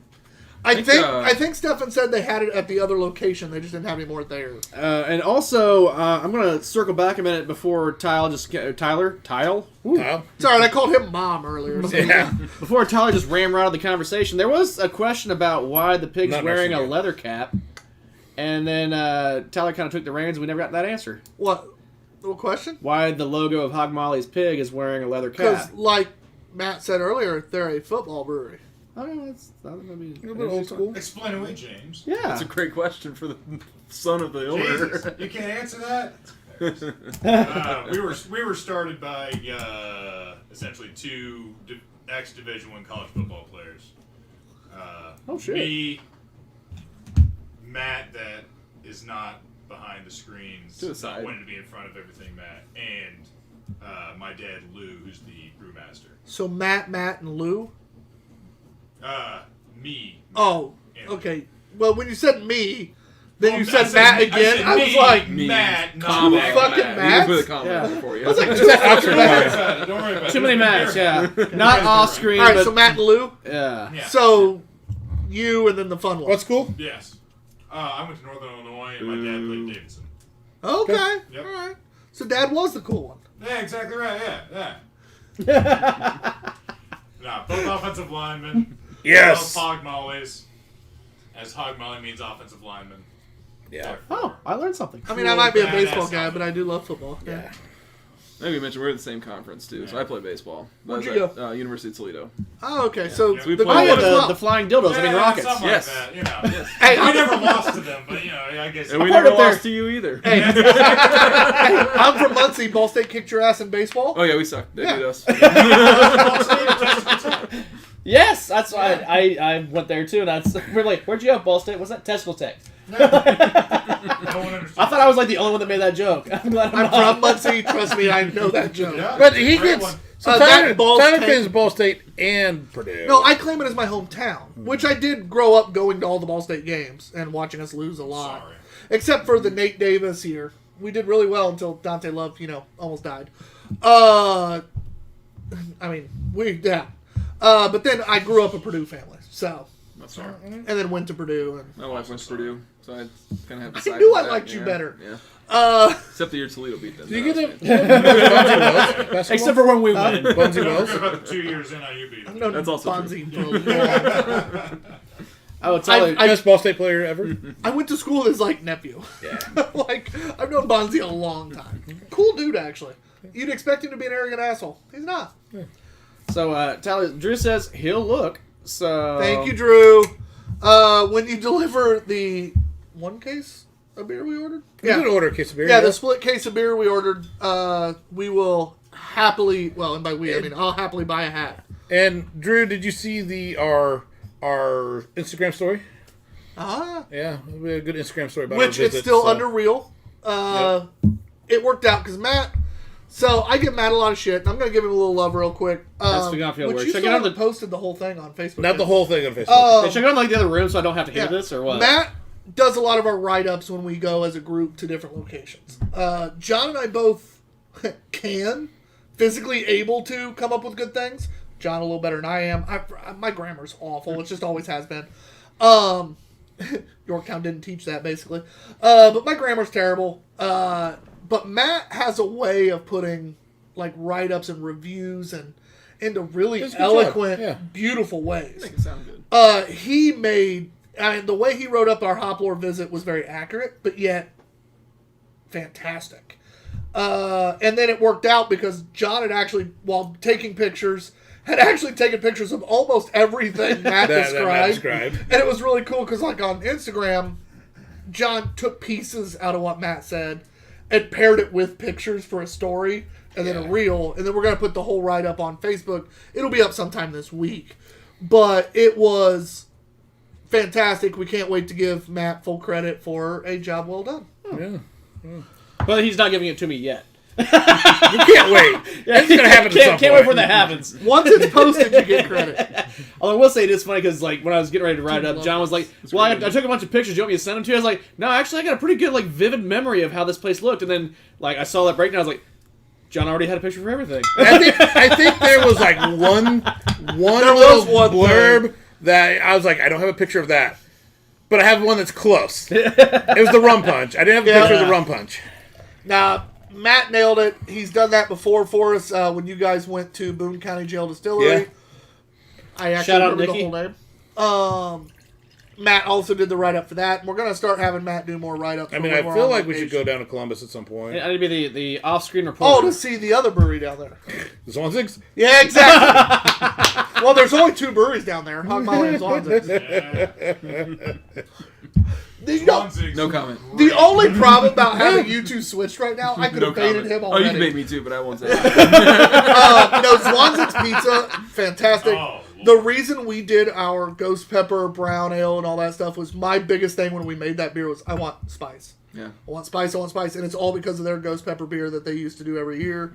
S2: I think Stefan said they had it at the other location. They just didn't have any more there.
S3: And also, I'm gonna circle back a minute before Tile. Ooh.
S4: Kyle?
S2: Sorry, I called him mom earlier. So
S4: Yeah.
S3: Before Tyler just ran right out of the conversation, there was a question about why the pig's
S4: Not
S3: wearing a
S4: necessarily.
S3: leather cap, and then Tyler kind of took the reins. And we never got that answer.
S2: What? Little question?
S3: Why the logo of Hog Molly's pig is wearing a leather
S2: Because,
S3: cap?
S2: like Matt said earlier, they're a football brewery.
S3: Oh, yeah, that's gonna be
S4: A little bit old school.
S6: Explain away, James.
S3: Yeah,
S8: That's a great question for the son of the owner.
S6: Jesus, you can't answer that. We were started by essentially two ex-Division I college football players.
S3: Oh, shit.
S6: Me, Matt, that is not behind the screens,
S8: To the side.
S6: wanted to be in front of everything, Matt, and my dad, Lou, who's the brewmaster.
S2: So Matt, and Lou?
S6: Me.
S2: Oh,
S6: and
S2: okay. Well, when you said me, then
S6: Well,
S2: you said
S6: I
S2: Matt
S6: I
S2: again.
S6: said
S2: I was
S6: me,
S2: like,
S6: Matt, not
S8: Comma.
S6: Matt.
S2: fucking
S8: You
S2: Matts?
S8: can put a comment
S3: Yeah.
S8: there for you.
S2: I was like,
S6: Don't worry about it. Don't worry about it.
S3: too many Matts. Yeah, not off screen,
S2: all right,
S3: but
S2: so Matt and Lou.
S3: yeah.
S6: Yeah.
S2: So you and then the fun one.
S4: What's cool?
S6: Yes. I went to Northern Illinois, and my dad played Davidson.
S2: Okay.
S6: Yep.
S2: All right. So Dad was the cool one.
S6: Yeah, exactly right. Yeah. No, both offensive linemen.
S4: Yes.
S6: Both Hog Mollies. As Hog Molly means offensive lineman.
S4: Yeah.
S3: Oh, I learned something.
S2: I mean, I might be a
S6: Badass
S2: baseball guy,
S6: outfit.
S2: but I do love football.
S4: Yeah.
S8: Maybe you mentioned we're in the same conference too, so I play baseball.
S2: Where'd
S8: I
S2: you
S8: was at University of Toledo.
S2: Oh, okay. So
S6: Yeah.
S8: So we
S2: the
S8: play-
S2: cool
S3: Oh, yeah,
S2: one as well.
S3: the flying dildos. I mean rockets.
S6: Something
S8: Yes.
S6: like that, you know.
S2: Hey,
S6: I never lost to them, but, you know, I guess.
S8: And we
S3: part
S8: never
S3: of their-
S8: lost to you either.
S2: Hey, I'm from Muncie. Ball State kicked your ass in baseball.
S8: Oh yeah, we suck. They
S2: Yeah.
S8: beat us.
S3: Yes, that's why I went there too. That's we're like, where'd you go, Ball State? What's that? Testicle Tech.
S6: No one understands.
S3: I thought I was like the only one that made that joke. I'm glad I'm
S2: I'm
S3: not.
S2: from Muncie. Trust me, I know that joke.
S6: Yeah.
S4: But he
S6: Great
S4: gets.
S6: one.
S4: So
S2: that
S4: Tyler
S2: Ball State-
S4: claims Ball State and Purdue.
S2: No, I claim it as my hometown, which I did grow up going to all the Ball State games and watching us lose a lot.
S6: Sorry.
S2: Except for the Nate Davis year. We did really well until Dante Love, almost died. I mean, but then I grew up a Purdue family, so.
S8: That's fair.
S2: And then went to Purdue. And,
S8: My wife went to Purdue, so I kind of have to
S2: I
S8: side
S2: knew
S8: with
S2: I
S8: that,
S2: liked you
S8: yeah.
S2: better.
S8: Yeah. Except the year Toledo beat them.
S4: Do you
S8: That
S4: get
S8: was
S4: it?
S8: good.
S4: Basketball?
S3: Except for when we win.
S4: Bunsy
S6: Don't
S4: Wells?
S6: forget about the 2 years in IU beat
S2: I've
S6: them.
S2: known
S8: That's also
S2: Bonzi for a long time.
S3: Oh, Tyler.
S4: Best Ball State player ever?
S2: I went to school with his, nephew.
S4: Yeah.
S2: I've known Bonzi a long time. Cool dude, actually. You'd expect him to be an arrogant asshole. He's not.
S3: So Tyler, Drew says he'll look. So
S2: Thank you, Drew. When you deliver the one case of beer we ordered?
S4: You did order a case of beer.
S2: Yeah, the split case of beer we ordered, we will happily, well, and by we, I mean I'll happily buy a hat.
S4: And Drew, did you see our Instagram story? Yeah, it'll be a good Instagram story about
S2: Which
S4: our
S2: it's
S4: visit,
S2: still
S4: so.
S2: under Reel. It worked out because Matt. So I give Matt a lot of shit, and I'm going to give him a little love real quick.
S3: That's the off-field
S2: which
S3: work.
S2: you
S3: Check
S2: still
S3: it out.
S2: haven't posted the whole thing on Facebook.
S4: Not the whole thing on Facebook.
S3: Hey, check it out in like the other room, so I don't have to hear this or what?
S2: Matt does a lot of our write-ups when we go as a group to different locations. John and I both can physically able to come up with good things. John a little better than I am. My grammar's awful. It just always has been. Yorktown didn't teach that basically. But my grammar's terrible. But Matt has a way of putting like write-ups and reviews and into really eloquent, beautiful ways.
S8: Make it sound good.
S2: He made. I mean, the way he wrote up our Hoplore visit was very accurate, but yet fantastic. And then it worked out because John had actually, while taking pictures, had actually taken pictures of almost everything Matt described. And it was really cool because, like, on Instagram, John took pieces out of what Matt said and paired it with pictures for a story and then a reel. And then we're going to put the whole write-up on Facebook. It'll be up sometime this week. But it was fantastic. We can't wait to give Matt full credit for a job well done.
S4: Yeah.
S3: But he's not giving it to me yet.
S4: You can't wait. It's going to happen at some point.
S3: Can't wait for that happens.
S2: Once it's posted, you get credit.
S3: Although I will say it is funny because like when I was getting ready to write it up, John was like, "Well, I took a bunch of pictures. Do you want me to send them to you?" I was like, "No, actually, I got a pretty good like vivid memory of how this place looked." And then like I saw that breakdown, I was like, "John already had a picture for everything."
S4: I think there was like one little blurb that I was like, I don't have a picture of that, but I have one that's close. It was the rum punch. I didn't have a picture of the rum punch.
S2: Now, Matt nailed it. He's done that before for us when you guys went to Boone County Jail Distillery.
S4: Yeah.
S2: I actually
S3: Shout out
S2: remember
S3: Nikki.
S2: the whole name. Matt also did the write-up for that. We're going to start having Matt do more write-ups.
S4: I mean,
S2: when
S4: I
S2: we're
S4: feel
S2: on
S4: like we should
S2: location.
S4: go down to Columbus at some point.
S3: I need to be the off-screen
S2: Oh,
S3: reporter.
S2: to see the other brewery down there.
S4: The Swanzigs?
S2: Yeah, exactly. Well, there's only 2 breweries down there. Hog Molly and Swanzigs. You know,
S8: No comment.
S2: the only problem about having you two switched right now, I could have baited him
S8: Oh,
S2: already.
S8: you can bait me too, but I won't say that.
S2: No, Swanzig's Pizza, fantastic.
S6: Oh,
S2: The reason we did our ghost pepper brown ale and all that stuff was my biggest thing when we made that beer was I want spice.
S8: Yeah.
S2: I want spice, and it's all because of their ghost pepper beer that they used to do every year.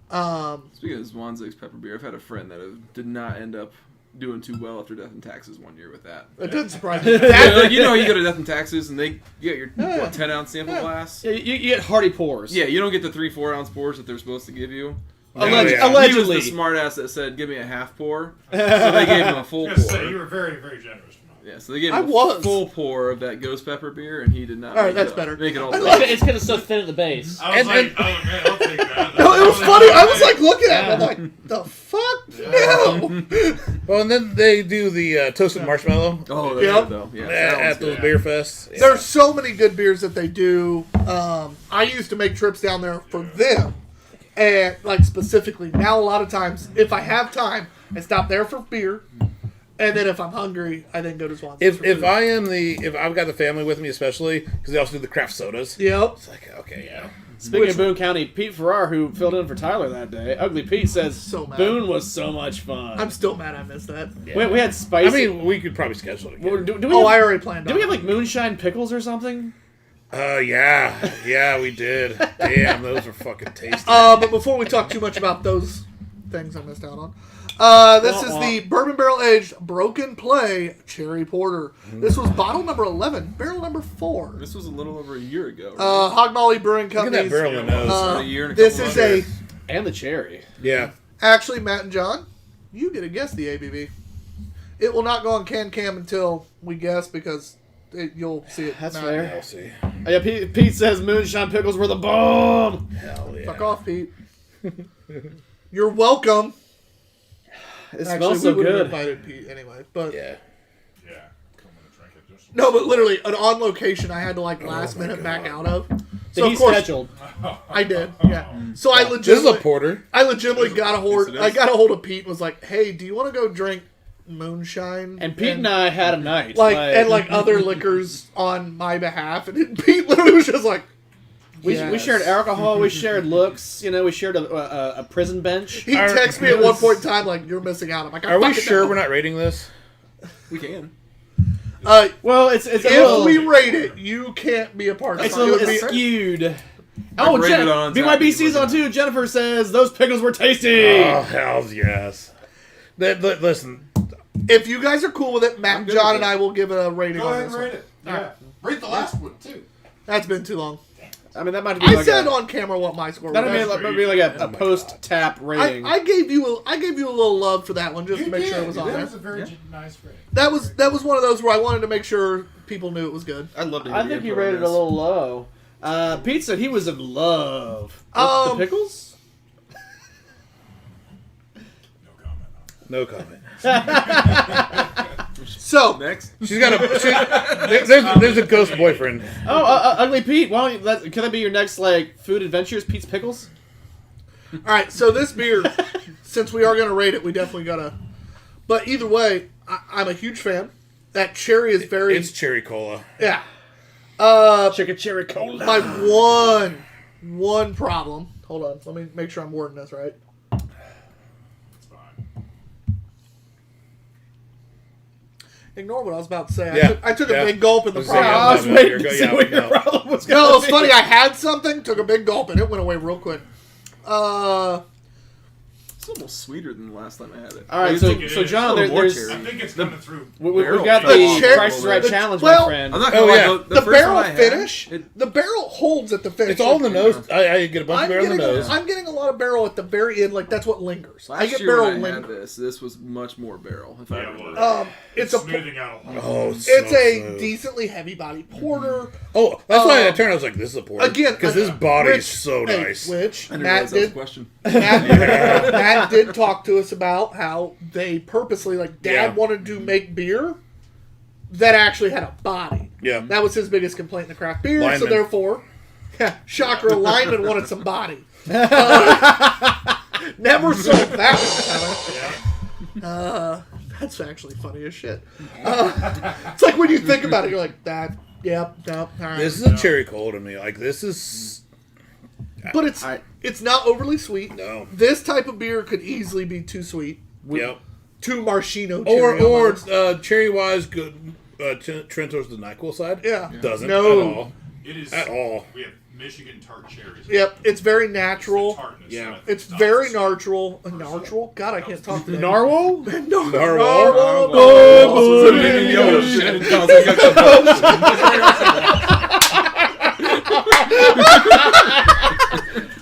S8: Speaking of Swanzig's pepper beer, I've had a friend that did not end up doing too well after Death and Taxes one year with that.
S2: It didn't surprise me.
S8: Like, you go to Death and Taxes and you get your 10-ounce sample glass.
S3: Yeah, you get hearty pours.
S8: Yeah, you don't get the 3-4 ounce pours that they're supposed to give you.
S3: Allegedly.
S8: He was the smart ass that said, "Give me a half pour," so they gave him a full
S6: I was gonna say, you
S8: pour.
S6: were very, very generous.
S8: Yeah, so they gave him full pour of that ghost pepper beer, and he did not.
S2: All right,
S8: make
S2: that's better.
S8: Make it all.
S3: It's because it's so thin at the base.
S6: I was like, oh man, I'll take that.
S2: No, it was funny. I was like looking at him. I'm like, the fuck? No.
S4: Well, and then they do the toasted marshmallow
S8: Oh, that's
S2: Yep.
S8: good though. Yeah,
S4: at those beer fests. Yeah.
S2: There's so many good beers that they do. I used to make trips down there for them. And, like, specifically, now a lot of times, if I have time, I stop there for beer. And then if I'm hungry, I then go to Swanson.
S4: If I've got the family with me, especially because they also do the craft sodas.
S2: Yep.
S4: It's like, okay, yeah.
S3: Speaking of Boone County, Pete Farrar, who filled in for Tyler that day, Ugly Pete says
S2: So mad.
S3: Boone was so much fun.
S2: I'm still mad I missed that.
S3: We had spicy.
S4: I mean, we could probably schedule it again.
S3: do we
S2: Oh,
S3: have,
S2: I already planned
S3: do
S2: on
S3: we have
S2: it.
S3: like moonshine pickles or something?
S4: Yeah, we did. Damn, those were fucking tasty.
S2: But before we talk too much about those things I missed out on, this is the Bourbon Barrel Aged Broken Play Cherry Porter. This was bottle number 11, barrel number 4.
S8: This was a little over a year ago. Right?
S2: Hog Molly Brewing
S4: Look at that
S2: Company's.
S4: barrel in nose.
S8: About a year and a
S2: This
S8: couple
S2: is
S8: months.
S3: And the cherry.
S4: Yeah.
S2: actually, Matt and John, you get to guess the ABV. It will not go on Can-Cam until we guess because you'll see it.
S3: That's
S2: now.
S3: fair.
S4: I'll see.
S3: Oh, yeah, Pete says moonshine pickles were the bomb.
S4: Hell yeah.
S2: Fuck off, Pete. You're welcome.
S3: It
S2: Actually,
S3: smells so
S2: we would have
S3: good.
S2: invited Pete anyway, but
S4: Yeah.
S6: Yeah. Come and drink it. Just
S2: no, but literally an on location I had to like last minute back out of. So
S3: He
S2: of course
S3: scheduled.
S2: I did. Yeah. So I
S4: This is a
S2: legitimately,
S4: porter.
S2: I legitimately got a hold.
S8: Yes, it is.
S2: I got a hold of Pete and was like, "Hey, do you want to go drink moonshine?"
S3: And Pete and I had a night.
S2: like other liquors on my behalf, and Pete literally was just like,
S3: we
S2: yes.
S3: shared alcohol, we shared looks, we shared a prison bench.
S2: He texted me at one point in time like, "You're missing out." I'm like,
S4: Are we
S2: fucking
S4: sure
S2: know.
S4: we're not rating this?
S8: We can.
S3: Well, it's a
S2: If
S3: little,
S2: we rate it, you can't be a part of it.
S3: it's a little
S2: It would be-
S3: skewed. Oh,
S8: rated on
S3: BYB
S8: Untappd,
S3: season
S8: look it
S3: 2. Jennifer says those pickles were tasty.
S4: Oh, hells yes. Listen,
S2: If you guys are cool with it, Matt,
S8: I'm good
S2: John,
S8: with
S2: and
S8: it.
S2: I will give it a rating
S6: Go
S2: on
S6: ahead
S2: this
S6: and
S2: one.
S6: rate it. Yeah. Rate the last one, too.
S2: That's been too long.
S3: I mean, that might be
S2: I
S3: like
S2: said
S3: a,
S2: on camera what my score
S3: that
S2: was.
S3: might be like a post-tap rating.
S2: I gave you a little love for that one just to make sure it was on
S6: That
S2: there.
S6: was a very nice rating.
S2: That was one of those where I wanted to make sure people knew it was good.
S8: I'd love to hear
S3: I
S8: your
S3: think you
S8: input on
S3: rated a
S8: this.
S3: little low. Pete said he was in love. With the pickles?
S4: no comment.
S2: So
S8: Next.
S4: She's got there's a ghost boyfriend.
S3: Oh, Ugly Pete. Why don't you, can that be your next food adventures? Pete's Pickles.
S2: all right, so this beer, since we are going to rate it, we definitely gotta. But either way, I'm a huge fan. That cherry is very
S4: It's cherry cola.
S2: yeah.
S3: Chicken cherry cola.
S2: My one problem. Hold on, let me make sure I'm wording this right. Ignore what I was about to say.
S4: Yeah,
S2: I took a
S4: yeah.
S2: big gulp in the
S4: I was saying,
S2: process.
S3: I was
S4: no,
S3: waiting
S4: you're
S3: to
S4: go-
S3: see
S4: yeah,
S3: what your
S4: no.
S3: problem was
S2: No,
S3: going
S2: it's funny. I had something, took a big gulp, and it went away real quick.
S8: It's almost sweeter than the last time I had it.
S3: All right,
S8: I
S3: so
S8: think
S6: it
S3: so
S6: is.
S3: John,
S8: A little more
S3: there's
S8: cherry.
S6: I think it's coming through.
S3: we've
S8: Barrel
S3: got
S8: finish.
S3: the Price is Right
S8: Barrel
S3: challenge,
S2: well,
S3: my friend.
S8: I'm not gonna
S4: Oh,
S8: lie,
S4: yeah.
S8: the
S2: The
S8: first
S2: barrel
S8: one I had,
S2: finish,
S8: it-
S2: the barrel holds at the finish.
S4: It's all in the nose. I get a bunch
S2: I'm
S4: of barrel in the
S2: getting,
S4: nose.
S2: I'm getting a lot of barrel at the very end. Like that's what lingers. I
S8: last
S2: get
S8: year
S2: barrel
S8: when I had
S2: linger.
S8: this was much more barrel. If I
S6: Yeah,
S8: remember.
S6: well,
S2: It's a
S6: smoothing out a lot.
S4: Oh,
S2: it's
S4: so
S2: a
S4: smooth.
S2: decently heavy body porter.
S4: Oh, that's why I turned. I was like, "This is a porter."
S2: Again,
S4: because this body
S2: which-
S4: is so
S2: hey,
S4: nice.
S2: Which
S8: I didn't
S2: Matt
S8: realize that was a
S2: did.
S8: question.
S2: Matt did talk to us about how they purposely, like, Dad
S4: Yeah.
S2: wanted to make beer that actually had a body.
S4: Yeah.
S2: That was his biggest complaint in the craft beer. So
S4: Lineman.
S2: therefore, shocker, a lineman wanted some body. Never sold that one. That's actually funny as shit. It's like when you think about it, you're like, that, yep, no, all right.
S4: This is a cherry cola to me. Like this is
S2: But it's not overly sweet.
S4: no.
S2: This type of beer could easily be too sweet.
S4: Yep.
S2: Too maraschino.
S4: Or
S2: cherry almost.
S4: cherry wise, good. Trento's the NyQuil side.
S2: Yeah.
S4: Doesn't
S2: No.
S4: at all.
S6: It is
S4: At all.
S6: We have Michigan tart cherries.
S2: Yep, it's very
S6: The
S2: natural.
S6: tartness,
S4: Yeah.
S6: so
S2: It's
S6: not
S2: very
S6: so-
S2: natural. Natural? God, I can't talk today.
S3: Narwhal?
S4: Narwhal.
S8: Yo, shit.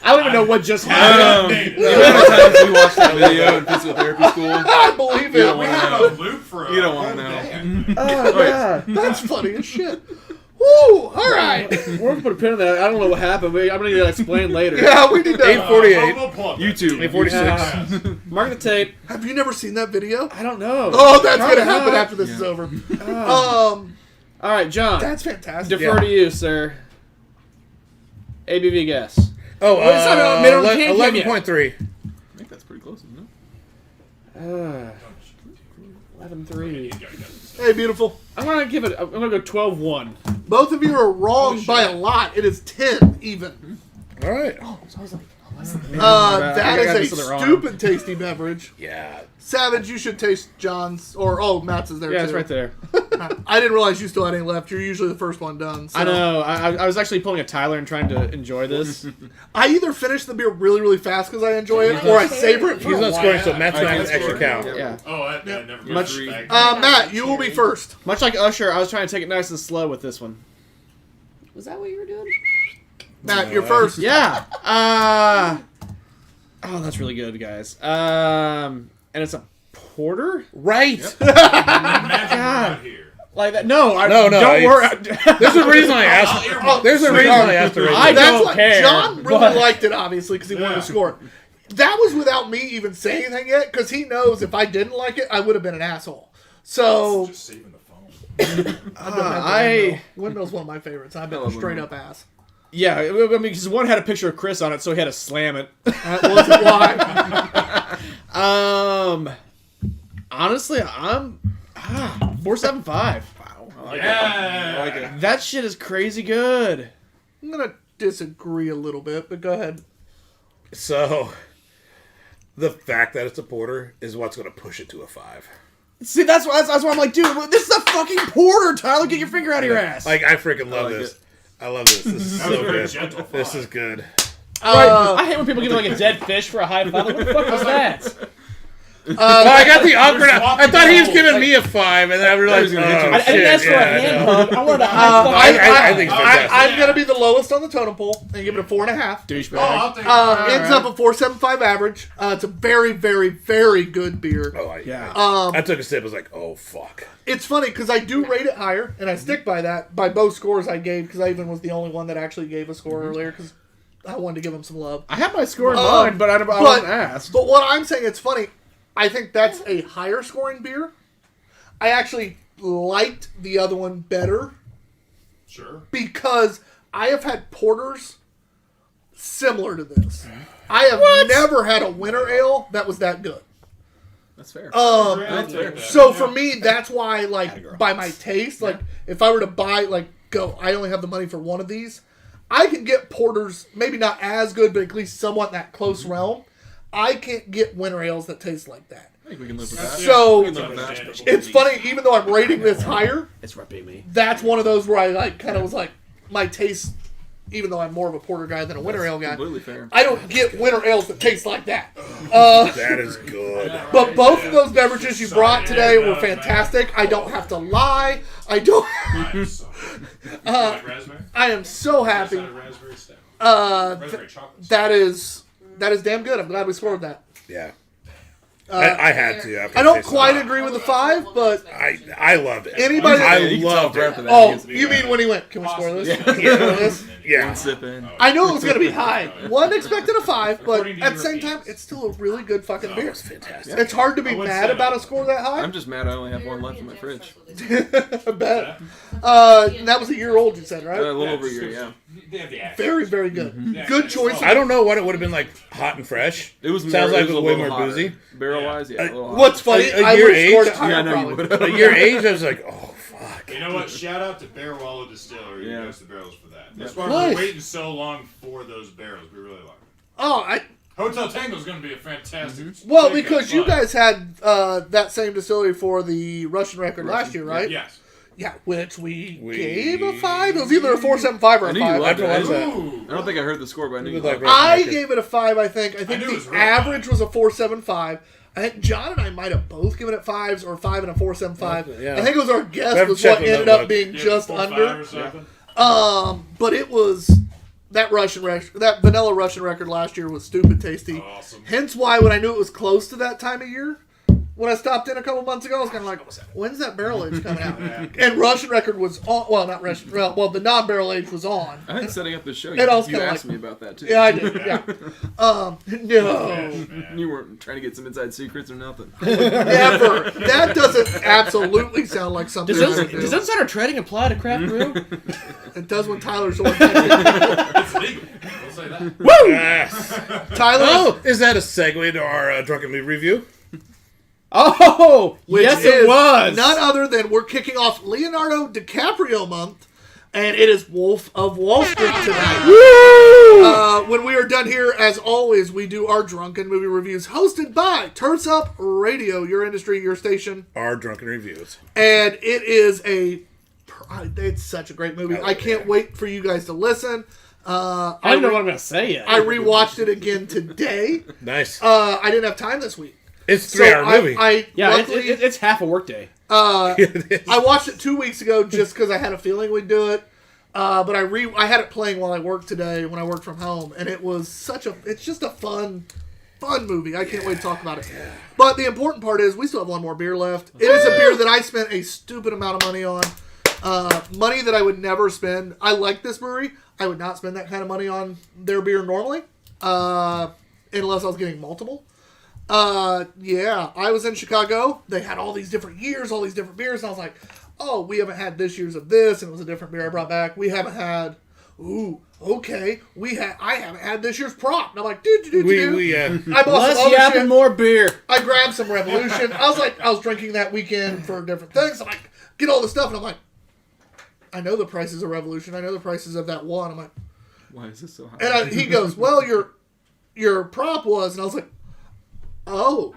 S3: I don't even know what just happened.
S8: You know how many times we watched that video in physical therapy school?
S2: I believe
S8: You
S2: it.
S8: don't
S6: We
S8: wanna
S6: had
S8: know.
S6: a loop for a
S8: You don't wanna
S6: whole
S8: know.
S6: day.
S2: Oh, yeah. That's funny as shit. Woo! All right.
S3: We're gonna put a pin in that. I don't know what happened. I'm gonna need to explain later.
S2: Yeah, we need to.
S4: 848.
S6: We'll plug that.
S8: YouTube.
S4: 846.
S3: Yeah. Mark the tape.
S2: Have you never seen that video?
S3: I don't know.
S2: Oh, that's
S3: Probably
S2: gonna happen
S3: not.
S2: after this is over.
S3: All right, John.
S2: That's fantastic.
S3: Defer to you, sir. ABV guess.
S4: Oh,
S3: Well, it's not made on the can cam yet.
S4: 11.3.
S8: I think that's pretty close, isn't it?
S3: 11-3.
S2: Hey, beautiful.
S3: I'm gonna go 12-1.
S2: Both of you are wrong by a lot. It is 10 even.
S4: All right.
S2: That
S3: I got
S2: is
S3: this
S2: a
S3: on the wrong.
S2: stupid tasty beverage.
S4: Yeah.
S2: Savage, you should taste John's. Matt's is there
S3: Yeah,
S2: too.
S3: it's right there.
S2: I didn't realize you still had any left. You're usually the first one done. So.
S3: I know. I was actually pulling a Tyler and trying to enjoy this.
S2: I either finish the beer really, really fast because I enjoy it, or I savor it for
S4: He's
S2: a
S4: not
S2: while.
S4: scoring, so Matt's
S8: I
S4: not
S8: can
S4: an extra
S8: score.
S4: count.
S3: Yeah.
S6: Oh, I never
S3: Much-
S6: back.
S2: Matt, you will be first.
S3: Much like Usher, I was trying to take it nice and slow with this one.
S9: Was that what you were doing?
S2: Matt, you're first.
S3: Yeah. Oh, that's really good, guys. And it's a porter?
S4: Right.
S6: Imagine we're not here.
S3: Like that? No,
S4: No,
S3: don't worry.
S4: There's a reason I asked. There's a reason I asked to rate
S3: I
S4: this.
S3: don't
S2: what
S3: care,
S2: John really
S3: but-
S2: liked it, obviously, because he wanted to score it. That was without me even saying anything yet, because he knows if I didn't like it, I would have been an asshole. So
S6: Just saving the phone.
S2: I've been at the Windmill's one of my favorites. I've been
S8: love
S2: straight
S8: Windmill.
S2: up ass.
S3: Yeah, I mean, because one had a picture of Chris on it, so he had to slam it.
S2: That wasn't why.
S3: Honestly, I'm 4.75.
S8: Wow. I like
S6: Yeah.
S8: it. I like it.
S3: That shit is crazy good.
S2: I'm gonna disagree a little bit, but go ahead.
S4: So, the fact that it's a porter is what's going to push it to a 5.
S3: See, that's why I'm like, dude, this is a fucking porter, Tyler. Get your finger out of your ass.
S4: Like, I freaking love this. I love this. This is
S6: That was
S4: so
S6: very
S4: good.
S6: gentle.
S4: This is good.
S1: I hate when people give me like a dead fish for a high five. Like, what the fuck was that?
S4: I got the awkward. I thought he was
S6: swapping
S4: giving me a 5, and then I realized, oh,
S1: I
S4: shit.
S1: didn't ask for a hand hug. I wanted a high five.
S4: I think it's fantastic.
S2: I'm gonna be the lowest on the totem pole and give it a 4.5.
S3: Douchebag.
S6: Oh, I'll take
S2: Ends up a 4.75 average. It's a very, very, very good beer.
S4: Oh,
S3: Yeah.
S4: I took a sip. I was like, oh, fuck.
S2: It's funny because I do rate it higher, and I stick by that by both scores I gave because I even was the only one that actually gave a score earlier because I wanted to give him some love.
S3: I have my score in mind, but I wasn't asked.
S2: But what I'm saying, it's funny. I think that's a higher scoring beer. I actually liked the other one better
S6: Sure.
S2: because I have had porters similar to this. I have never had a winter ale that was that good.
S8: That's fair.
S6: That's fair.
S2: So for me, that's why, like, by my taste, like, if I were to buy, like, I only have the money for one of these, I can get porters, maybe not as good, but at least somewhat in that close realm. I can't get winter ales that taste like that.
S8: I think we can live with that.
S2: So,
S8: We can live with that.
S2: it's funny, even though I'm rating this higher,
S3: It's ripping me.
S2: that's one of those where I, like, kind of was like, my taste, even though I'm more of a porter guy than a winter ale guy,
S8: Completely fair.
S2: I don't get winter ales that taste like that.
S4: That is good.
S2: But both of those beverages you brought today were fantastic. I don't have to lie. I don't.
S6: Like raspberry?
S2: I am so happy.
S6: Raspberry stout. Raspberry chocolate.
S2: That is damn good. I'm glad we scored that.
S4: Yeah. I had to.
S2: I don't quite agree with the 5, but
S4: I loved it.
S2: anybody.
S4: I
S8: you can tell
S4: loved
S8: right
S4: it.
S8: after that.
S2: Oh, you mean when he went? Can we score this? Can we score this?
S4: Yeah.
S8: One sip in.
S2: I knew it was going to be high. Wasn't expecting a 5, but at the same time, it's still a really good fucking beer.
S4: Fantastic.
S2: It's hard to be
S6: wouldn't
S2: mad
S6: say
S2: about
S6: no.
S2: a score that high.
S8: I'm just mad I only have one left in my fridge.
S2: I bet. And that was a year old, you said,
S8: A
S2: right?
S8: little over a year, yeah.
S6: They have the action.
S2: Very, very good.
S6: Yeah,
S2: Good
S6: yeah.
S2: choice.
S4: I don't know what it would have been like hot and fresh.
S8: It was
S4: Sounds like it was way
S8: a
S4: more
S8: little hotter.
S4: boozy.
S8: Barrel wise, yeah. A little hotter.
S2: What's funny,
S4: A
S2: I
S4: year
S2: would have scored it
S4: aged?
S2: higher
S8: Yeah, I know you
S2: probably.
S8: would have.
S4: At your age, I was like, oh, fuck.
S6: You know what? Shout out to Bear Wallow Distillery
S8: Yeah.
S6: who makes the barrels for that. That's
S8: Yeah.
S6: why
S2: Nice.
S6: we're waiting so long for those barrels. We really like them.
S2: Oh,
S6: Hotel Tango's going to be a fantastic.
S2: well,
S6: thing,
S2: because you
S6: but-
S2: guys had that same distillery for the Russian record last year, right?
S6: Yes.
S2: Yeah, which we gave a 5. It was either a 4.75 or
S8: I
S2: a
S8: knew you
S2: 5.
S8: liked it.
S4: What was that?
S6: Ooh.
S8: I don't think I heard the score, but I knew you
S4: It was
S8: liked
S4: like
S8: it.
S2: I
S4: Russian
S2: gave it a 5, I think. I think
S6: knew it was
S2: the
S6: real
S2: average
S6: high.
S2: was a 4.75. I think John and I might have both given it 5s or 5 and a 4.75.
S4: Yeah.
S2: I think it was our guess
S4: Better
S2: was
S4: check
S2: what
S4: the
S2: ended up
S4: notebook.
S2: being
S6: Yeah,
S2: just
S6: 4.5
S2: under.
S6: or something.
S2: But it was that that vanilla Russian record last year was stupid tasty.
S6: Awesome.
S2: Hence why when I knew it was close to that time of year, when I stopped in a couple months ago, I was kind of like, when's that barrel age coming out? And Russian record was on. Well, not Russian. Well, the non-barrel age was on.
S8: I think setting up this show,
S2: It also
S8: you
S2: kinda
S8: asked
S2: like-
S8: me about that too.
S2: Yeah, I did. Yeah. No.
S8: You weren't trying to get some inside secrets or nothing.
S2: Never. That doesn't absolutely sound like something I would do.
S1: Does insider trading apply to craft brew?
S2: It does when Tyler's on.
S6: It's legal. We'll say that.
S4: Yes.
S2: Tyler,
S4: Oh, is that a segue to our Drunken Meat review?
S1: Oh,
S2: which
S1: yes,
S2: is
S1: it was.
S2: none other than we're kicking off Leonardo DiCaprio month, and it is Wolf of Wall Street tonight. When we are done here, as always, we do our drunken movie reviews, hosted by Turns Up Radio, your industry, your station,
S4: Our Drunken Reviews.
S2: and it is it's such a great movie. I can't wait for you guys to listen.
S1: I don't know what I'm going to say yet.
S2: I rewatched it again today.
S4: Nice.
S2: I didn't have time this week.
S4: It's a 3-hour movie.
S2: Luckily,
S1: it's half a workday.
S2: I watched it 2 weeks ago just because I had a feeling we'd do it. But I had it playing while I worked today when I worked from home, and it was it's just a fun movie. I can't wait to talk about it. But the important part is we still have one more beer left. It is a beer that I spent a stupid amount of money on. Money that I would never spend. I like this brewery. I would not spend that kind of money on their beer normally, unless I was getting multiple. I was in Chicago. They had all these different years, all these different beers, and I was like, oh, we haven't had this year's of this, and it was a different beer I brought back. We haven't had, I haven't had this year's prop. And I'm like, I bought
S1: Less
S2: some other
S1: yap
S2: shit.
S1: and more beer.
S2: I grabbed some Revolution. I was drinking that weekend for different things. I'm like, get all this stuff, and I'm like, I know the prices of Revolution. I know the prices of that one. I'm like,
S8: Why is this so high?
S2: and he goes, well, your prop was, and I was like, oh.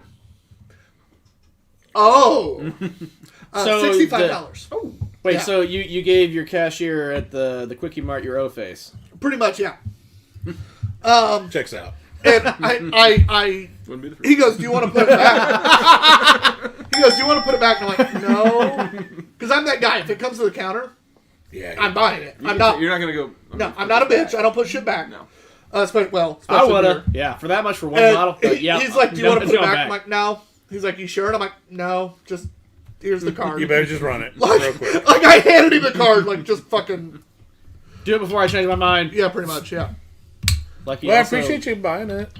S2: Oh.
S3: So
S2: $65.
S3: Wait,
S2: Yeah.
S3: so you gave your cashier at the Quickie Mart your O face?
S2: Pretty much, yeah.
S4: Checks out.
S2: And I
S8: Wouldn't be the first.
S2: he goes, do you want to put it back? He goes, do you want to put it back? And I'm like, no. Because I'm that guy. If it comes to the counter,
S4: Yeah.
S2: I'm buying it. I'm not.
S8: You're not gonna go.
S2: No, I'm not a bitch. I don't put shit back.
S8: No.
S2: Especially
S3: I would
S2: beer.
S3: have. Yeah, for that much for one
S2: And
S3: bottle. But yeah.
S2: he's like, do you
S3: no,
S2: want to put it
S3: it's
S2: back?
S3: going
S2: I'm like, no. He's like, you sure? And I'm like, no. Just here's the card.
S4: You better just run it
S2: like,
S4: real quick.
S2: like I handed him the card. Like just fucking.
S3: Do it before I change my mind.
S2: Yeah, pretty much. Yeah.
S3: Like he
S4: Well, I
S3: also-
S4: appreciate you buying it.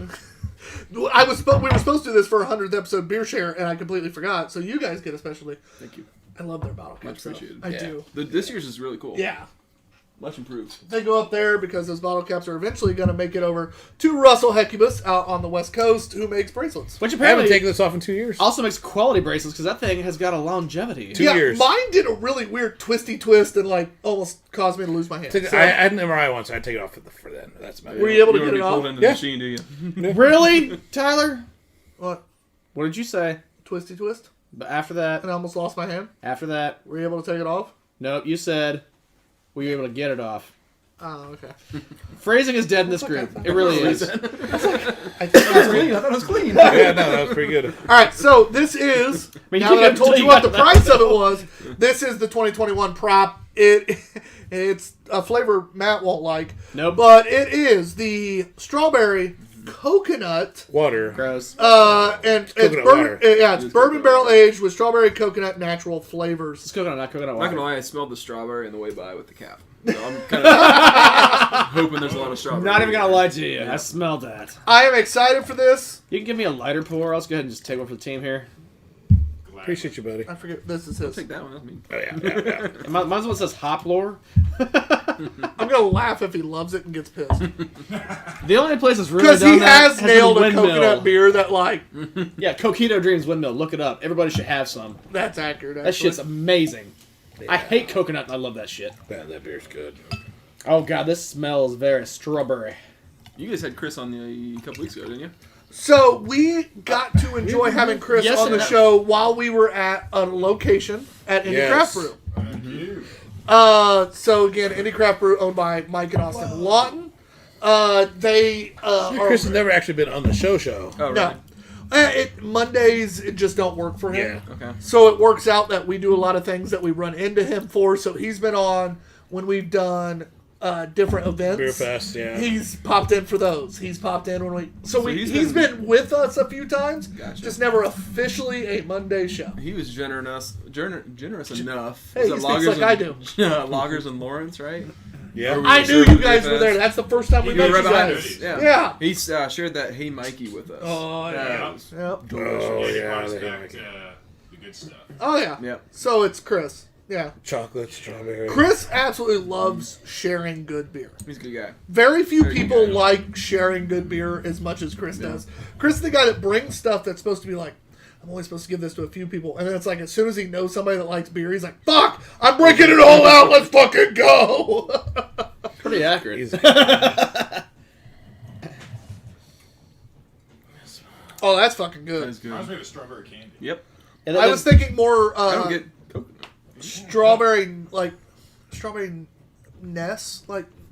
S2: We were supposed to do this for a 100th episode beer share, and I completely forgot. So you guys get a specialty.
S8: Thank you.
S2: I love their bottle
S8: Much
S2: caps. though.
S8: appreciated.
S2: I
S8: Yeah.
S2: do.
S8: This year's is really cool.
S2: Yeah.
S8: Much improved.
S2: They go up there because those bottle caps are eventually going to make it over to Russell Hecubus out on the West Coast, who makes bracelets.
S3: Which
S4: I haven't
S3: apparently
S4: taken this off in 2 years.
S3: also makes quality bracelets because that thing has got a longevity.
S4: 2 years.
S2: Mine did a really weird twisty twist and like almost caused me to lose my hand. So-
S4: I had an MRI once. I take it off for then. That's my.
S2: Were you able to
S8: You
S2: get
S8: don't
S2: it
S8: get
S2: off?
S8: pulled into
S4: Yeah.
S8: the machine, do you?
S3: Really, Tyler?
S2: What?
S3: What did you say?
S2: Twisty twist?
S3: But after that,
S2: And I almost lost my hand.
S3: after that,
S2: Were you able to take it off?
S3: nope. You said we were able to get it off.
S2: Oh, okay.
S3: Phrasing is dead in this group. It really is.
S2: I think
S8: I thought it was clean.
S4: Yeah, no, that was pretty good.
S2: All right, so this is.
S3: mean,
S2: now
S3: you
S2: that I
S3: got-
S2: told you
S3: you
S2: what
S3: got
S2: the
S3: that.
S2: price of it was, this is the 2021 prop. It's a flavor Matt won't like.
S3: Nope.
S2: But it is the strawberry coconut.
S4: Water.
S3: Gross.
S2: And it's
S4: coconut
S2: bourbon.
S4: water.
S2: Yeah, it's
S8: It's
S2: bourbon
S8: coconut
S2: barrel
S8: water.
S2: aged with strawberry coconut natural flavors.
S3: It's coconut, not coconut
S8: I'm not
S3: water.
S8: gonna lie, I smelled the strawberry on the way by with the cap. So I'm kind of hoping there's a lot of strawberry.
S3: Not even gonna lie to you. I smelled that.
S2: I am excited for this.
S3: You can give me a lighter pour. I'll just go ahead and just take one for the team here.
S4: Appreciate you, buddy.
S2: I forget this is
S8: I'll
S2: his.
S8: take that one. That's me.
S4: Oh yeah.
S3: Mine's the one that says hop lore.
S2: I'm gonna laugh if he loves it and gets pissed
S3: The only place that's really
S2: because
S3: done
S2: he
S3: that
S2: has
S3: been
S2: nailed a
S3: Windmill.
S2: coconut beer that like
S3: Yeah, Coquito Dreams Windmill. Look it up. Everybody should have some.
S2: that's accurate.
S3: That shit's amazing. I hate coconut and I love that shit.
S4: Man, that beer's good.
S3: Oh god, this smells very strawberry.
S8: You guys had Chris on a couple weeks ago, didn't you?
S2: So we got to enjoy having Chris
S3: Yes,
S2: on the
S3: and-
S2: show while we were at a location at Indie
S4: Yes.
S2: Craft Brew.
S6: Thank you.
S2: So again, Indie Craft Brew owned by Mike and Austin Lawton. They are
S4: Chris has never actually been on the show.
S8: Oh,
S2: no.
S8: really?
S2: Mondays it just don't work for him.
S4: Yeah.
S8: Okay.
S2: So it works out that we do a lot of things that we run into him for. So he's been on when we've done different events.
S4: Beer Fest, yeah.
S2: He's popped in for those. He's popped in when we. So
S8: he's
S2: been with us a few times.
S8: Gotcha.
S2: Just never officially a Monday show.
S8: He was generous enough.
S2: Hey,
S8: Was
S2: he
S8: it
S2: speaks like I do.
S8: Loggers and Lawrence, right?
S4: Yeah.
S8: Or
S2: I
S8: we
S2: knew
S8: shared
S2: you
S8: the
S2: guys
S8: Beer
S2: were there.
S8: Fest.
S2: That's the first time we
S8: He
S2: met
S8: was
S2: you
S8: right behind
S2: guys.
S8: us. Yeah.
S2: Yeah.
S8: He shared that Hey Mikey with us.
S2: Oh
S8: That
S2: yeah.
S8: was
S2: Yep.
S8: delicious.
S4: Oh
S6: It
S4: yeah.
S6: harks
S4: they
S6: back
S4: like
S6: to
S4: it.
S6: the good stuff.
S2: Oh yeah.
S8: Yep.
S2: So it's Chris. Yeah.
S4: Chocolate, strawberry.
S2: Chris absolutely loves sharing good beer.
S8: He's a good guy.
S2: Very few
S8: Very good
S2: people
S8: guy.
S2: like sharing good beer as much as Chris does. Chris is the guy that brings stuff that's supposed to be like, I'm only supposed to give this to a few people. And then it's like, as soon as he knows somebody that likes beer, he's like, fuck, I'm breaking it all out. Let's fucking go.
S3: Pretty accurate.
S4: He's-
S2: Oh, that's fucking
S8: That
S2: good.
S8: is
S6: Reminds
S8: good.
S6: me of a strawberry candy.
S8: Yep.
S3: And
S2: I was thinking more
S8: I don't get coconut.
S2: strawberry, like, strawberry Ness.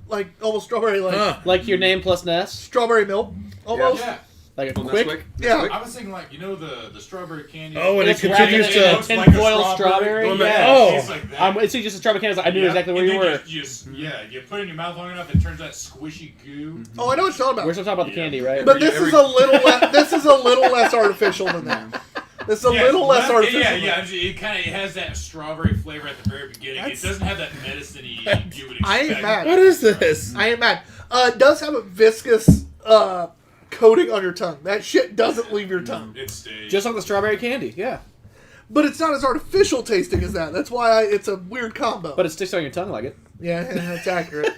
S2: Like almost strawberry, like,
S3: like your name plus Ness,
S2: strawberry milk. Almost.
S6: Yeah.
S3: like a
S8: Well,
S3: quick.
S8: Nesquik?
S2: Yeah.
S8: Nesquik?
S6: I was thinking like, you know, the strawberry candy.
S4: Oh, and it
S3: It's wrapped
S4: continues
S3: in a
S4: to.
S3: tinfoil strawberry.
S6: It
S3: Yeah.
S6: tastes like that.
S3: It's just a strawberry candy. I knew
S6: Yeah.
S3: exactly where
S6: And
S3: you
S6: then
S3: were.
S6: you put it in your mouth long enough, it turns that squishy goo.
S2: Oh, I know what you're talking
S3: We're
S2: about.
S3: still talking about the candy, right?
S2: But this is a little this is a little less artificial than that. This is a little less artificial.
S6: Yeah,
S2: than
S6: yeah.
S2: that.
S6: It kind of has that strawberry flavor at the very beginning.
S2: That's-
S6: It doesn't have that medicine-y you would expect.
S2: I ain't mad.
S4: What is this?
S2: I ain't mad. It does have a viscous coating on your tongue. That shit doesn't leave your tongue.
S6: It stays.
S3: Just like the strawberry candy, yeah.
S2: But it's not as artificial tasting as that. That's why it's a weird combo.
S3: But it sticks on your tongue like it.
S2: yeah, that's accurate.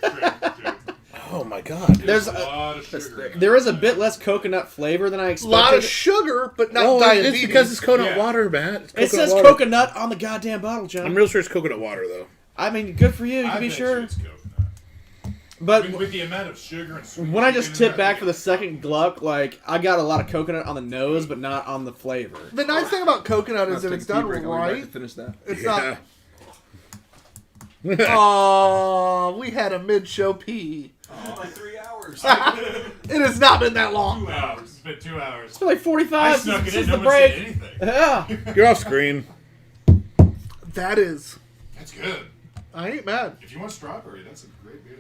S4: Oh my god.
S3: There's
S6: a lot of sugar.
S3: There is a bit less coconut flavor than I
S2: A
S3: expected.
S2: lot of sugar, but not
S4: Oh,
S2: diabetes.
S4: it's because it's coconut
S6: Yeah.
S4: water, Matt. It's
S3: It says
S4: water.
S3: coconut on the goddamn bottle, John.
S4: I'm real sure it's coconut water though.
S3: I mean, good for you. You
S6: I
S3: can be
S6: bet
S3: sure.
S6: It's coconut.
S3: But
S6: With the amount of sugar and sweet
S3: when I just
S6: in
S3: tip
S6: that,
S3: back for the second gluck, like I got a lot of coconut on the nose, but not on the flavor.
S2: The nice thing about coconut is
S8: I'll
S2: if
S8: take
S2: it's
S8: a pee
S2: done
S8: break, I'll be back
S2: right,
S8: to finish that.
S2: it's
S4: Yeah.
S2: not. Oh, we had a mid-show pee.
S6: Oh, like 3 hours.
S2: It has not been that long.
S6: 2 hours. It's been 2 hours.
S3: It's been like
S6: I
S3: 45
S6: snuck it
S3: since
S6: in.
S3: the
S6: No one said
S3: break.
S6: anything.
S3: Yeah.
S4: You're off screen.
S2: That is.
S6: That's good.
S2: I ain't mad.
S6: If you want strawberry, that's a great beer.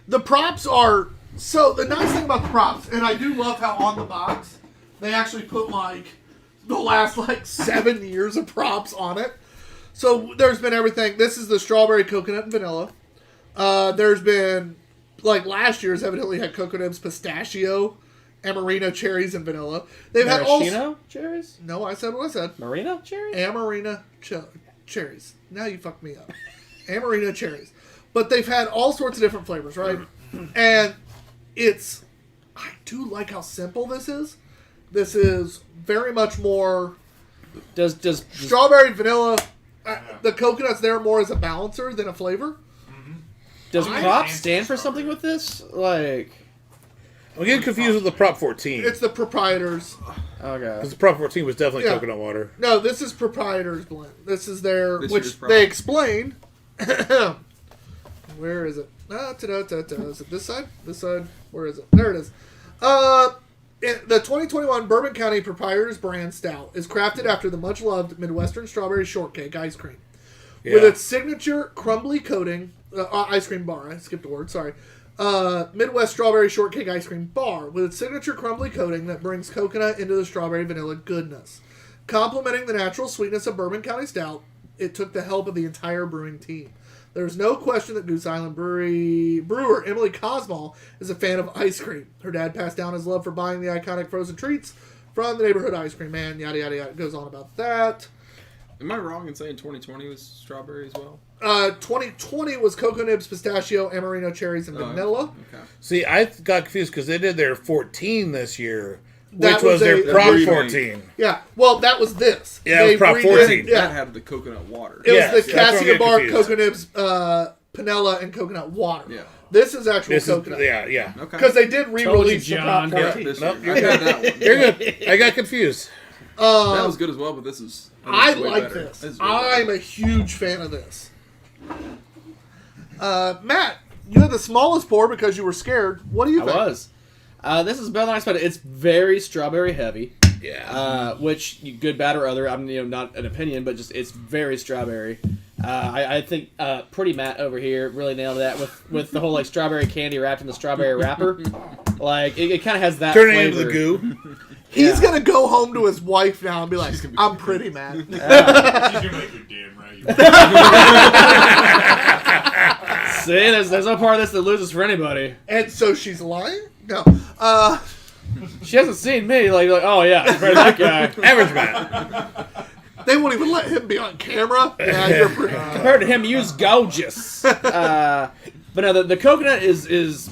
S2: The props are so. The nice thing about the props, and I do love how on the box they actually put like the last like 7 years of props on it. So there's been everything. This is the strawberry, coconut, and vanilla. There's been like last year's evidently had cocoa nibs, pistachio, Amarino cherries, and vanilla. They've had all.
S3: Maraschino cherries?
S2: No, I said what I said.
S3: Marino cherries?
S2: Amarina cherries. Now you fucked me up. Amarina cherries. But they've had all sorts of different flavors, right? And it's... I do like how simple this is. This is very much more...
S3: Does
S2: Strawberry, vanilla... the coconut's there more as a balancer than a flavor.
S3: does
S2: I-
S3: prop stand for something with this? Like...
S4: I'm getting confused with the Prop 14.
S2: It's the proprietors.
S3: Okay.
S4: Because the Prop 14 was definitely
S2: Yeah.
S4: coconut water.
S2: No, this is proprietors blend. This is their...
S8: This
S2: which
S8: year's prop.
S2: they explain... Where is it? Is it this side? This side? Where is it? There it is. The 2021 Bourbon County Proprietors Brand Stout is crafted after the much-loved Midwestern Strawberry Shortcake ice cream.
S4: Yeah.
S2: With its signature crumbly coating... ice cream bar. I skipped a word. Sorry. Midwest Strawberry Shortcake Ice Cream Bar. With its signature crumbly coating that brings coconut into the strawberry vanilla goodness. Complementing the natural sweetness of Bourbon County Stout, it took the help of the entire brewing team. There's no question that Goose Island brewer Emily Cosmal is a fan of ice cream. Her dad passed down his love for buying the iconic frozen treats from the neighborhood ice cream man. Yada, yada, yada. It goes on about that.
S8: Am I wrong in saying 2020 was strawberry as well?
S2: 2020 was cocoa nibs, pistachio, Amarino cherries, and vanilla.
S8: Okay.
S4: See, I got confused because they did their 14 this year,
S2: That
S4: which was
S2: was
S4: their
S2: a
S4: Prop
S8: remake.
S4: 14.
S2: Yeah, well, that was this.
S4: Yeah, it was Prop
S2: redid-
S4: 14.
S2: Yeah,
S8: That had the coconut water.
S2: it
S4: Yes,
S2: was the
S4: that's where I'm
S2: Cassia
S4: getting
S2: Bar,
S4: confused.
S2: cocoa nibs, panella, and coconut water.
S8: Yeah.
S2: This is actual
S4: This is,
S2: coconut.
S4: yeah.
S8: Okay.
S2: Because they did re-release the
S3: John.
S2: Prop
S8: Yeah,
S2: 14.
S8: this
S4: Nope,
S8: year.
S4: you're
S8: I had that one.
S4: You're good. I got confused.
S8: That was good as well, but this is.
S2: I
S8: way
S2: like
S8: better.
S2: this.
S8: This is way
S2: I'm
S8: better.
S2: a huge fan of this. Matt, you had the smallest pour because you were scared. What do you
S3: I
S2: think?
S3: was. This is better than I expected. It's very strawberry heavy.
S4: Yeah.
S3: Which, good, bad, or other, I'm not an opinion, but just it's very strawberry. I think Pretty Matt over here really nailed that with the whole like strawberry candy wrapped in the strawberry wrapper. Like it kind of has that
S4: Turning
S3: flavor.
S4: into the goo.
S2: He's going to go home to his wife now and be like, I'm pretty, man.
S6: She's gonna be like, you're damn right.
S3: See, there's no part of this that loses for anybody.
S2: And so she's lying? No.
S3: She hasn't seen me. Like oh yeah, compared to that guy.
S4: Average man.
S2: They won't even let him be on camera. Yeah, you're pretty.
S3: Compared to him, use gorgeous. But no, the coconut is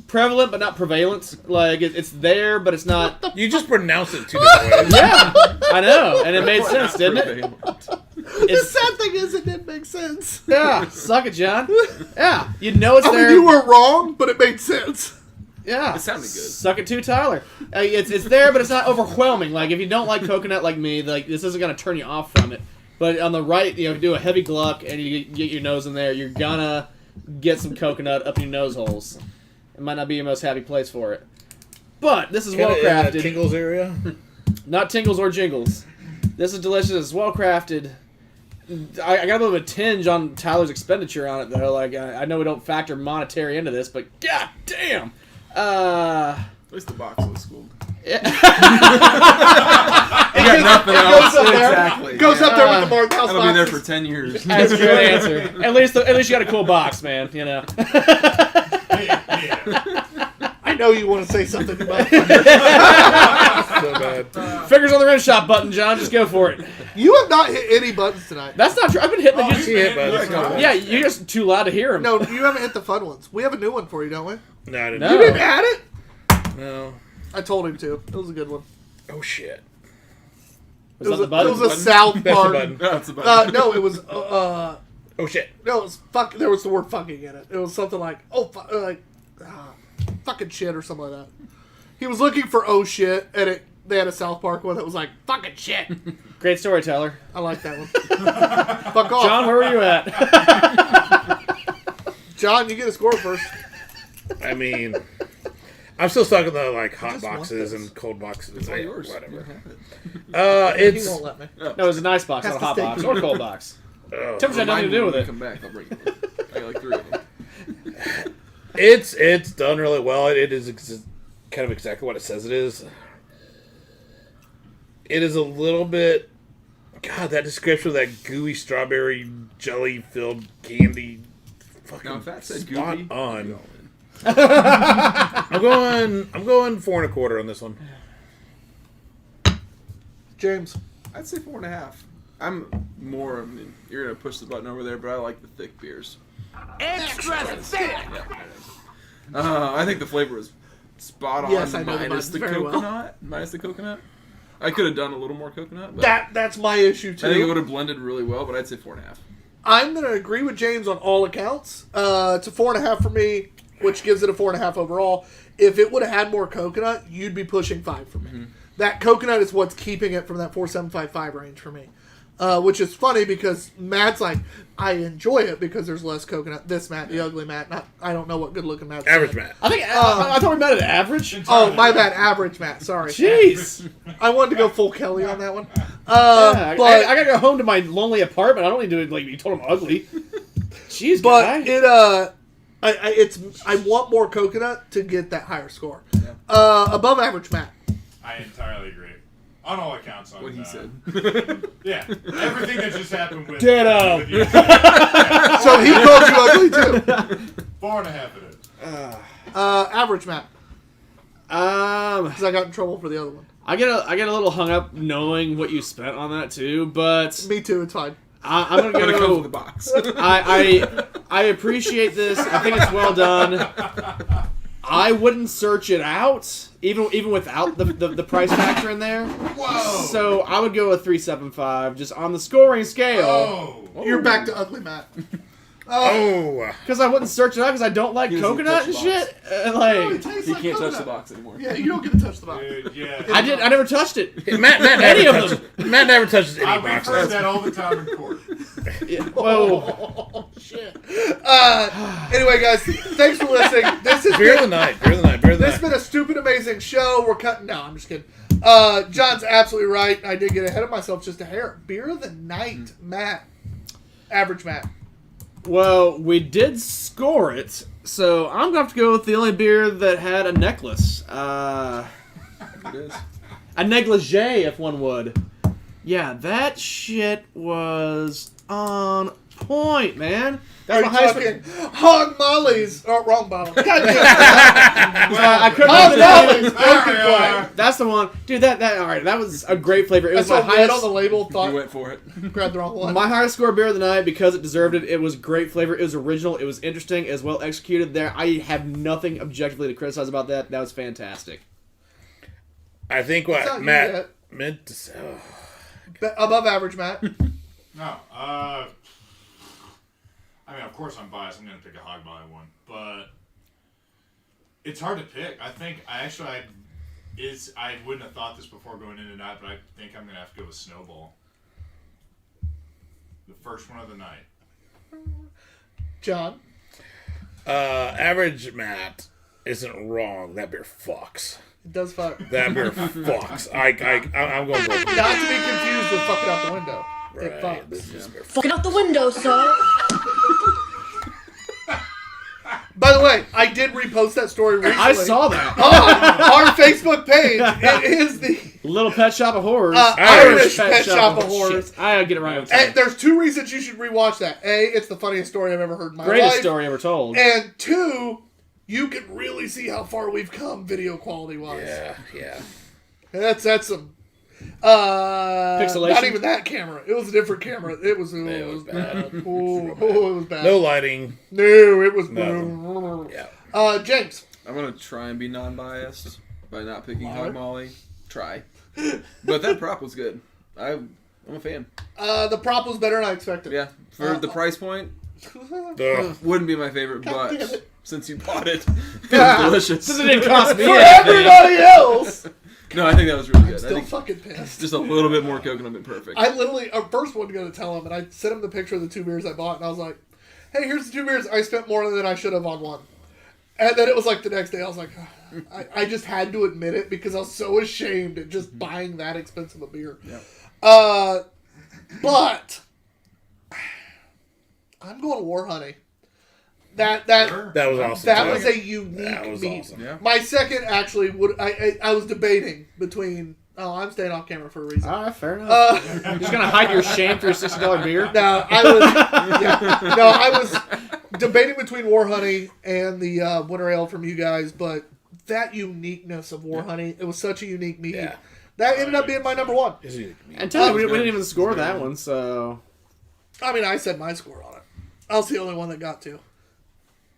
S3: prevalent but not prevalent. Like it's there, but it's not.
S4: You just pronounce it two different ways.
S3: Yeah, I know, and it made sense, didn't it?
S2: The
S3: It's,
S2: sad thing is it didn't make sense.
S3: yeah, suck it, John. Yeah, you know it's
S2: I mean,
S3: there.
S2: you were wrong, but it made sense.
S3: Yeah,
S8: It sounded good.
S3: Suck it too, Tyler. It's there, but it's not overwhelming. Like if you don't like coconut like me, like this isn't gonna turn you off from it. But on the right, if you do a heavy gluck and you get your nose in there, you're gonna get some coconut up in your nose holes. It might not be your most happy place for it. But this is well crafted.
S4: Tingles area.
S3: Not tingles or jingles. This is delicious. It's well crafted. I got a little bit of a tinge on Tyler's expenditure on it though. Like I know we don't factor monetary into this, but god damn.
S8: At least the box looks cool.
S3: Yeah.
S8: You got nothing else.
S2: Goes up there,
S8: Exactly.
S2: goes up there with the Mark House
S8: That'll be there
S2: boxes.
S8: for 10 years.
S3: That's a good answer. At least you got a cool box, man. You know.
S2: I know you want to say something about it.
S4: So bad.
S3: Fingers on the rim shot button, John. Just go for it.
S2: You have not hit any buttons tonight.
S3: That's not true. I've been hitting the.
S4: See it, bud.
S3: Yeah, you're just too loud to hear him.
S2: No, you haven't hit the fun ones. We have a new one for you, don't we?
S4: No, I didn't.
S3: No.
S2: You didn't add it?
S4: No.
S2: I told him to. It was a good one.
S4: Oh shit.
S3: Was that the
S2: It
S3: button?
S2: was a South
S4: That's the
S2: Park.
S4: button.
S8: That's about
S2: No, it was
S4: Oh shit!
S2: No, it was fuck. There was the word "fucking" in it. It was something like fucking shit or something like that. He was looking for "oh shit," and they had a South Park one that was like "fucking shit."
S3: Great storyteller.
S2: I like that one. Fuck off,
S3: John. Where were you at?
S2: John, you get a score first.
S4: I mean, I'm still stuck in the like hot
S2: just want
S4: boxes
S2: this.
S4: and cold boxes.
S8: It's all
S4: Like,
S8: yours.
S4: whatever.
S2: He
S4: It's
S2: won't let me.
S3: No, it was a nice box,
S2: Has
S3: not a
S2: to
S3: hot
S2: stay
S3: box
S2: cool.
S3: or cold box.
S4: oh,
S3: Temperature had nothing to do with
S8: When
S3: it.
S8: I come back, I'll bring it. I got like 3 of them.
S4: it's done really well. It is kind of exactly what it says it is. It is a little bit. God, that description of that gooey strawberry jelly filled candy. Fucking
S8: Now, if that said
S4: spot
S8: goopy,
S4: on. I'm going 4 1/4 on this one.
S2: James.
S8: I'd say 4.5. I'm more. I mean, you're gonna push the button over there, but I like the thick beers.
S9: Extra thick!
S8: Yeah, I think the flavor is spot on.
S2: Yes, I know the
S8: minus the
S2: buttons very well.
S8: coconut. Minus the coconut. I could have done a little more coconut, but
S2: That's my issue too.
S8: I think it would have blended really well. But I'd say 4.5.
S2: I'm going to agree with James on all accounts. It's a 4.5 for me, which gives it a 4.5 overall. If it would have had more coconut, you'd be pushing 5 for me.
S8: Mm-hmm.
S2: That coconut is what's keeping it from that 4.755 range for me. Which is funny because Matt's like, I enjoy it because there's less coconut. This Matt, the ugly Matt. I don't know what good looking Matt.
S4: Average Matt.
S3: I think I thought we met at average.
S2: Oh, my bad. Average Matt. Sorry.
S3: Jeez.
S2: I wanted to go full Kelly on that one.
S3: Yeah,
S2: But
S3: I gotta go home to my lonely apartment. I don't need to like you told him ugly. Jeez,
S2: but
S3: guy.
S2: I want more coconut to get that higher score. Above average Matt.
S6: I entirely agree. On all accounts. On
S8: What he said.
S6: Yeah. Everything that just happened with...
S3: Ditto.
S6: with you.
S2: So he called you ugly too.
S6: 4.5 it is.
S2: Average Matt. Because I got in trouble for the other one.
S3: I get a little hung up knowing what you spent on that too, but
S2: Me too. It's fine.
S3: I'm gonna
S8: But it comes with
S3: go.
S8: a box.
S3: I appreciate this. I think it's well done. I wouldn't search it out, even without the price factor in there.
S6: Whoa!
S3: So I would go with 3.75 just on the scoring scale.
S6: Oh!
S2: You're back to ugly Matt.
S4: Oh,
S3: Because I wouldn't search it out because I don't like
S8: He doesn't
S3: coconut
S8: touch
S3: and
S8: the
S3: shit.
S2: No, it
S3: Like
S2: tastes
S8: He
S2: like
S8: can't touch
S2: coconut.
S8: the box anymore.
S2: Yeah, you don't get to touch the box.
S6: Dude, yeah.
S3: I never touched it.
S4: Matt
S3: Any
S4: never
S3: of
S4: touches. Matt never touches any
S6: We've heard
S4: boxes.
S6: that all the time in court.
S3: Whoa.
S2: Oh shit. Anyway, guys, thanks for listening. This has
S4: Beer of the
S2: been,
S4: night. Beer of the night. Beer of the
S2: this has
S4: night.
S2: been a stupid, amazing show. We're cutting. No, I'm just kidding. John's absolutely right. I did get ahead of myself just a hair. Beer of the night, Matt. Average Matt.
S3: Well, we did score it, so I'm gonna have to go with the only beer that had a necklace.
S8: It is.
S3: A negligee, if one would. Yeah, that shit was on point, man. That's
S2: Are
S3: my
S2: you
S3: highest.
S2: talking Hawg Molly's? Oh, wrong bottle. God damn it.
S3: I couldn't
S2: Hawg
S3: remember the
S2: Molly's.
S3: name.
S2: Broken
S6: There we
S2: Play.
S6: are.
S3: That's the one, dude. That all right. That was a great flavor. It
S2: I
S3: was my
S2: saw red
S3: highest.
S2: on the label.
S8: You
S2: Thought
S8: went for it.
S2: grabbed the wrong one.
S3: My highest score beer of the night because it deserved it. It was great flavor. It was original. It was interesting. It was well executed. There, I have nothing objectively to criticize about that. That was fantastic.
S4: I think
S2: It's not
S4: what
S2: you
S4: Matt
S2: yet.
S4: meant to say.
S2: Above average, Matt.
S6: No. I mean, of course I'm biased. I'm going to pick a Hog Molly one. But it's hard to pick. I think I wouldn't have thought this before going in tonight, but I think I'm going to have to go with Snowball. The first one of the night.
S2: John.
S4: Average Matt isn't wrong. That beer fucks.
S2: It does fuck.
S4: That beer fucks. I'm going broken.
S2: Not to be confused with fucking out the window. It
S4: Right.
S2: fucks.
S4: This beer
S9: Fucking out the window, sir.
S2: By the way, I did repost that story recently.
S3: I saw that.
S2: on our Facebook page. It is the
S3: Little Pet Shop of Horrors.
S2: Irish Pet Shop of Horrors.
S3: Shit. I get it right every
S2: And
S3: time.
S2: there's two reasons you should rewatch that. A, it's the funniest story I've ever heard in my
S3: Greatest
S2: life.
S3: story ever told.
S2: And two, you can really see how far we've come video quality wise.
S4: Yeah.
S2: That's some
S3: Pixelation?
S2: not even that camera. It was a different camera. It was bad. It was bad.
S4: No lighting.
S2: No, it was
S4: Nothing.
S2: bad.
S4: Yeah.
S2: James.
S8: I'm gonna try and be non-biased by not picking Hog Molly. Try, but that prop was good. I I'm a fan.
S2: The prop was better than I expected.
S8: Yeah, for the price point,
S4: Ugh.
S8: wouldn't be my favorite,
S2: God damn
S8: but
S2: it.
S8: since you bought it, it was delicious.
S3: Since it didn't cost me
S2: For
S3: anything.
S2: everybody else,
S8: No, I think that was really good. I
S2: still
S8: think
S2: fucking pissed.
S8: just a little bit more coconut been perfect.
S2: I literally, first one to go to tell him, and I sent him the picture of the 2 beers I bought, and I was like, hey, here's the 2 beers. I spent more than I should have on one. And then it was like the next day, I was like, I just had to admit it because I was so ashamed at just buying that expensive a beer.
S8: Yep.
S2: But I'm going War Honey. That
S4: That was awesome.
S2: that
S4: too.
S2: was a unique
S4: That was
S2: meat.
S4: awesome.
S8: Yeah.
S2: My second actually would I was debating between. Oh, I'm staying off camera for a reason.
S3: All right, fair enough. You're just gonna hide your shame for your $60 beer?
S2: No, I was debating between War Honey and the Winter Ale from you guys, but that uniqueness of War Honey, it was such a unique mead.
S4: Yeah.
S2: That ended up being my number one.
S4: It's a unique meat.
S3: And tell me, we didn't even score that one, so...
S2: I mean, I said my score on it. I was the only one that got to.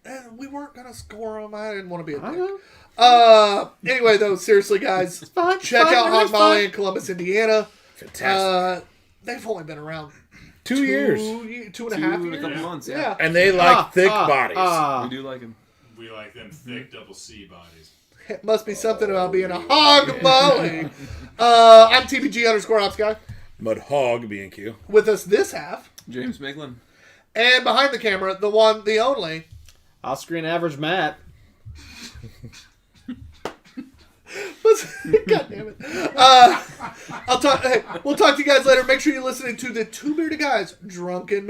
S2: And we weren't going to score them. I didn't want to be a
S3: I
S2: dick.
S3: know.
S2: Anyway, though, seriously, guys, check out Hog Molly in Columbus, Indiana.
S4: Fantastic.
S2: They've only been around
S4: 2 years.
S2: 2.5
S8: A
S2: years.
S8: couple months,
S2: Yeah.
S8: yeah.
S4: And they like thick bodies.
S8: We do like him.
S6: We like them thick double C bodies.
S2: It must be something about being a hog molly. I'm TBG_Ops guy.
S4: Mud Hog B&Q.
S2: With us this half.
S8: James Maitland.
S2: And behind the camera, the one, the only.
S3: Off-screen average Matt.
S2: God damn it. We'll talk to you guys later. Make sure you're listening to the Two Beerded Guys Drunken Movie.